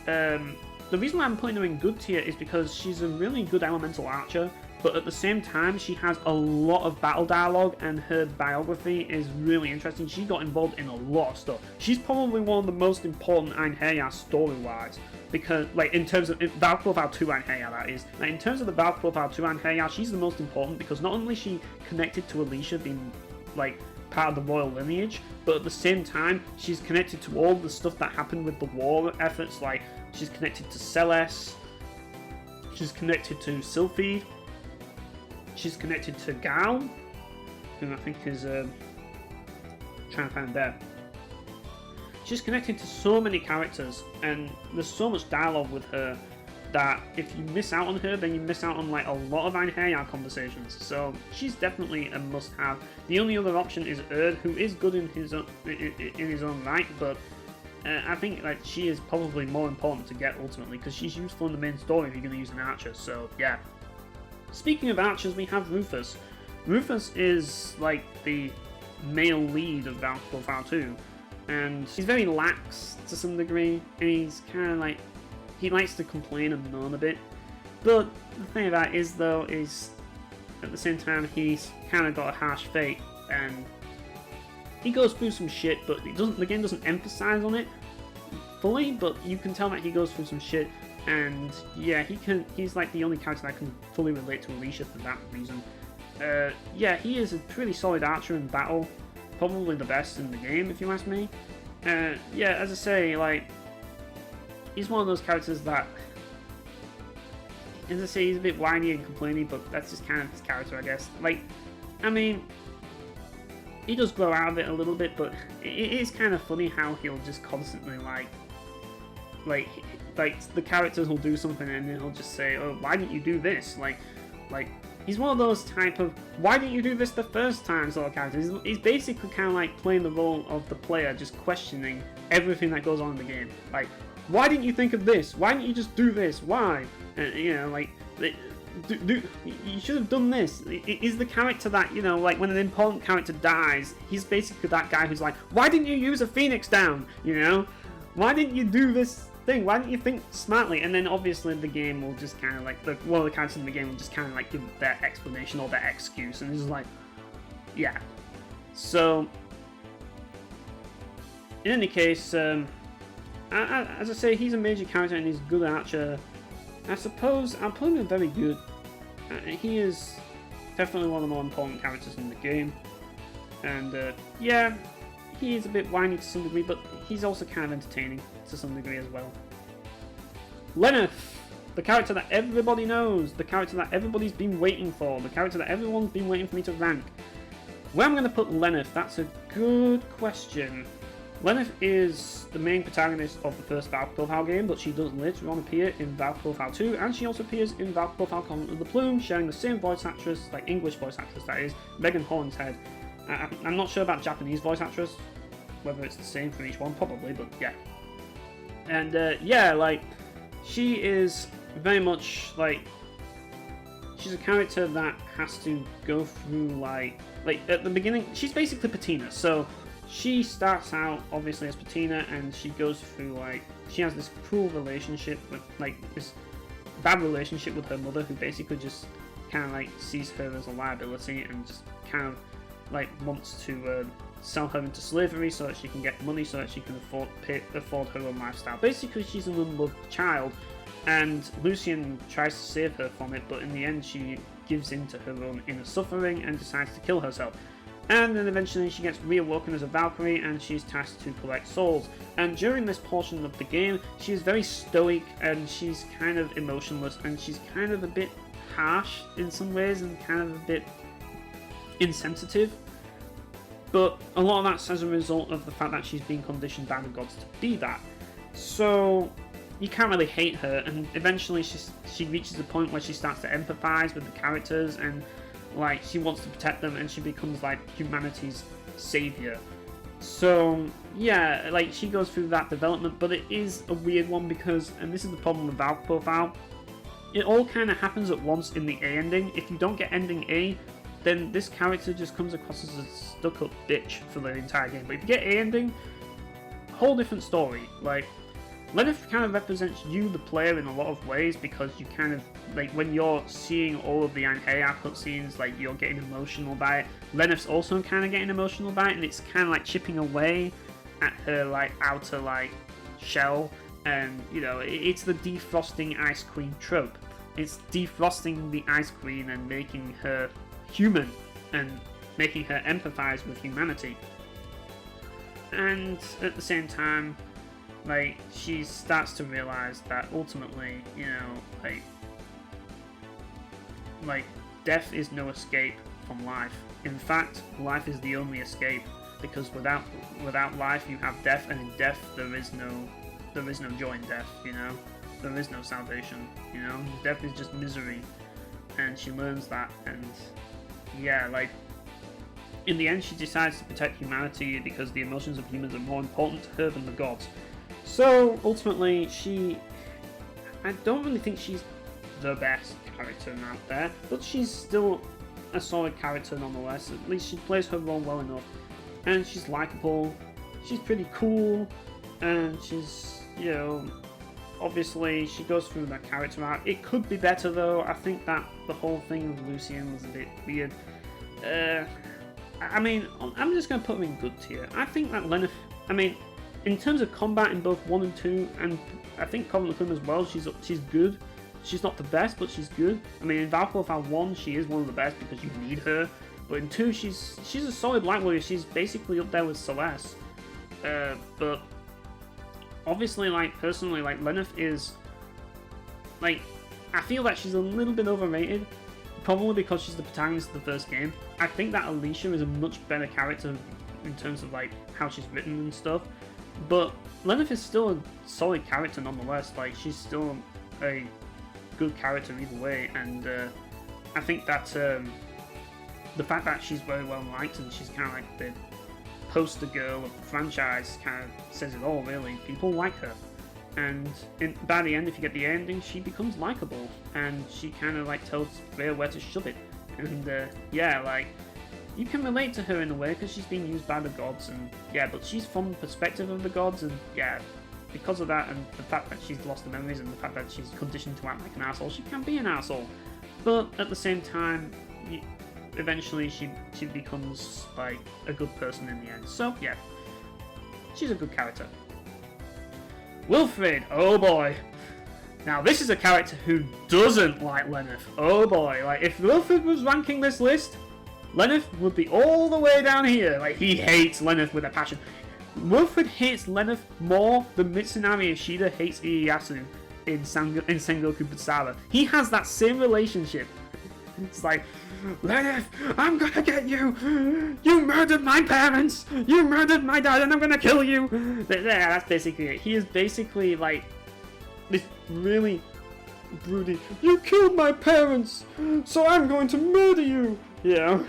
The reason why I'm putting her in good tier is because she's a really good elemental archer, but at the same time she has a lot of battle dialogue and her biography is really interesting. She got involved in a lot of stuff. She's probably one of the most important Einherjar story-wise, because like in terms of Valkyrie Profile 2 Einherjar, that is. Like, in terms of the Valkyrie Profile 2 Einherjar, she's the most important because not only is she connected to Elysia being like part of the royal lineage, but at the same time she's connected to all the stuff that happened with the war efforts. Like she's connected to Celes, she's connected to Sylphie, she's connected to Gal, who I think is trying to find that. She's connected to so many characters, and there's so much dialogue with her that if you miss out on her, then you miss out on like a lot of Einherjar conversations. So she's definitely a must-have. The only other option is Erd, who is good in his own right, but I think like she is probably more important to get ultimately because she's useful in the main story if you're going to use an archer. So yeah. Speaking of archers, we have Rufus. Rufus is like the male lead of Valkyrie Profile 2, and he's very lax to some degree, and he's kind of like, he likes to complain and moan a bit. But the thing about it is, though, is at the same time he's kind of got a harsh fate, and he goes through some shit, but the game doesn't emphasize on it fully, but you can tell that he goes through some shit. And yeah, he's like the only character that can fully relate to Elysia for that reason. Yeah, he is a pretty solid archer in battle, probably the best in the game if you ask me. Yeah, as I say, like, he's one of those characters that, as I say, he's a bit whiny and complaining, but that's just kind of his character, I guess. Like, I mean, he does grow out of it a little bit, but it is kind of funny how he'll just constantly like the characters will do something and then he'll just say, "Oh, why didn't you do this?" Like he's one of those type of "why didn't you do this the first time" sort of characters. He's basically kind of like playing the role of the player, just questioning everything that goes on in the game. Like, why didn't you think of this? Why didn't you just do this? Why? And, you know, like, you should have done this. Is the character that, you know, like when an important character dies, he's basically that guy who's like, why didn't you use a phoenix down? You know, why didn't you do this thing? Why didn't you think smartly? And then obviously the game will just kind of like, one of the characters in the game will just kind of like give their explanation or their excuse, and it's just like, yeah. So in any case, as I say, he's a major character and he's a good archer. I suppose I'll put him in very good. He is definitely one of the more important characters in the game, and yeah, he is a bit whiny to some degree, but he's also kind of entertaining to some degree as well. Lenneth, the character that everybody knows, the character that everybody's been waiting for, the character that everyone's been waiting for me to rank. Where am I going to put Lenneth? That's a good question. Lenneth is the main protagonist of the first Valkyrie Profile game, but she does later on appear in Valkyrie Profile 2, and she also appears in Valkyrie Profile Covenant of the Plume, sharing the same voice actress, like English voice actress that is, Megan Hornshead. I'm not sure about Japanese voice actress, whether it's the same for each one, probably, but yeah. And yeah, like, she is very much like, she's a character that has to go through like at the beginning, she's basically Patina, so she starts out obviously as Patina, and she goes through like, she has this cruel relationship with, like, this bad relationship with her mother, who basically just kind of like sees her as a liability and just kind of like wants to sell her into slavery so that she can get money so that she can afford her own lifestyle. Basically, she's an unloved child, and Lucian tries to save her from it, but in the end she gives in to her own inner suffering and decides to kill herself. And then eventually she gets reawoken as a Valkyrie, and she's tasked to collect souls. And during this portion of the game, she is very stoic, and she's kind of emotionless, and she's kind of a bit harsh in some ways, and kind of a bit insensitive. But a lot of that's as a result of the fact that she's been conditioned by the gods to be that. So you can't really hate her, and eventually she reaches a point where she starts to empathize with the characters, and like, she wants to protect them, and she becomes like humanity's savior. So yeah, like, she goes through that development, but it is a weird one because, and this is the problem with Valkyrie Profile, it all kind of happens at once in the A ending. If you don't get ending A, then this character just comes across as a stuck-up bitch for the entire game. But if you get A ending, whole different story. Like, Lenneth kind of represents you, the player, in a lot of ways, because you kind of, like, when you're seeing all of the Einherjar cutscenes, like, you're getting emotional by it. Lenneth's also kind of getting emotional by it, and it's kind of like chipping away at her, like, outer, like, shell. And, you know, it's the defrosting Ice Queen trope. It's defrosting the Ice Queen and making her human, and making her empathize with humanity. And at the same time, like, she starts to realize that ultimately, you know, like death is no escape from life. In fact, life is the only escape, because without life you have death, and in death there is no joy in death, you know? There is no salvation, you know? Death is just misery. And she learns that, and yeah, like, in the end she decides to protect humanity because the emotions of humans are more important to her than the gods. So, ultimately, I don't really think she's the best character out there, but she's still a solid character nonetheless. At least she plays her role well enough. And she's likable, she's pretty cool, and she's, you know, obviously she goes through that character arc. It could be better though. I think that the whole thing with Elysium was a bit weird. I mean, I'm just going to put him in good tier. I think that Lenneth, I mean, in terms of combat in both 1 and 2, and I think Covenant of Plume as well, she's good. She's not the best, but she's good. I mean, in Valkyrie Profile 1, she is one of the best because you need her. But in 2, she's a solid light warrior. She's basically up there with Celeste. But obviously, like, personally, like, Lenneth is, like, I feel that she's a little bit overrated, probably because she's the protagonist of the first game. I think that Elysium is a much better character in terms of, like, how she's written and stuff, but Lenneth is still a solid character nonetheless. Like, she's still a good character either way, and I think that the fact that she's very well liked and she's kind of like the poster girl of the franchise kind of says it all, really. People like her, and by the end, if you get the ending, she becomes likable, and she kind of like tells Freya where to shove it, and yeah, like, you can relate to her in a way because she's being used by the gods, and yeah, but she's from the perspective of the gods, and yeah, because of that and the fact that she's lost the memories and the fact that she's conditioned to act like an asshole, she can be an asshole, but at the same time, eventually she becomes like a good person in the end. So yeah, she's a good character. Wilfred, oh boy. Now this is a character who doesn't like Lenneth. Oh boy, like, if Wilfred was ranking this list, Lenneth would be all the way down here. Like, he hates Lenneth with a passion. Wilfred hates Lenneth more than Mitsunari Ishida hates Ieyasu in Sengoku Basara. He has that same relationship. It's like, Lenneth, I'm gonna get you! You murdered my parents! You murdered my dad, and I'm gonna kill you! Yeah, that's basically it. He is basically like this really broody, you killed my parents, so I'm going to murder you! You know?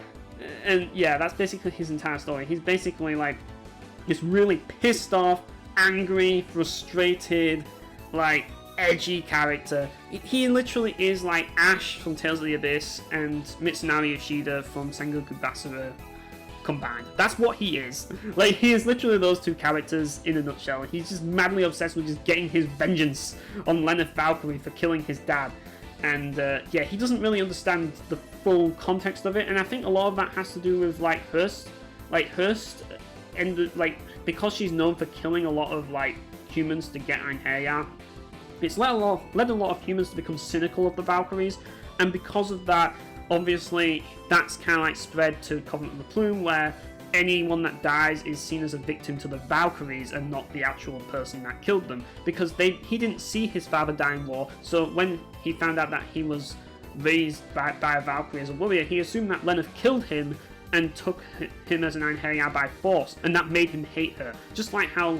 And yeah, that's basically his entire story. He's basically like this really pissed off, angry, frustrated, like, edgy character. He literally is like Ash from Tales of the Abyss and Mitsunari Yoshida from Sengoku Basara combined. That's what he is. Like, he is literally those two characters in a nutshell. He's just madly obsessed with just getting his vengeance on Lenneth Valkyrie for killing his dad. And yeah, he doesn't really understand the full context of it, and I think a lot of that has to do with like Hurst. Like, Hurst ended, like, because she's known for killing a lot of like humans to get Einherjar, it's led a lot of humans to become cynical of the Valkyries, and because of that, obviously, that's kind of like spread to Covenant of the Plume, where anyone that dies is seen as a victim to the Valkyries and not the actual person that killed them, because he didn't see his father die in war, so when he found out that he was raised by a Valkyrie as a warrior, he assumed that Lenneth killed him and took him as an Einherjar by force, and that made him hate her, just like how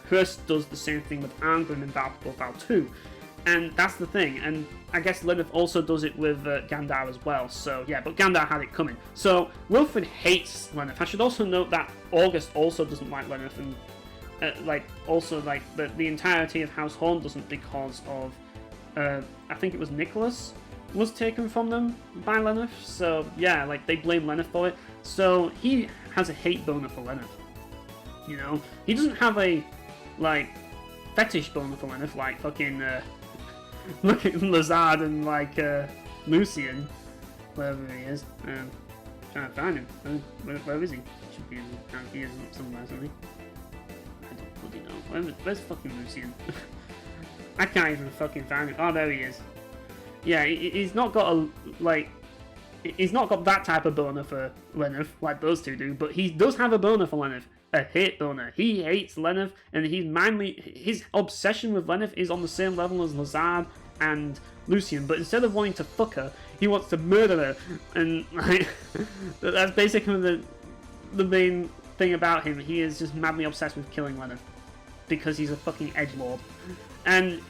Hurst does the same thing with Arngrim in Valkyrie Profile 2. And that's the thing, and I guess Lenneth also does it with Gandar as well, so yeah, but Gandar had it coming. So Wilfred hates Lenneth. I should also note that August also doesn't like Lenneth, and like, also like the entirety of House Horn doesn't, because of I think it was Nicholas, was taken from them by Lenneth. So yeah, like they blame Lenneth for it. So he has a hate boner for Lenneth. You know, he doesn't have a like fetish boner for Lenneth like fucking look at Lazard and like Lucian, wherever he is. Trying to find him. Where is he? Should be down here somewhere, isn't he? I don't bloody know. Where's fucking Lucian? I can't even fucking find him. Oh, there he is. Yeah, he's not got a like. He's not got that type of boner for Lenneth like those two do, but he does have a boner for Lenneth. A hate boner. He hates Lenneth, and his obsession with Lenneth is on the same level as Lazard and Lucian, but instead of wanting to fuck her, he wants to murder her, and like that's basically the main thing about him. He is just madly obsessed with killing Lenneth because he's a fucking edgelord. And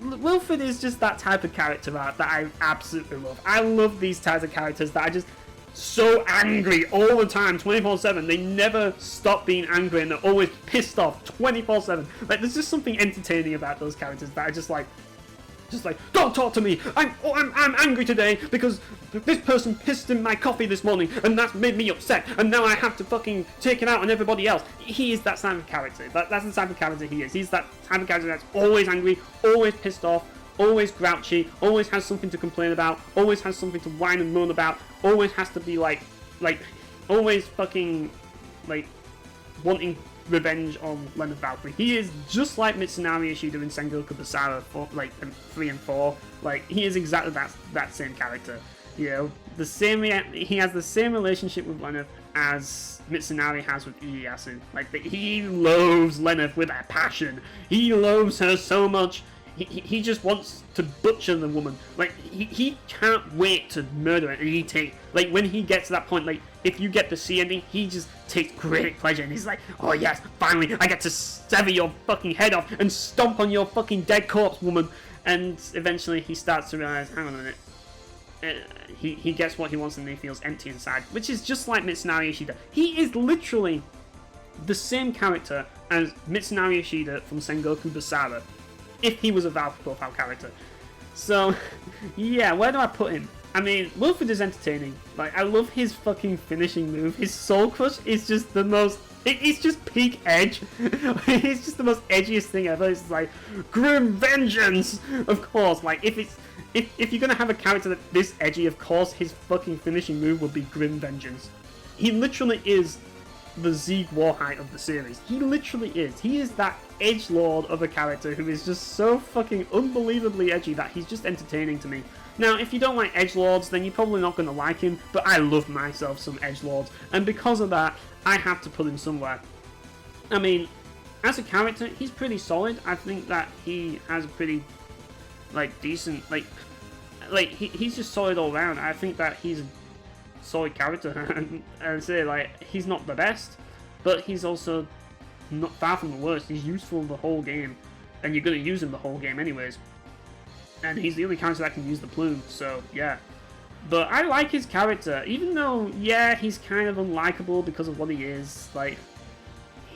Wilfred is just that type of character that I absolutely love. I love these types of characters that are just so angry all the time, 24/7. They never stop being angry and they're always pissed off 24/7. Like, there's just something entertaining about those characters that I just like, don't talk to me. I'm angry today because this person pissed in my coffee this morning and that's made me upset and now I have to fucking take it out on everybody else. He is that type of character. That's the type of character he is. He's that type of character that's always angry, always pissed off, always grouchy, always has something to complain about, always has something to whine and moan about, always has to be like always fucking like wanting revenge on Lenneth Valkyrie. He is just like Mitsunari Ishida in Sengoku Basara for like 3 and 4. Like, he is exactly that same character. You know, he has the same relationship with Lenneth as Mitsunari has with Ieyasu. Like, he loathes Lenneth with a passion. He loathes her so much. He just wants to butcher the woman. Like, he can't wait to murder her. And like, when he gets to that point, like, if you get the C ending, he just takes great pleasure. And he's like, oh yes, finally, I get to sever your fucking head off and stomp on your fucking dead corpse, woman. And eventually he starts to realize, hang on a minute. He gets what he wants and he feels empty inside. Which is just like Mitsunari Ishida. He is literally the same character as Mitsunari Ishida from Sengoku Basara, if he was a Valkyrie Profile character. So, yeah, where do I put him? I mean, Wilfred is entertaining. Like, I love his fucking finishing move. His Soul Crush is just the most... It's just peak edge. It's just the most edgiest thing ever. It's like, Grim Vengeance! Of course, like, if you're gonna have a character that's this edgy, of course his fucking finishing move would be Grim Vengeance. He literally is the Zeeg Warhite of the series. He literally is. He is that edgelord of a character who is just so fucking unbelievably edgy that he's just entertaining to me. Now, if you don't like edgelords, then you're probably not going to like him, but I love myself some edgelords, and because of that, I have to put him somewhere. I mean, as a character, he's pretty solid. I think that he has a pretty, like, decent, like he's just solid all around. I think that he's a solid character, and I say, like, he's not the best, but he's also not far from the worst. He's useful the whole game, and you're going to use him the whole game anyways. And he's the only character that can use the plume, so yeah. But I like his character, even though, yeah, he's kind of unlikable because of what he is. Like,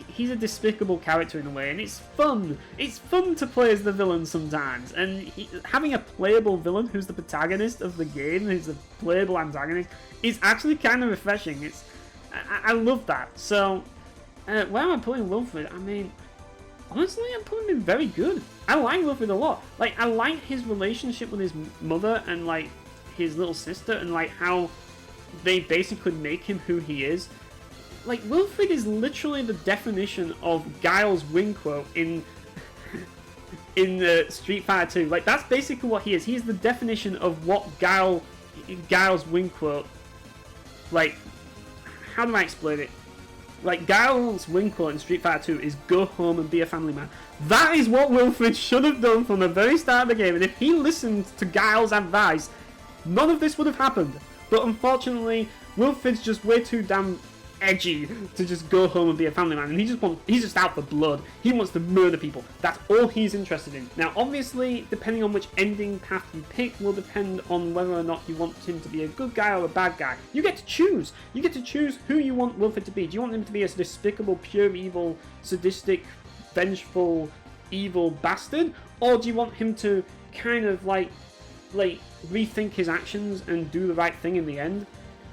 he's a despicable character in a way, and it's fun. It's fun to play as the villain sometimes, and having a playable villain who's the protagonist of the game, who's a playable antagonist, is actually kind of refreshing. I love that. So, where am I putting Wilfred? I mean, honestly, I'm putting him very good. I like Wilfred a lot. Like, I like his relationship with his mother and, like, his little sister, and, like, how they basically make him who he is. Like, Wilfred is literally the definition of Guile's wing quote in Street Fighter 2. Like, that's basically what he is. He is the definition of what Guile's wing quote, like, how do I explain it? Like, Guile's wing quote in Street Fighter 2 is go home and be a family man. That is what Wilfred should have done from the very start of the game, and if he listened to Guile's advice, none of this would have happened. But unfortunately, Wilfred's just way too damn edgy to just go home and be a family man, and he's just out for blood. He wants to murder people. That's all he's interested in. Now, obviously, depending on which ending path you pick will depend on whether or not you want him to be a good guy or a bad guy. You get to choose. You get to choose who you want Wilfred to be. Do you want him to be a despicable, pure evil, sadistic, vengeful, evil bastard, or do you want him to kind of like rethink his actions and do the right thing in the end,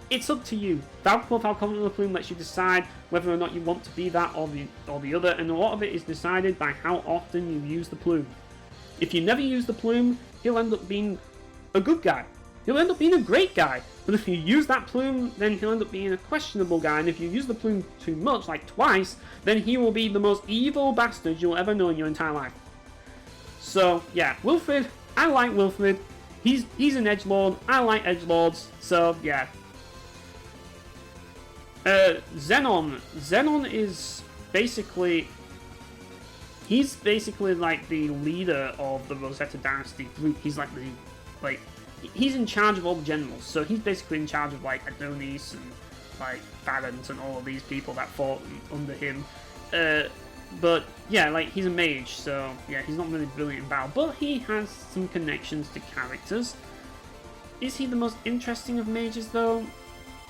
it's up to you. Valkyrie Profile Covenant of the Plume lets you decide whether or not you want to be that or the other, and a lot of it is decided by how often you use the Plume. If you never use the Plume, he'll end up being a good guy. He'll end up being a great guy. But if you use that Plume, then he'll end up being a questionable guy, and if you use the Plume too much, like twice, then he will be the most evil bastard you'll ever know in your entire life. So, yeah, Wilfred, I like Wilfred. He's an edgelord. I like edgelords. So, yeah. Xenon. Xenon is basically... He's basically like the leader of the Rosetta Dynasty group. He's like he's in charge of all the generals. So he's basically in charge of like Adonis and like Barons and all of these people that fought under him. But yeah, like he's a mage, so yeah, he's not really brilliant in battle, but he has some connections to characters. Is he the most interesting of mages though?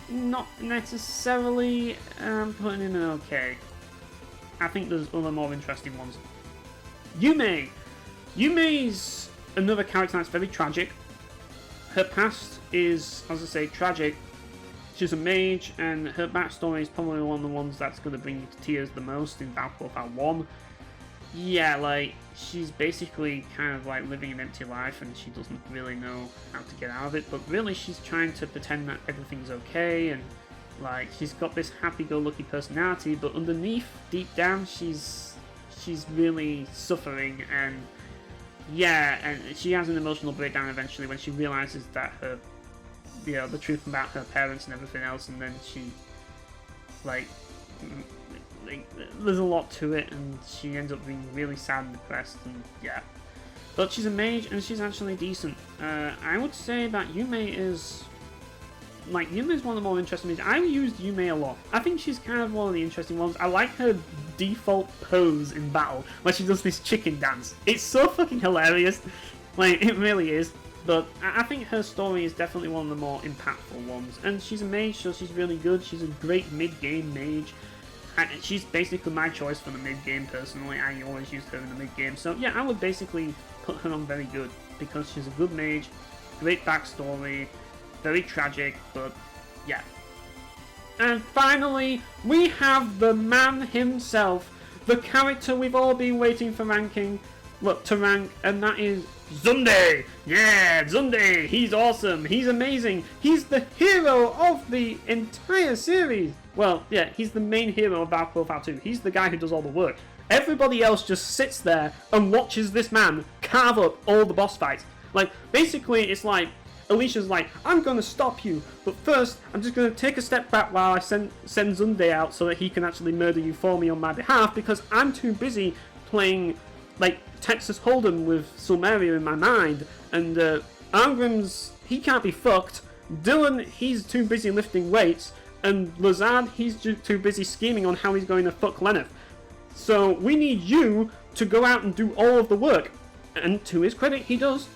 Not necessarily. Putting him in okay. I think there's other more interesting ones. Yume! Yume's another character that's very tragic. Her past is, as I say, tragic. She's a mage, and her backstory is probably one of the ones that's going to bring you to tears the most in Valkyrie Profile 1. Yeah, like, she's basically kind of like living an empty life, and she doesn't really know how to get out of it, but really she's trying to pretend that everything's okay, and like, she's got this happy-go-lucky personality, but underneath, deep down, she's really suffering, and yeah, and she has an emotional breakdown eventually when she realizes that her, you know, the truth about her parents and everything else, and then she, like, there's a lot to it, and she ends up being really sad and depressed, and yeah. But she's a mage, and she's actually decent. I would say that Yume is... Like, Yume is one of the more interesting mages. I used Yume a lot. I think she's kind of one of the interesting ones. I like her default pose in battle, where she does this chicken dance. It's so fucking hilarious. Like, it really is. But I think her story is definitely one of the more impactful ones. And she's a mage, so she's really good. She's a great mid-game mage. She's basically my choice for the mid-game, personally. I always use her in the mid-game. So, yeah, I would basically put her on very good, because she's a good mage, great backstory, very tragic, but yeah. And finally, we have the man himself, the character we've all been waiting for to rank, and that is Xunde! Yeah, Xunde! He's awesome, he's amazing, he's the hero of the entire series! Well, yeah, he's the main hero of Valkyrie Profile 2, he's the guy who does all the work. Everybody else just sits there and watches this man carve up all the boss fights. Like, basically, it's like, Alicia's like, I'm going to stop you, but first, I'm just going to take a step back while I send Xunde out so that he can actually murder you for me on my behalf, because I'm too busy playing, like, Texas Hold'em with Silmeria in my mind, and Angrim's, he can't be fucked, Dylan, he's too busy lifting weights, and Lazard, he's too busy scheming on how he's going to fuck Lenneth. So, we need you to go out and do all of the work. And to his credit, he does.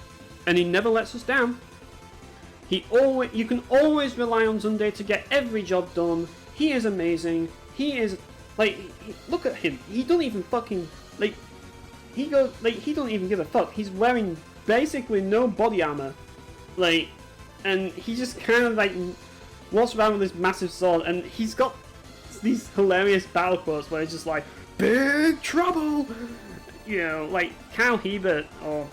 And he never lets us down. You can always rely on Xunde to get every job done. He is amazing. He is, like, look at him. He don't even fucking, like, he don't even give a fuck. He's wearing basically no body armor. Like, and he just kind of, like, walks around with this massive sword, and he's got these hilarious battle quotes where he's just like, big trouble! You know, like, Kyle Hebert, or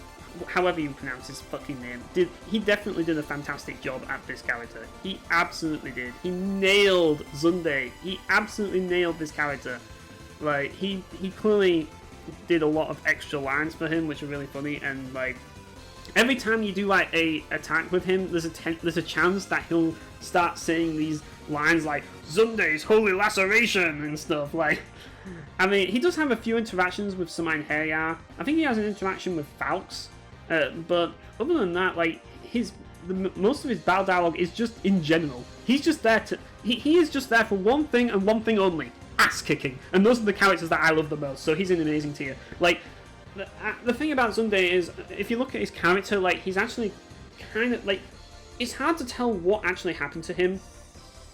however you pronounce his fucking name, he definitely did a fantastic job at this character. He absolutely did. He nailed Xunde. He absolutely nailed this character. Like, he clearly did a lot of extra lines for him, which are really funny, and, like, every time you do, like, a attack with him, there's a chance that he'll start saying these lines like, Xunde's holy laceration, and stuff, like, I mean, he does have a few interactions with some Einherjar. I think he has an interaction with Falx, but other than that, like, most of his battle dialogue is just in general. He's just there he is just there for one thing and one thing only, ass kicking. And those are the characters that I love the most, so he's in an amazing tier. Like, the thing about Xunde is, if you look at his character, like, he's actually kind of, like, it's hard to tell what actually happened to him.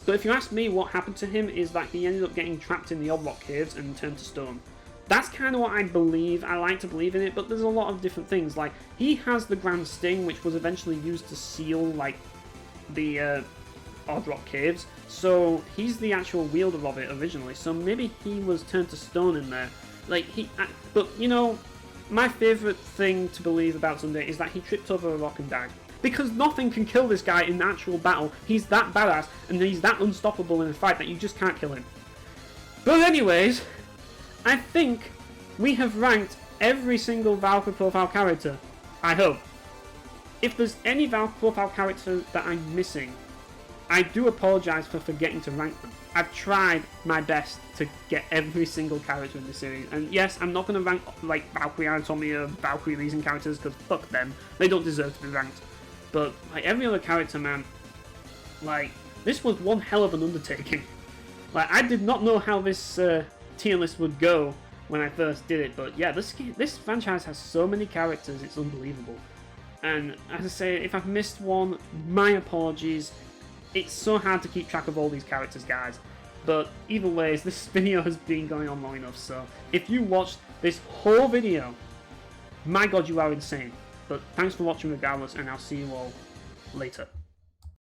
But if you ask me, what happened to him is that he ended up getting trapped in the Oddrock Caves and turned to stone. That's kind of what I believe. I like to believe in it, but there's a lot of different things. Like, he has the Grand Sting, which was eventually used to seal, like, the Oddrock Caves. So, he's the actual wielder of it originally. So, maybe he was turned to stone in there. Like, but, you know, my favourite thing to believe about Sunday is that he tripped over a rock and died. Because nothing can kill this guy in actual battle. He's that badass, and he's that unstoppable in a fight that you just can't kill him. But anyways, I think we have ranked every single Valkyrie Profile character. I hope. If there's any Valkyrie Profile character that I'm missing, I do apologise for forgetting to rank them. I've tried my best to get every single character in the series. And yes, I'm not going to rank like Valkyrie Anatomy or Valkyrie Elysium characters, because fuck them. They don't deserve to be ranked. But like every other character, man, like this was one hell of an undertaking. Like I did not know how this tier list would go when I first did it, but yeah, this franchise has so many characters, it's unbelievable. And as I say, if I've missed one, my apologies. It's so hard to keep track of all these characters, guys. But either ways, this video has been going on long enough, so if you watched this whole video, my god, you are insane. But thanks for watching regardless, and I'll see you all later.